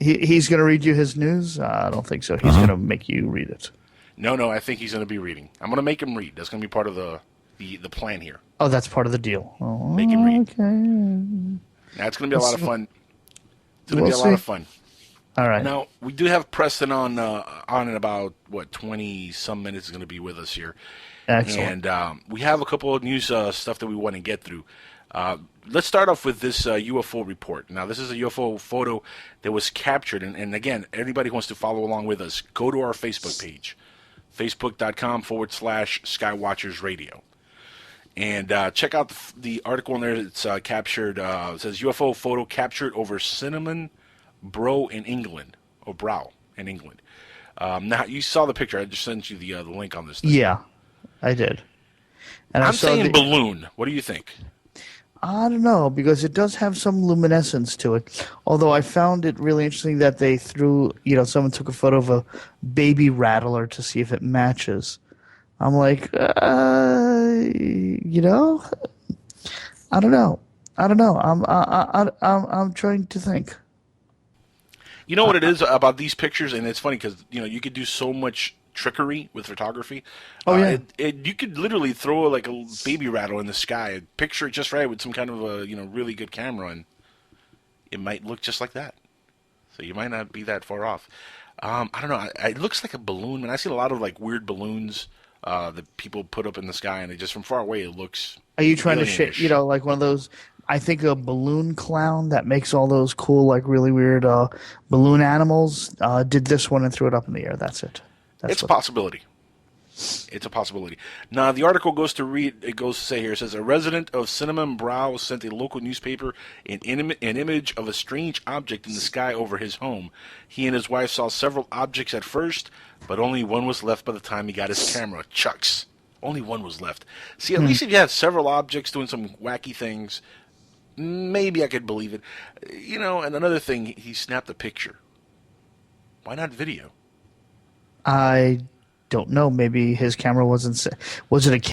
He's going to read you his news? I don't think so. He's going to make you read it. No, I think he's going to be reading. I'm going to make him read. That's going to be part of the plan here. Oh, that's part of the deal. Oh, Make him read. Okay. Now, it's going to be a lot of fun. It's going to We'll be a lot see. of fun. All right. Now, we do have Preston on in about, 20-some minutes is going to be with us here. Excellent. And we have a couple of news stuff that we want to get through. Let's start off with this UFO report. Now, this is a UFO photo that was captured. And again, anybody who wants to follow along with us, go to our Facebook page, facebook.com/Skywatchers Radio. And check out the article in there. It's captured. It says UFO photo captured over Cinnamon Brow in England. Or Brow in England. Now, you saw the picture. I just sent you the link on this thing. Yeah, I did. And I'm saying balloon. What do you think? I don't know, because it does have some luminescence to it. Although I found it really interesting that they someone took a photo of a baby rattler to see if it matches. I'm like, I don't know. I'm trying to think. You know what it is about these pictures, and it's funny because you could do so much trickery with photography. Oh yeah, you could literally throw like a baby rattle in the sky, picture it just right with some kind of a really good camera, and it might look just like that. So you might not be that far off. I don't know. It looks like a balloon, and I see a lot of like weird balloons that people put up in the sky, and just from far away it looks. Are you trying to alien-ish. like one of those? I think a balloon clown that makes all those cool, like really weird balloon animals did this one and threw it up in the air. That's it. It's a possibility. It's a possibility. Now, the article goes to say here, it says, a resident of Cinnamon Brow sent a local newspaper an image of a strange object in the sky over his home. He and his wife saw several objects at first, but only one was left by the time he got his camera. Chucks. Only one was left. See, at least if you have several objects doing some wacky things, maybe I could believe it. And another thing, he snapped a picture. Why not video? I don't know. Maybe his camera wasn't. Was it a